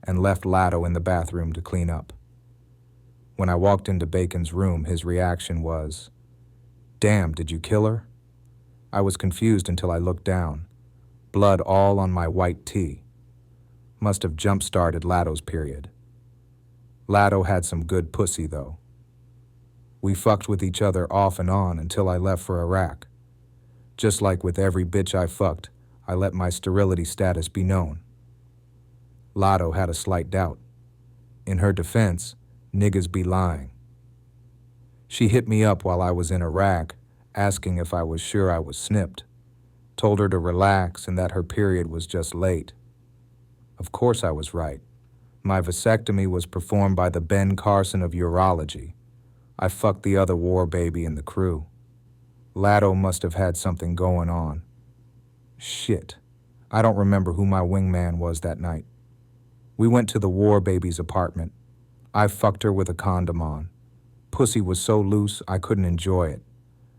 and left Lado in the bathroom to clean up. When I walked into Bacon's room, his reaction was, "Damn, did you kill her?" I was confused until I looked down. Blood all on my white tee. Must have jump-started Lado's period. Lado had some good pussy, though. We fucked with each other off and on until I left for Iraq. Just like with every bitch I fucked, I let my sterility status be known. Lado had a slight doubt. In her defense, niggas be lying. She hit me up while I was in Iraq, asking if I was sure I was snipped. Told her to relax and that her period was just late. Of course I was right. My vasectomy was performed by the Ben Carson of urology. I fucked the other war baby in the crew. Lado must have had something going on. Shit. I don't remember who my wingman was that night. We went to the war baby's apartment. I fucked her with a condom on. Pussy was so loose I couldn't enjoy it.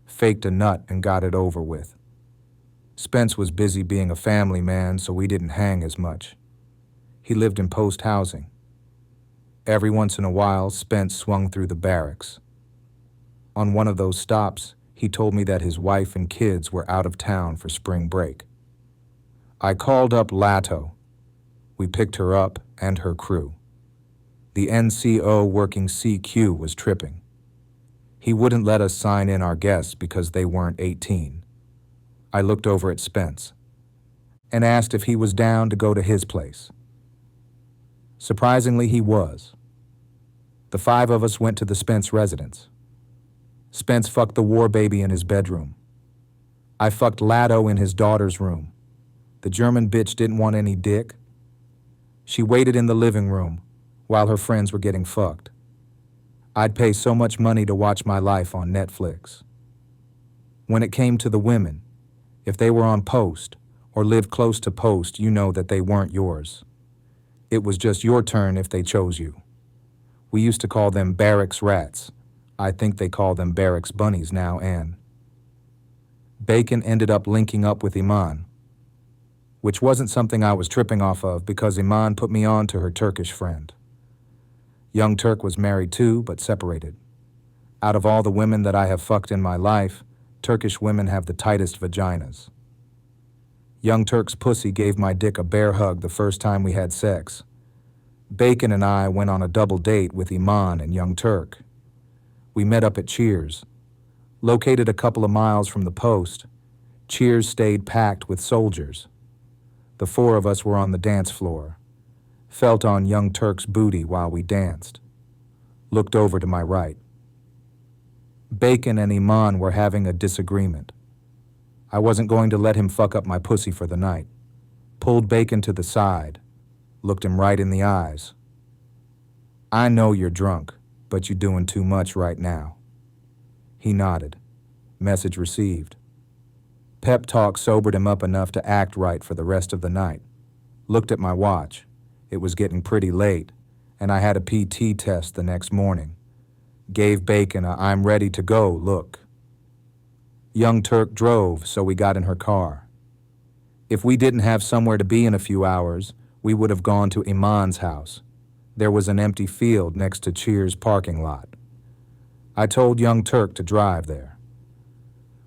Faked a nut and got it over with. Spence was busy being a family man, so we didn't hang as much. He lived in post housing. Every once in a while, Spence swung through the barracks. On one of those stops, he told me that his wife and kids were out of town for spring break. I called up Lato. We picked her up and her crew. The NCO working CQ was tripping. He wouldn't let us sign in our guests because they weren't 18. I looked over at Spence and asked if he was down to go to his place. Surprisingly, he was. The 5 of us went to the Spence residence. Spence fucked the war baby in his bedroom. I fucked Lado in his daughter's room. The German bitch didn't want any dick. She waited in the living room while her friends were getting fucked. I'd pay so much money to watch my life on Netflix. When it came to the women, if they were on post or lived close to post, you know that they weren't yours. It was just your turn if they chose you. We used to call them barracks rats. I think they call them barracks bunnies now, and Bacon ended up linking up with Iman, which wasn't something I was tripping off of because Iman put me on to her Turkish friend. Young Turk was married too, but separated. Out of all the women that I have fucked in my life, Turkish women have the tightest vaginas. Young Turk's pussy gave my dick a bear hug the first time we had sex. Bacon and I went on a double date with Iman and Young Turk. We met up at Cheers. Located a couple of miles from the post, Cheers stayed packed with soldiers. The 4 of us were on the dance floor. Felt on Young Turk's booty while we danced. Looked over to my right. Bacon and Iman were having a disagreement. I wasn't going to let him fuck up my pussy for the night. Pulled Bacon to the side. Looked him right in the eyes. "I know you're drunk, but you're doing too much right now." He nodded. Message received. Pep talk sobered him up enough to act right for the rest of the night. Looked at my watch. It was getting pretty late, and I had a PT test the next morning. Gave Bacon a "I'm ready to go" look. Young Turk drove, so we got in her car. If we didn't have somewhere to be in a few hours, we would have gone to Iman's house. There was an empty field next to Cheers' parking lot. I told Young Turk to drive there.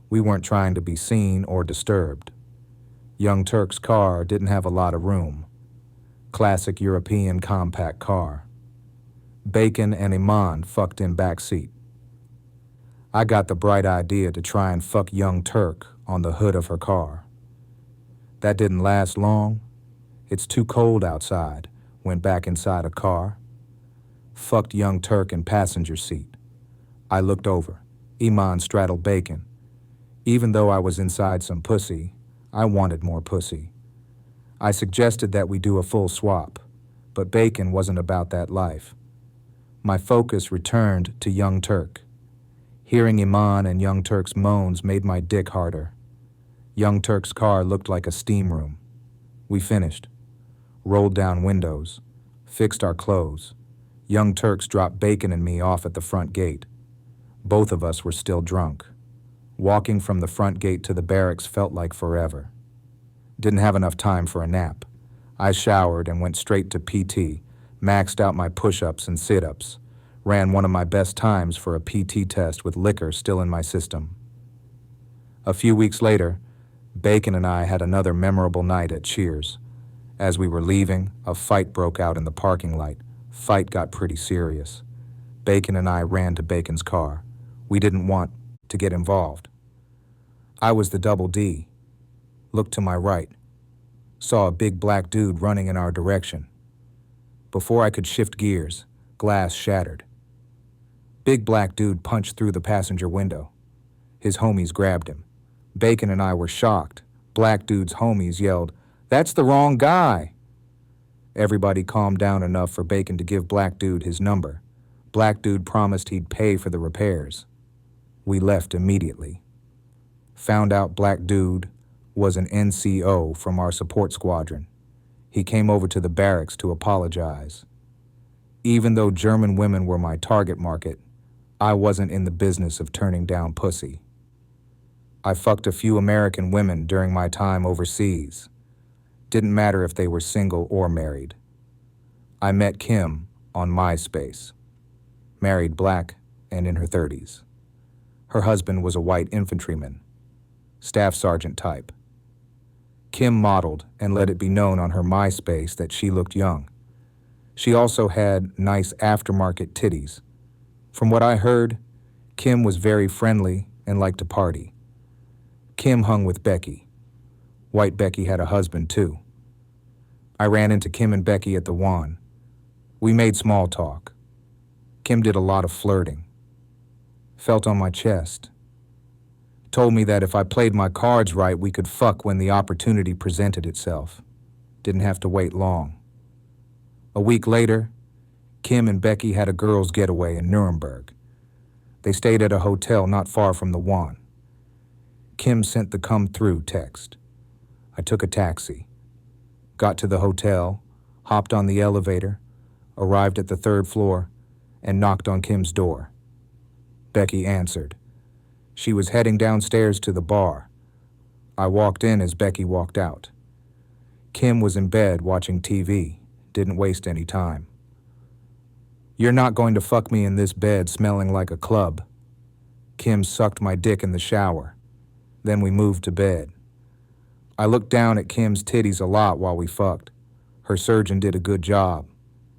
We weren't trying to be seen or disturbed. Young Turk's car didn't have a lot of room. Classic European compact car. Bacon and Iman fucked in back seat. I got the bright idea to try and fuck Young Turk on the hood of her car. That didn't last long. "It's too cold outside." Went back inside a car. Fucked Young Turk in passenger seat. I looked over. Iman straddled Bacon. Even though I was inside some pussy, I wanted more pussy. I suggested that we do a full swap, but Bacon wasn't about that life. My focus returned to Young Turk. Hearing Iman and Young Turk's moans made my dick harder. Young Turk's car looked like a steam room. We finished. rolled down windows, fixed our clothes. Young Turks dropped Bacon and me off at the front gate. Both of us were still drunk. Walking from the front gate to the barracks felt like forever. Didn't have enough time for a nap. I showered and went straight to PT, maxed out my push-ups and sit-ups, ran one of my best times for a PT test with liquor still in my system. A few weeks later, Bacon and I had another memorable night at Cheers. As we were leaving, a fight broke out in the parking lot. Fight got pretty serious. Bacon and I ran to Bacon's car. We didn't want to get involved. I was the double D. Looked to my right. Saw a big black dude running in our direction. Before I could shift gears, glass shattered. Big black dude punched through the passenger window. His homies grabbed him. Bacon and I were shocked. Black dude's homies yelled, "That's the wrong guy!" Everybody calmed down enough for Bacon to give black dude his number. Black dude promised he'd pay for the repairs. We left immediately. Found out black dude was an NCO from our support squadron. He came over to the barracks to apologize. Even though German women were my target market, I wasn't in the business of turning down pussy. I fucked a few American women during my time overseas. Didn't matter if they were single or married. I met Kim on MySpace. Married, black, and in her 30s. Her husband was a white infantryman, staff sergeant type. Kim modeled and let it be known on her MySpace that she looked young. She also had nice aftermarket titties. From what I heard, Kim was very friendly and liked to party. Kim hung with Becky. White Becky had a husband too. I ran into Kim and Becky at the Juan. We made small talk. Kim did a lot of flirting. Felt on my chest. Told me that if I played my cards right, we could fuck when the opportunity presented itself. Didn't have to wait long. A week later, Kim and Becky had a girls' getaway in Nuremberg. They stayed at a hotel not far from the Juan. Kim sent the come through text. I took a taxi. Got to the hotel, hopped on the elevator, arrived at the 3rd floor, and knocked on Kim's door. Becky answered. She was heading downstairs to the bar. I walked in as Becky walked out. Kim was in bed watching TV, didn't waste any time. "You're not going to fuck me in this bed smelling like a club." Kim sucked my dick in the shower. Then we moved to bed. I looked down at Kim's titties a lot while we fucked. Her surgeon did a good job.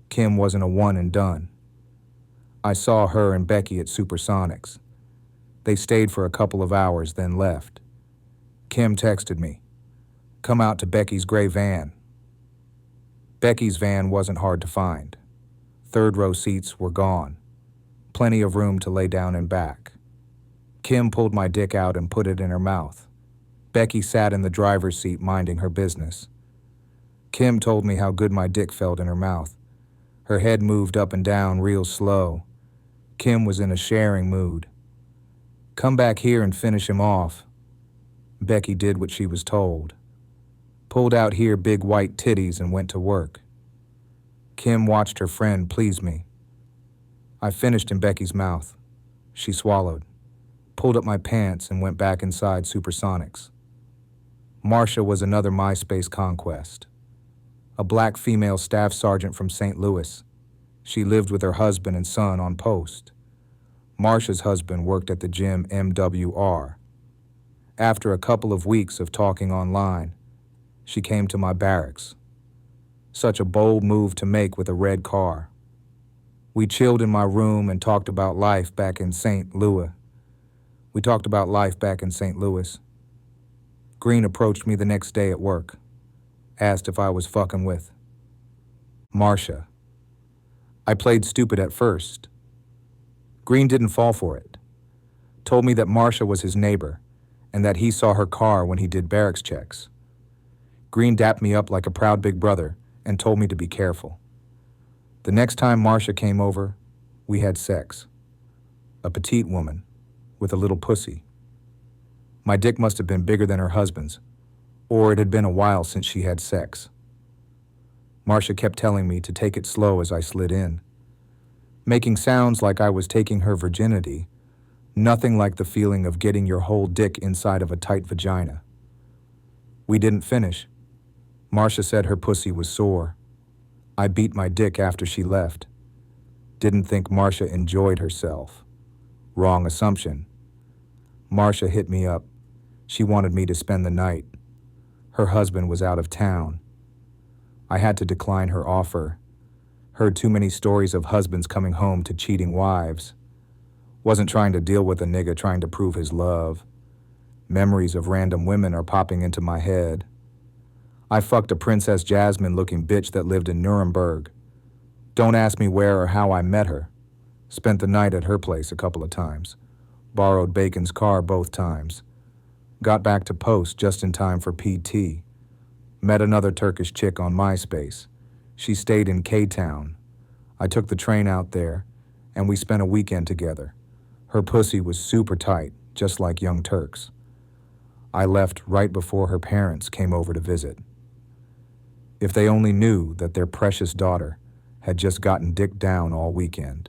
Kim wasn't a one and done. I saw her and Becky at Supersonics. They stayed for a couple of hours, then left. Kim texted me, "Come out to Becky's gray van." Becky's van wasn't hard to find. 3rd row seats were gone. Plenty of room to lay down and back. Kim pulled my dick out and put it in her mouth. Becky sat in the driver's seat minding her business. Kim told me how good my dick felt in her mouth. Her head moved up and down real slow. Kim was in a sharing mood. "Come back here and finish him off." Becky did what she was told. Pulled out here big white titties and went to work. Kim watched her friend please me. I finished in Becky's mouth. She swallowed, pulled up my pants and went back inside Supersonics. Marcia was another MySpace conquest. A black female staff sergeant from St. Louis. She lived with her husband and son on post. Marcia's husband worked at the gym MWR. After a couple of weeks of talking online, she came to my barracks. Such a bold move to make with a red car. We chilled in my room and talked about life back in St. Louis. Green approached me the next day at work, asked if I was fucking with Marcia. I played stupid at first. Green didn't fall for it. Told me that Marcia was his neighbor and that he saw her car when he did barracks checks. Green dapped me up like a proud big brother and told me to be careful. The next time Marcia came over, we had sex. A petite woman with a little pussy. My dick must have been bigger than her husband's, or it had been a while since she had sex. Marcia kept telling me to take it slow as I slid in, making sounds like I was taking her virginity, nothing like the feeling of getting your whole dick inside of a tight vagina. We didn't finish. Marcia said her pussy was sore. I beat my dick after she left. Didn't think Marcia enjoyed herself. Wrong assumption. Marcia hit me up. She wanted me to spend the night. Her husband was out of town. I had to decline her offer. Heard too many stories of husbands coming home to cheating wives. Wasn't trying to deal with a nigga trying to prove his love. Memories of random women are popping into my head. I fucked a Princess Jasmine-looking bitch that lived in Nuremberg. Don't ask me where or how I met her. Spent the night at her place a couple of times. Borrowed Bacon's car both times. Got back to Post just in time for PT. Met another Turkish chick on MySpace. She stayed in K-Town. I took the train out there, and we spent a weekend together. Her pussy was super tight, just like Young Turks. I left right before her parents came over to visit. If they only knew that their precious daughter had just gotten dicked down all weekend.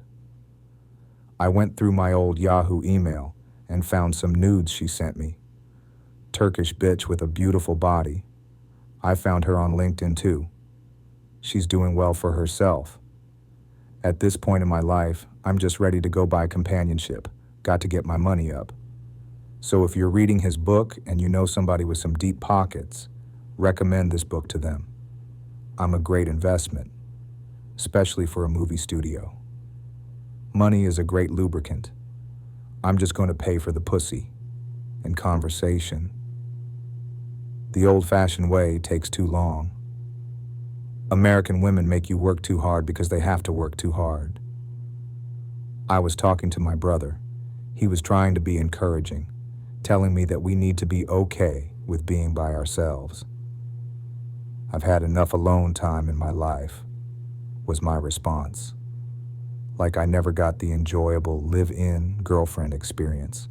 I went through my old Yahoo email and found some nudes she sent me. Turkish bitch with a beautiful body. I found her on LinkedIn too. She's doing well for herself. At this point in my life, I'm just ready to go buy companionship. Got to get my money up. So if you're reading his book and you know somebody with some deep pockets, recommend this book to them. I'm a great investment, especially for a movie studio. Money is a great lubricant. I'm just going to pay for the pussy and conversation. The old-fashioned way takes too long. American women make you work too hard because they have to work too hard. I was talking to my brother. He was trying to be encouraging, telling me that we need to be okay with being by ourselves. I've had enough alone time in my life, was my response. Like I never got the enjoyable live-in girlfriend experience.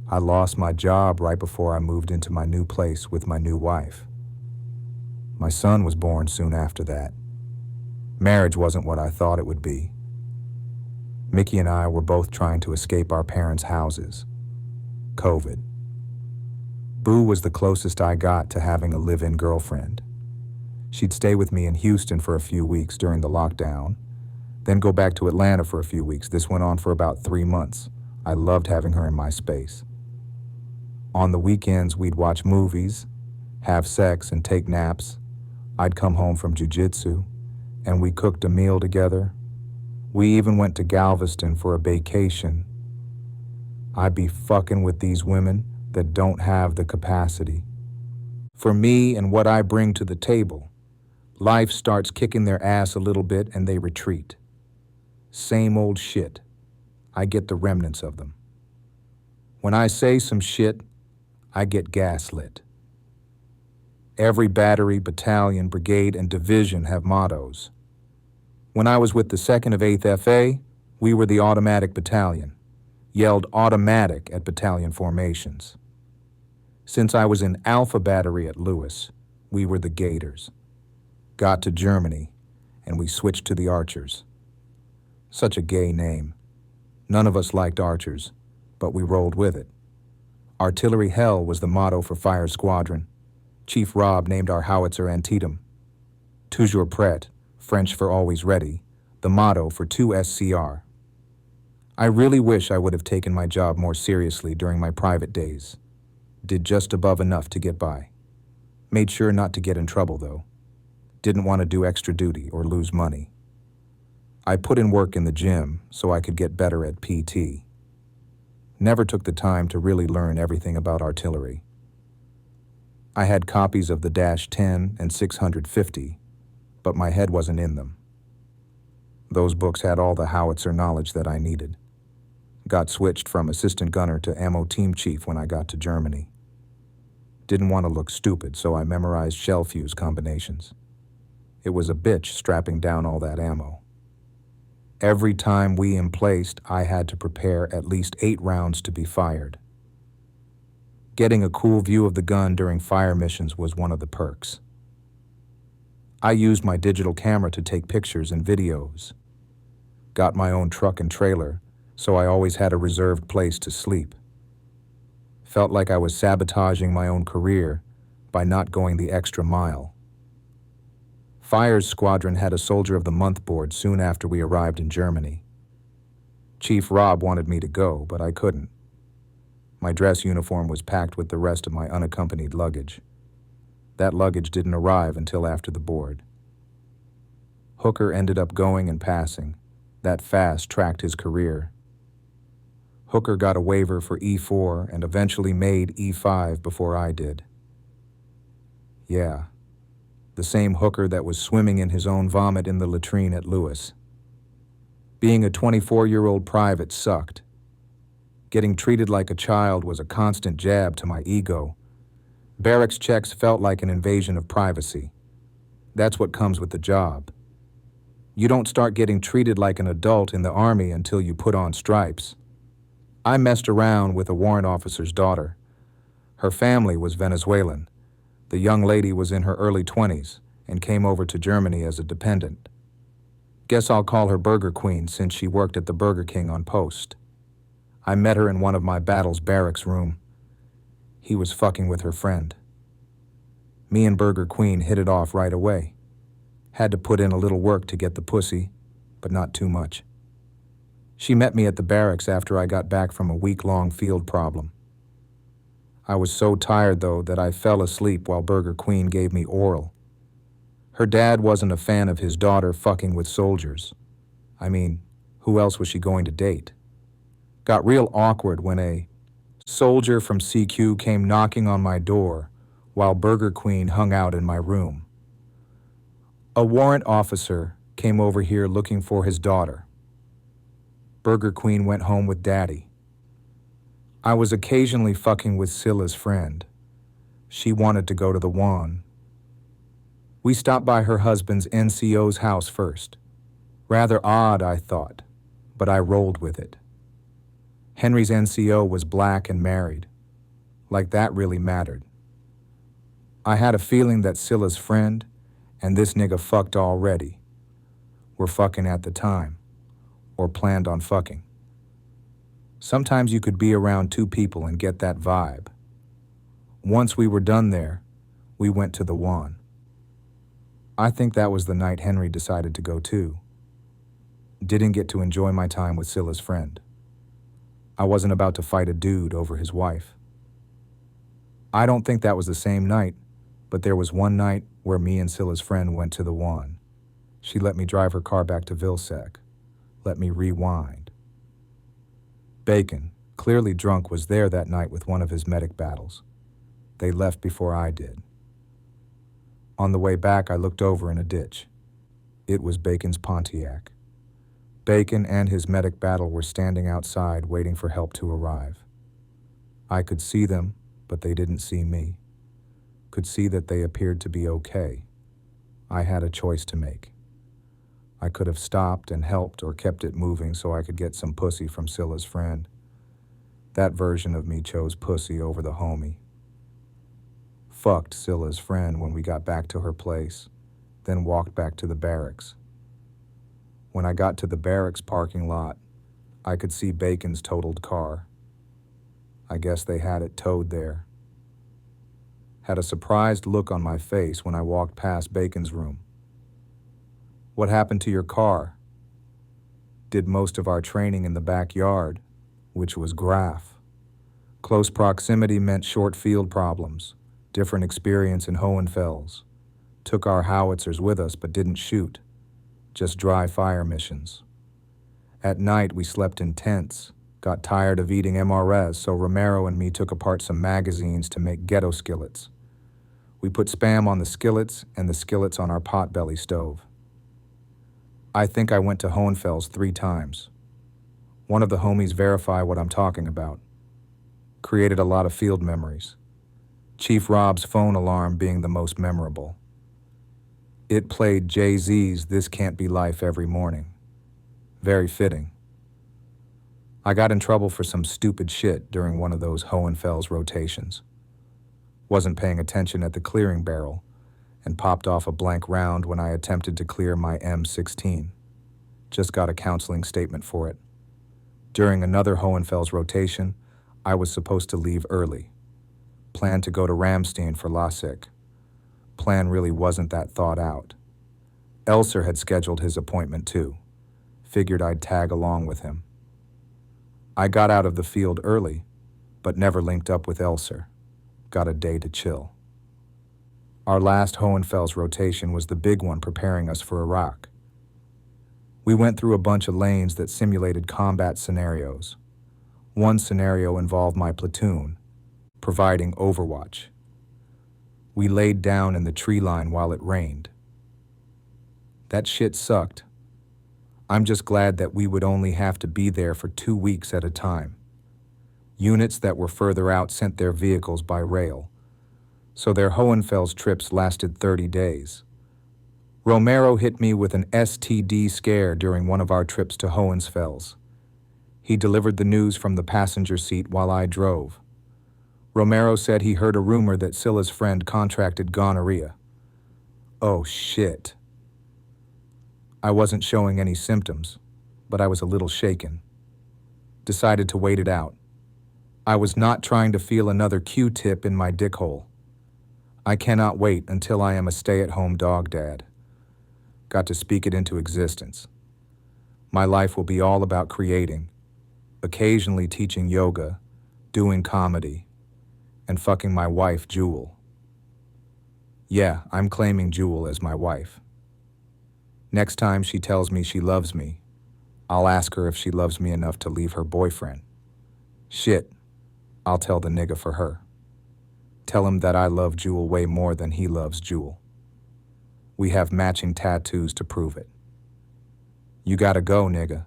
I lost my job right before I moved into my new place with my new wife. My son was born soon after that. Marriage wasn't what I thought it would be. Mickey and I were both trying to escape our parents' houses. COVID. Boo was the closest I got to having a live-in girlfriend. She'd stay with me in Houston for a few weeks during the lockdown, then go back to Atlanta for a few weeks. This went on for about 3 months. I loved having her in my space. On the weekends, we'd watch movies, have sex, and take naps. I'd come home from jiu-jitsu, and we cooked a meal together. We even went to Galveston for a vacation. I'd be fucking with these women that don't have the capacity. For me and what I bring to the table, life starts kicking their ass a little bit and they retreat. Same old shit. I get the remnants of them. When I say some shit, I get gaslit. Every battery, battalion, brigade, and division have mottos. When I was with the 2nd of 8th FA, we were the automatic battalion. Yelled automatic at battalion formations. Since I was in Alpha Battery at Lewis, we were the Gators. Got to Germany, and we switched to the Archers. Such a gay name. None of us liked Archers, but we rolled with it. Artillery Hell was the motto for Fire Squadron. Chief Rob named our howitzer Antietam. Toujours prêt, French for always ready, the motto for 2SCR. I really wish I would have taken my job more seriously during my private days. Did just above enough to get by. Made sure not to get in trouble, though. Didn't want to do extra duty or lose money. I put in work in the gym so I could get better at PT. Never took the time to really learn everything about artillery. I had copies of the -10 and 650, but my head wasn't in them. Those books had all the howitzer knowledge that I needed. Got switched from assistant gunner to ammo team chief when I got to Germany. Didn't want to look stupid, so I memorized shell fuse combinations. It was a bitch strapping down all that ammo. Every time we emplaced, I had to prepare at least 8 rounds to be fired. Getting a cool view of the gun during fire missions was one of the perks. I used my digital camera to take pictures and videos. Got my own truck and trailer, so I always had a reserved place to sleep. Felt like I was sabotaging my own career by not going the extra mile. Fire's squadron had a Soldier of the Month board soon after we arrived in Germany. Chief Rob wanted me to go, but I couldn't. My dress uniform was packed with the rest of my unaccompanied luggage. That luggage didn't arrive until after the board. Hooker ended up going and passing. That fast-tracked his career. Hooker got a waiver for E4 and eventually made E5 before I did. Yeah, the same Hooker that was swimming in his own vomit in the latrine at Lewis. Being a 24-year-old private sucked. Getting treated like a child was a constant jab to my ego. Barracks checks felt like an invasion of privacy. That's what comes with the job. You don't start getting treated like an adult in the Army until you put on stripes. I messed around with a warrant officer's daughter. Her family was Venezuelan. The young lady was in her early 20s and came over to Germany as a dependent. Guess I'll call her Burger Queen since she worked at the Burger King on post. I met her in one of my battle's barracks room. He was fucking with her friend. Me and Burger Queen hit it off right away. Had to put in a little work to get the pussy, but not too much. She met me at the barracks after I got back from a week-long field problem. I was so tired, though, that I fell asleep while Burger Queen gave me oral. Her dad wasn't a fan of his daughter fucking with soldiers. I mean, who else was she going to date? Got real awkward when a soldier from CQ came knocking on my door while Burger Queen hung out in my room. A warrant officer came over here looking for his daughter. Burger Queen went home with Daddy. I was occasionally fucking with Scylla's friend. She wanted to go to the Juan. We stopped by her husband's NCO's house first. Rather odd, I thought, but I rolled with it. Henry's NCO was black and married. Like that really mattered. I had a feeling that Scylla's friend and this nigga fucked already. Were fucking at the time. Or planned on fucking. Sometimes you could be around two people and get that vibe. Once we were done there, we went to the Juan. I think that was the night Henry decided to go too. Didn't get to enjoy my time with Scylla's friend. I wasn't about to fight a dude over his wife. I don't think that was the same night, but there was one night where me and Scylla's friend went to the Juan. She let me drive her car back to Vilsack. Let me rewind. Bacon, clearly drunk, was there that night with one of his medic battles. They left before I did. On the way back, I looked over in a ditch. It was Bacon's Pontiac. Bacon and his medic battle were standing outside waiting for help to arrive. I could see them, but they didn't see me. Could see that they appeared to be okay. I had a choice to make. I could have stopped and helped or kept it moving so I could get some pussy from Scylla's friend. That version of me chose pussy over the homie. Fucked Scylla's friend when we got back to her place, then walked back to the barracks. When I got to the barracks parking lot, I could see Bacon's totaled car. I guess they had it towed there. Had a surprised look on my face when I walked past Bacon's room. What happened to your car? Did most of our training in the backyard, which was graph. Close proximity meant short field problems, different experience in Hohenfels. Took our howitzers with us but didn't shoot, just dry fire missions. At night we slept in tents, got tired of eating MRS, so Romero and me took apart some magazines to make ghetto skillets. We put Spam on the skillets and the skillets on our potbelly stove. I think I went to Hohenfels 3 times. One of the homies verified what I'm talking about. Created a lot of field memories. Chief Rob's phone alarm being the most memorable. It played Jay-Z's This Can't Be Life every morning. Very fitting. I got in trouble for some stupid shit during one of those Hohenfels rotations. Wasn't paying attention at the clearing barrel and popped off a blank round when I attempted to clear my M16. Just got a counseling statement for it. During another Hohenfels rotation, I was supposed to leave early. Planned to go to Ramstein for LASIK. Plan really wasn't that thought out. Elser had scheduled his appointment too. Figured I'd tag along with him. I got out of the field early, but never linked up with Elser. Got a day to chill. Our last Hohenfels rotation was the big one preparing us for Iraq. We went through a bunch of lanes that simulated combat scenarios. One scenario involved my platoon, providing overwatch. We laid down in the tree line while it rained. That shit sucked. I'm just glad that we would only have to be there for 2 weeks at a time. Units that were further out sent their vehicles by rail, so their Hohenfels trips lasted 30 days. Romero hit me with an STD scare during one of our trips to Hohenfels. He delivered the news from the passenger seat while I drove. Romero said he heard a rumor that Silla's friend contracted gonorrhea. Oh shit. I wasn't showing any symptoms, but I was a little shaken. Decided to wait it out. I was not trying to feel another Q-tip in my dick hole. I cannot wait until I am a stay-at-home dog dad. Got to speak it into existence. My life will be all about creating, occasionally teaching yoga, doing comedy, and fucking my wife, Jewel. Yeah, I'm claiming Jewel as my wife. Next time she tells me she loves me, I'll ask her if she loves me enough to leave her boyfriend. Shit, I'll tell the nigga for her. Tell him that I love Jewel way more than he loves Jewel. We have matching tattoos to prove it. You gotta go, nigga.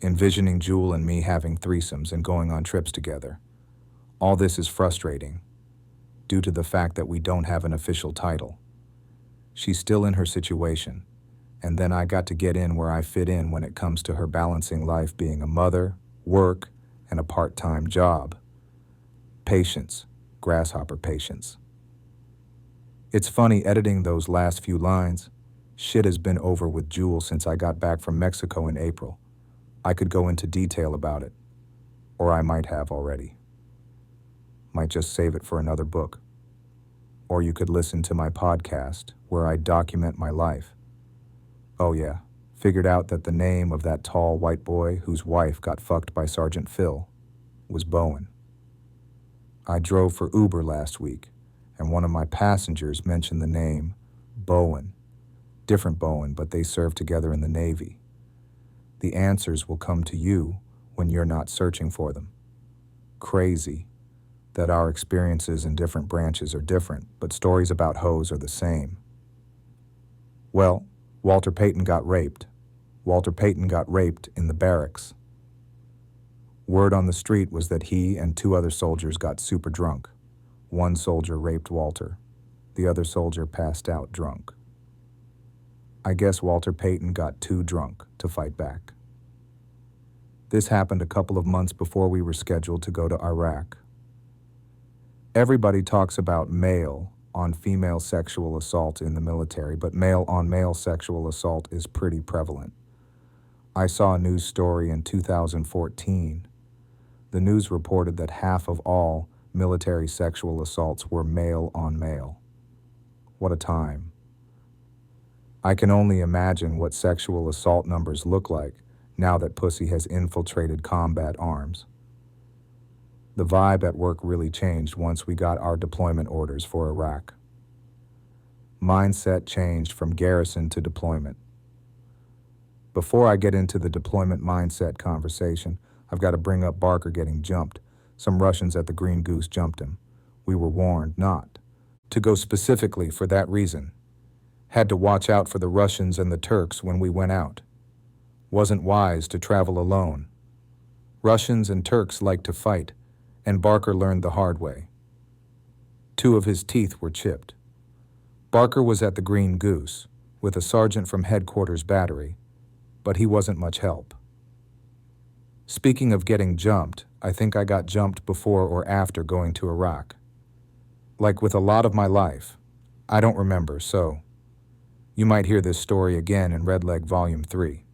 Envisioning Jewel and me having threesomes and going on trips together. All this is frustrating, due to the fact that we don't have an official title. She's still in her situation, and then I got to get in where I fit in when it comes to her balancing life being a mother, work, and a part-time job. Patience, grasshopper patience. It's funny editing those last few lines. Shit has been over with Jewel since I got back from Mexico in April. I could go into detail about it, or I might have already. Might just save it for another book. Or you could listen to my podcast where I document my life. Oh yeah, figured out that the name of that tall white boy whose wife got fucked by Sergeant Phil was Bowen. I drove for Uber last week, and one of my passengers mentioned the name Bowen. Different Bowen, but they served together in the Navy. The answers will come to you when you're not searching for them. Crazy that our experiences in different branches are different, but stories about hoes are the same. Well, Walter Payton got raped. Walter Payton got raped in the barracks. Word on the street was that he and 2 other soldiers got super drunk. One soldier raped Walter. The other soldier passed out drunk. I guess Walter Payton got too drunk to fight back. This happened a couple of months before we were scheduled to go to Iraq. Everybody talks about male on female sexual assault in the military, but male on male sexual assault is pretty prevalent. I saw a news story in 2014. The news reported that half of all military sexual assaults were male on male. What a time. I can only imagine what sexual assault numbers look like now that pussy has infiltrated combat arms. The vibe at work really changed once we got our deployment orders for Iraq. Mindset changed from garrison to deployment. Before I get into the deployment mindset conversation, I've got to bring up Barker getting jumped. Some Russians at the Green Goose jumped him. We were warned not to go specifically for that reason. Had to watch out for the Russians and the Turks when we went out. Wasn't wise to travel alone. Russians and Turks like to fight, and Barker learned the hard way. 2 of his teeth were chipped. Barker was at the Green Goose with a sergeant from Headquarters Battery, but he wasn't much help. Speaking of getting jumped, I think I got jumped before or after going to Iraq. Like with a lot of my life, I don't remember, so you might hear this story again in Red Leg Volume 3.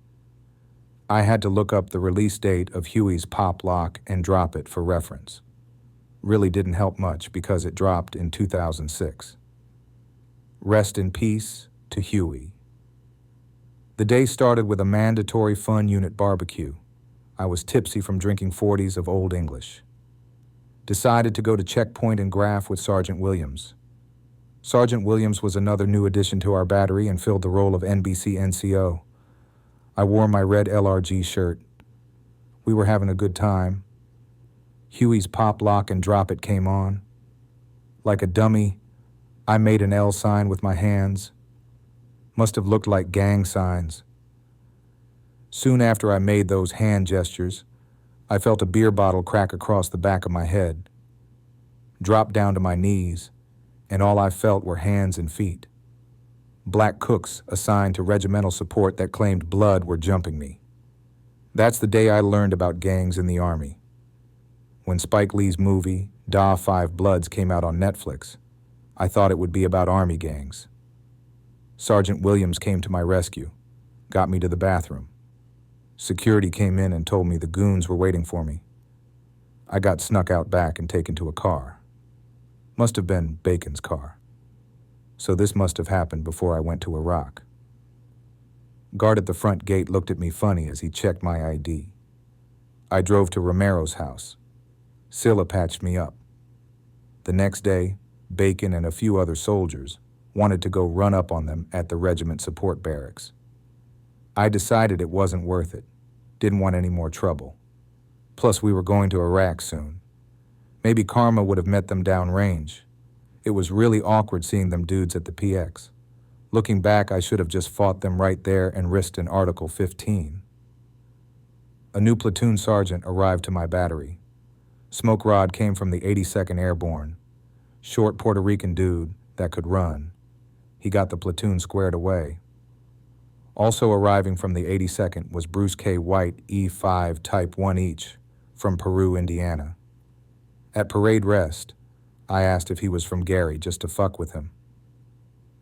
I had to look up the release date of Huey's Pop, Lock, and Drop It for reference. Really didn't help much because it dropped in 2006. Rest in peace to Huey. The day started with a mandatory fun unit barbecue. I was tipsy from drinking 40s of Old English. Decided to go to Checkpoint and Graph with Sergeant Williams. Sergeant Williams was another new addition to our battery and filled the role of NBC NCO. I wore my red LRG shirt. We were having a good time. Huey's Pop, Lock, and Drop It came on. Like a dummy, I made an L sign with my hands. Must have looked like gang signs. Soon after I made those hand gestures, I felt a beer bottle crack across the back of my head. Dropped down to my knees, and all I felt were hands and feet. Black cooks assigned to regimental support that claimed blood were jumping me. That's the day I learned about gangs in the Army. When Spike Lee's movie, Da 5 Bloods, came out on Netflix, I thought it would be about Army gangs. Sergeant Williams came to my rescue, got me to the bathroom. Security came in and told me the goons were waiting for me. I got snuck out back and taken to a car. Must have been Bacon's car. So this must have happened before I went to Iraq. Guard at the front gate looked at me funny as he checked my ID. I drove to Romero's house. Silla patched me up. The next day, Bacon and a few other soldiers wanted to go run up on them at the regiment support barracks. I decided it wasn't worth it. Didn't want any more trouble. Plus, we were going to Iraq soon. Maybe karma would have met them downrange. It was really awkward seeing them dudes at the PX. Looking back, I should have just fought them right there and risked an Article 15. A new platoon sergeant arrived to my battery. Smoke Rod came from the 82nd Airborne. Short Puerto Rican dude that could run. He got the platoon squared away. Also arriving from the 82nd was Bruce K. White, E5 Type 1 each, from Peru, Indiana. At parade rest, I asked if he was from Gary just to fuck with him.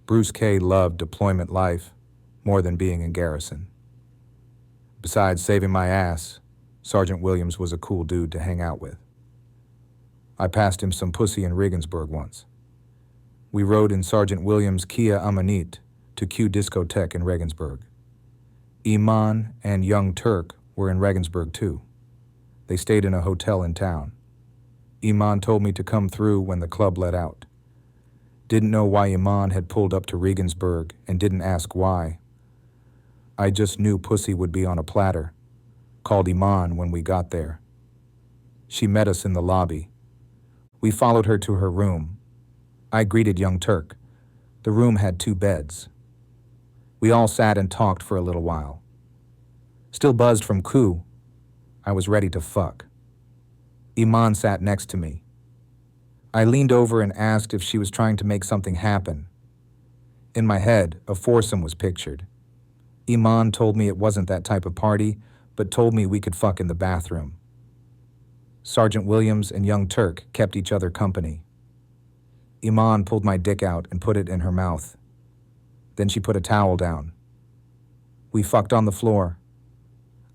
Bruce K. loved deployment life more than being in garrison. Besides saving my ass, Sergeant Williams was a cool dude to hang out with. I passed him some pussy in Regensburg once. We rode in Sergeant Williams' Kia Amanit to Q Discotheque in Regensburg. Iman and Young Turk were in Regensburg too. They stayed in a hotel in town. Iman told me to come through when the club let out. Didn't know why Iman had pulled up to Regensburg and didn't ask why. I just knew pussy would be on a platter. Called Iman when we got there. She met us in the lobby. We followed her to her room. I greeted Young Turk. The room had 2 beds. We all sat and talked for a little while. Still buzzed from coup, I was ready to fuck. Iman sat next to me. I leaned over and asked if she was trying to make something happen. In my head, a foursome was pictured. Iman told me it wasn't that type of party, but told me we could fuck in the bathroom. Sergeant Williams and Young Turk kept each other company. Iman pulled my dick out and put it in her mouth. Then she put a towel down. We fucked on the floor.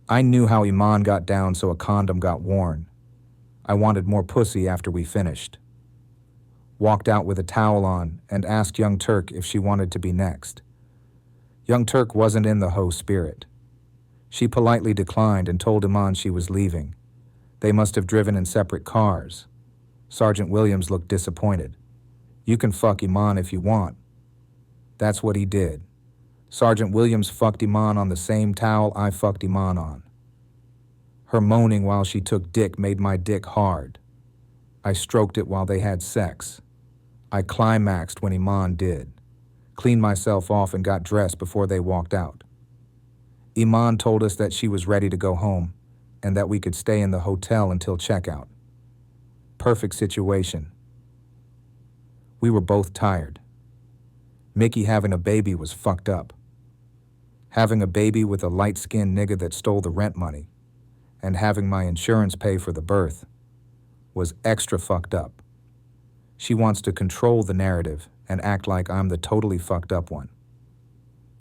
I knew how Iman got down, so a condom got worn. I wanted more pussy after we finished. Walked out with a towel on and asked Young Turk if she wanted to be next. Young Turk wasn't in the hoe spirit. She politely declined and told Iman she was leaving. They must have driven in separate cars. Sergeant Williams looked disappointed. You can fuck Iman if you want. That's what he did. Sergeant Williams fucked Iman on the same towel I fucked Iman on. Her moaning while she took dick made my dick hard. I stroked it while they had sex. I climaxed when Iman did. Cleaned myself off and got dressed before they walked out. Iman told us that she was ready to go home and that we could stay in the hotel until checkout. Perfect situation. We were both tired. Mickey having a baby was fucked up. Having a baby with a light-skinned nigga that stole the rent money and having my insurance pay for the birth was extra fucked up. She wants to control the narrative and act like I'm the totally fucked up one.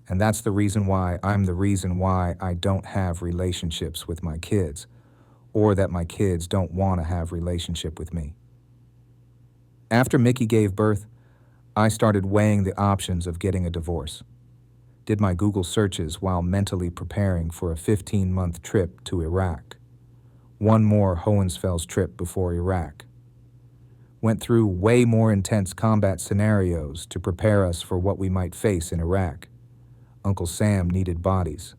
And that's the reason why I don't have relationships with my kids, or that my kids don't want to have relationship with me. After Mickey gave birth, I started weighing the options of getting a divorce. Did my Google searches while mentally preparing for a 15-month trip to Iraq. One more Hohenfels trip before Iraq. Went through way more intense combat scenarios to prepare us for what we might face in Iraq. Uncle Sam needed bodies.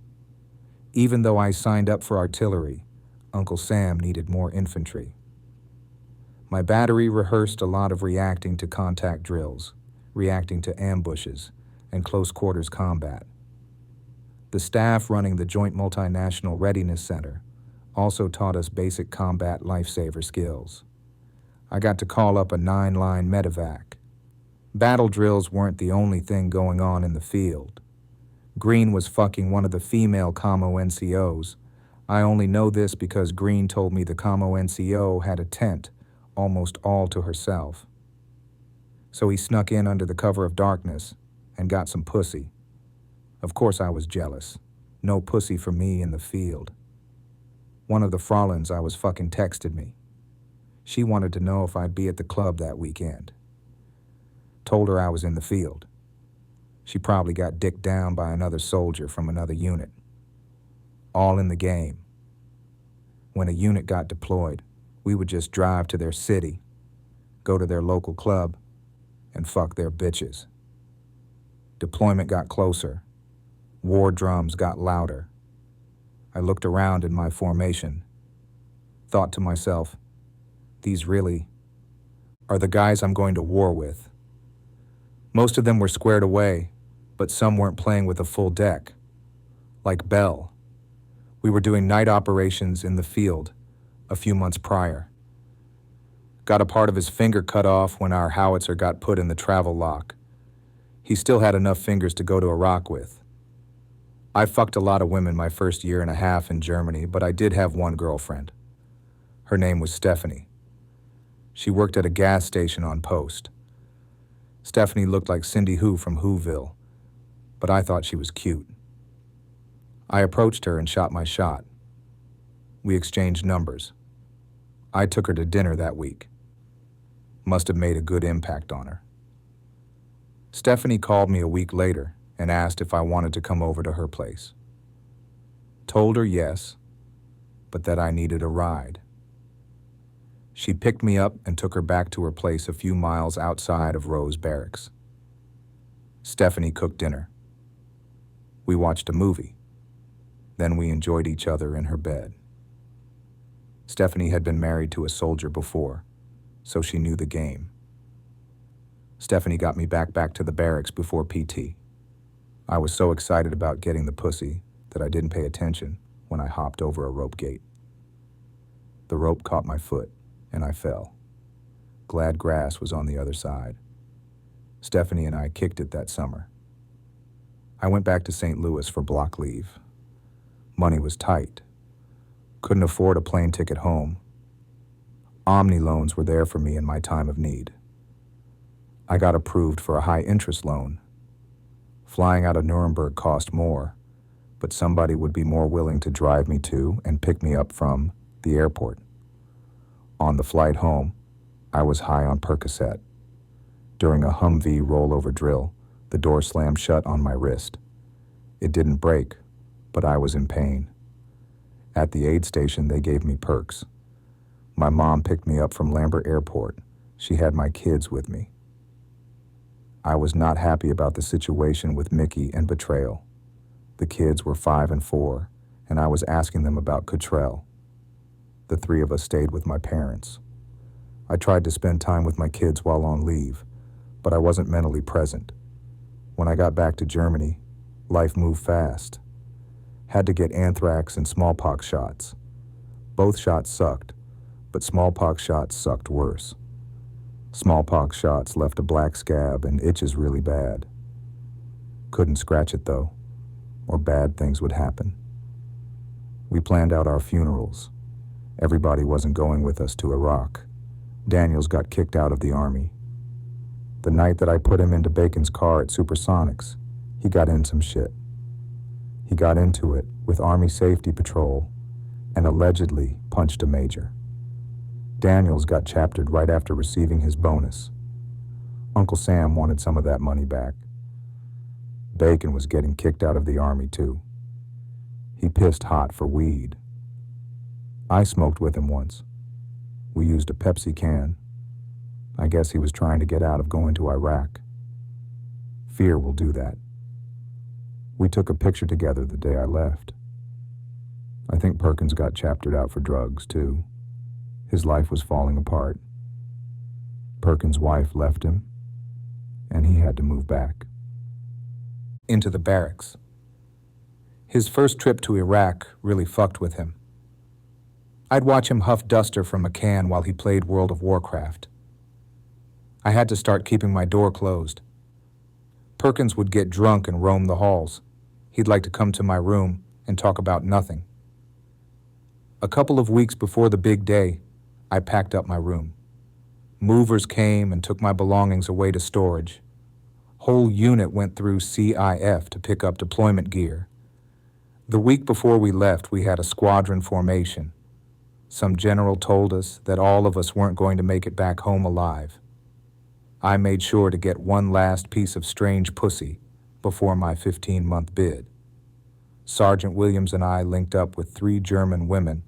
Even though I signed up for artillery, Uncle Sam needed more infantry. My battery rehearsed a lot of reacting to contact drills, reacting to ambushes, and close quarters combat. The staff running the Joint Multinational Readiness Center also taught us basic combat lifesaver skills. I got to call up a 9-line medevac. Battle drills weren't the only thing going on in the field. Green was fucking one of the female Commo NCOs. I only know this because Green told me the Commo NCO had a tent almost all to herself. So he snuck in under the cover of darkness and got some pussy. Of course I was jealous. No pussy for me in the field. One of the Frauleins I was fucking texted me. She wanted to know if I'd be at the club that weekend. Told her I was in the field. She probably got dicked down by another soldier from another unit. All in the game. When a unit got deployed, we would just drive to their city, go to their local club, and fuck their bitches. Deployment got closer. War drums got louder. I looked around in my formation, thought to myself, these really are the guys I'm going to war with. Most of them were squared away, but some weren't playing with a full deck. Like Bell. We were doing night operations in the field a few months prior. Got a part of his finger cut off when our howitzer got put in the travel lock. He still had enough fingers to go to Iraq with. I fucked a lot of women my first year and a half in Germany, but I did have one girlfriend. Her name was Stephanie. She worked at a gas station on post. Stephanie looked like Cindy Who from Whoville, but I thought she was cute. I approached her and shot my shot. We exchanged numbers. I took her to dinner that week. Must have made a good impact on her. Stephanie called me a week later and asked if I wanted to come over to her place. Told her yes, but that I needed a ride. She picked me up and took her back to her place a few miles outside of Rose Barracks. Stephanie cooked dinner. We watched a movie. Then we enjoyed each other in her bed. Stephanie had been married to a soldier before, so she knew the game. Stephanie got me back to the barracks before PT. I was so excited about getting the pussy that I didn't pay attention when I hopped over a rope gate. The rope caught my foot, and I fell. Glad grass was on the other side. Stephanie and I kicked it that summer. I went back to St. Louis for block leave. Money was tight. Couldn't afford a plane ticket home. Omni loans were there for me in my time of need. I got approved for a high-interest loan. Flying out of Nuremberg cost more, but somebody would be more willing to drive me to and pick me up from the airport. On the flight home, I was high on Percocet. During a Humvee rollover drill, the door slammed shut on my wrist. It didn't break, but I was in pain. At the aid station, they gave me perks. My mom picked me up from Lambert Airport. She had my kids with me. I was not happy about the situation with Mickey and betrayal. The kids were 5 and 4, and I was asking them about Cottrell. The 3 of us stayed with my parents. I tried to spend time with my kids while on leave, but I wasn't mentally present. When I got back to Germany, life moved fast. Had to get anthrax and smallpox shots. Both shots sucked, but smallpox shots sucked worse. Smallpox shots left a black scab and itches really bad. Couldn't scratch it though, or bad things would happen. We planned out our funerals. Everybody wasn't going with us to Iraq. Daniels got kicked out of the army. The night that I put him into Bacon's car at Supersonics, he got in some shit. He got into it with Army Safety Patrol and allegedly punched a major. Daniels got chaptered right after receiving his bonus. Uncle Sam wanted some of that money back. Bacon was getting kicked out of the Army too. He pissed hot for weed. I smoked with him once. We used a Pepsi can. I guess he was trying to get out of going to Iraq. Fear will do that. We took a picture together the day I left. I think Perkins got chaptered out for drugs, too. His life was falling apart. Perkins' wife left him, and he had to move back. Into the barracks. His first trip to Iraq really fucked with him. I'd watch him huff duster from a can while he played World of Warcraft. I had to start keeping my door closed. Perkins would get drunk and roam the halls. He'd like to come to my room and talk about nothing. A couple of weeks before the big day, I packed up my room. Movers came and took my belongings away to storage. Whole unit went through CIF to pick up deployment gear. The week before we left, we had a squadron formation. Some general told us that all of us weren't going to make it back home alive. I made sure to get one last piece of strange pussy before my 15-month bid. Sergeant Williams and I linked up with 3 German women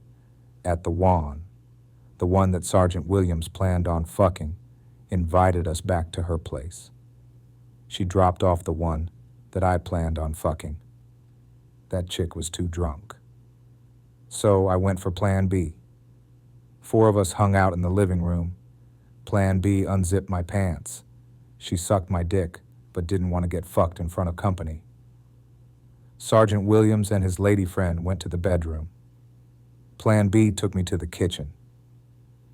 at the Juan. The one that Sergeant Williams planned on fucking invited us back to her place. She dropped off the one that I planned on fucking. That chick was too drunk. So I went for Plan B. 4 of us hung out in the living room. Plan B unzipped my pants. She sucked my dick, but didn't want to get fucked in front of company. Sergeant Williams and his lady friend went to the bedroom. Plan B took me to the kitchen.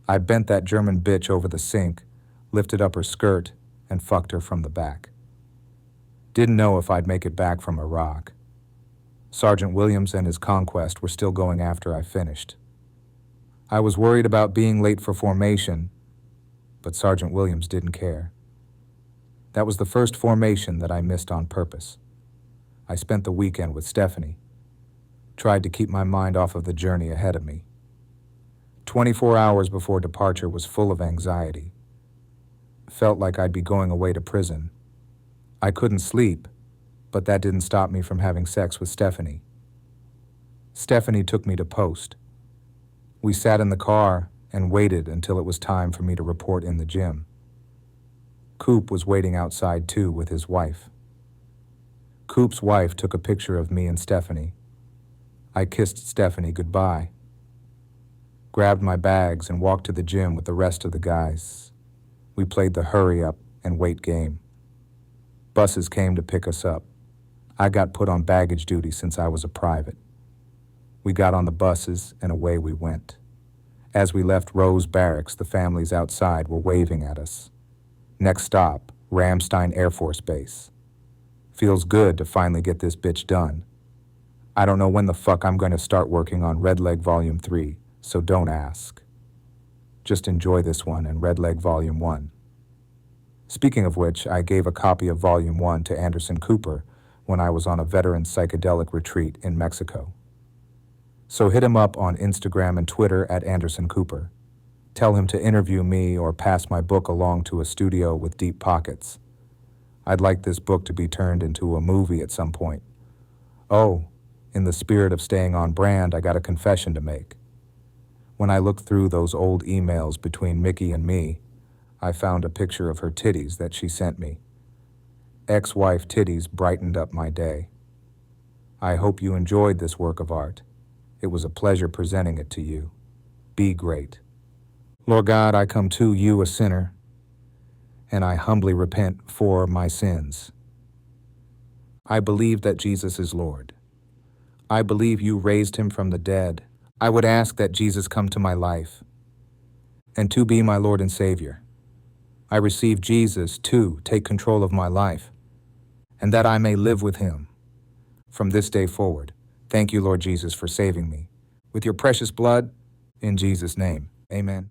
I bent that German bitch over the sink, lifted up her skirt, and fucked her from the back. Didn't know if I'd make it back from Iraq. Sergeant Williams and his conquest were still going after I finished. I was worried about being late for formation, but Sergeant Williams didn't care. That was the first formation that I missed on purpose. I spent the weekend with Stephanie. Tried to keep my mind off of the journey ahead of me. 24 hours before departure was full of anxiety. Felt like I'd be going away to prison. I couldn't sleep, but that didn't stop me from having sex with Stephanie. Stephanie took me to post. We sat in the car and waited until it was time for me to report in the gym. Coop was waiting outside too with his wife. Coop's wife took a picture of me and Stephanie. I kissed Stephanie goodbye. Grabbed my bags and walked to the gym with the rest of the guys. We played the hurry up and wait game. Buses came to pick us up. I got put on baggage duty since I was a private. We got on the buses and away we went. As we left Rose Barracks, the families outside were waving at us. Next stop, Ramstein Air Force Base. Feels good to finally get this bitch done. I don't know when the fuck I'm going to start working on Red Leg Volume 3, so don't ask. Just enjoy this one and Red Leg Volume 1. Speaking of which, I gave a copy of Volume 1 to Anderson Cooper when I was on a veteran psychedelic retreat in Mexico. So hit him up on Instagram and Twitter at Anderson Cooper. Tell him to interview me or pass my book along to a studio with deep pockets. I'd like this book to be turned into a movie at some point. Oh, in the spirit of staying on brand, I got a confession to make. When I looked through those old emails between Mickey and me, I found a picture of her titties that she sent me. Ex-wife titties brightened up my day. I hope you enjoyed this work of art. It was a pleasure presenting it to you. Be great. Lord God, I come to you a sinner, and I humbly repent for my sins. I believe that Jesus is Lord. I believe you raised him from the dead. I would ask that Jesus come to my life and to be my Lord and Savior. I receive Jesus to take control of my life and that I may live with him from this day forward. Thank you, Lord Jesus, for saving me with your precious blood. In Jesus' name, amen.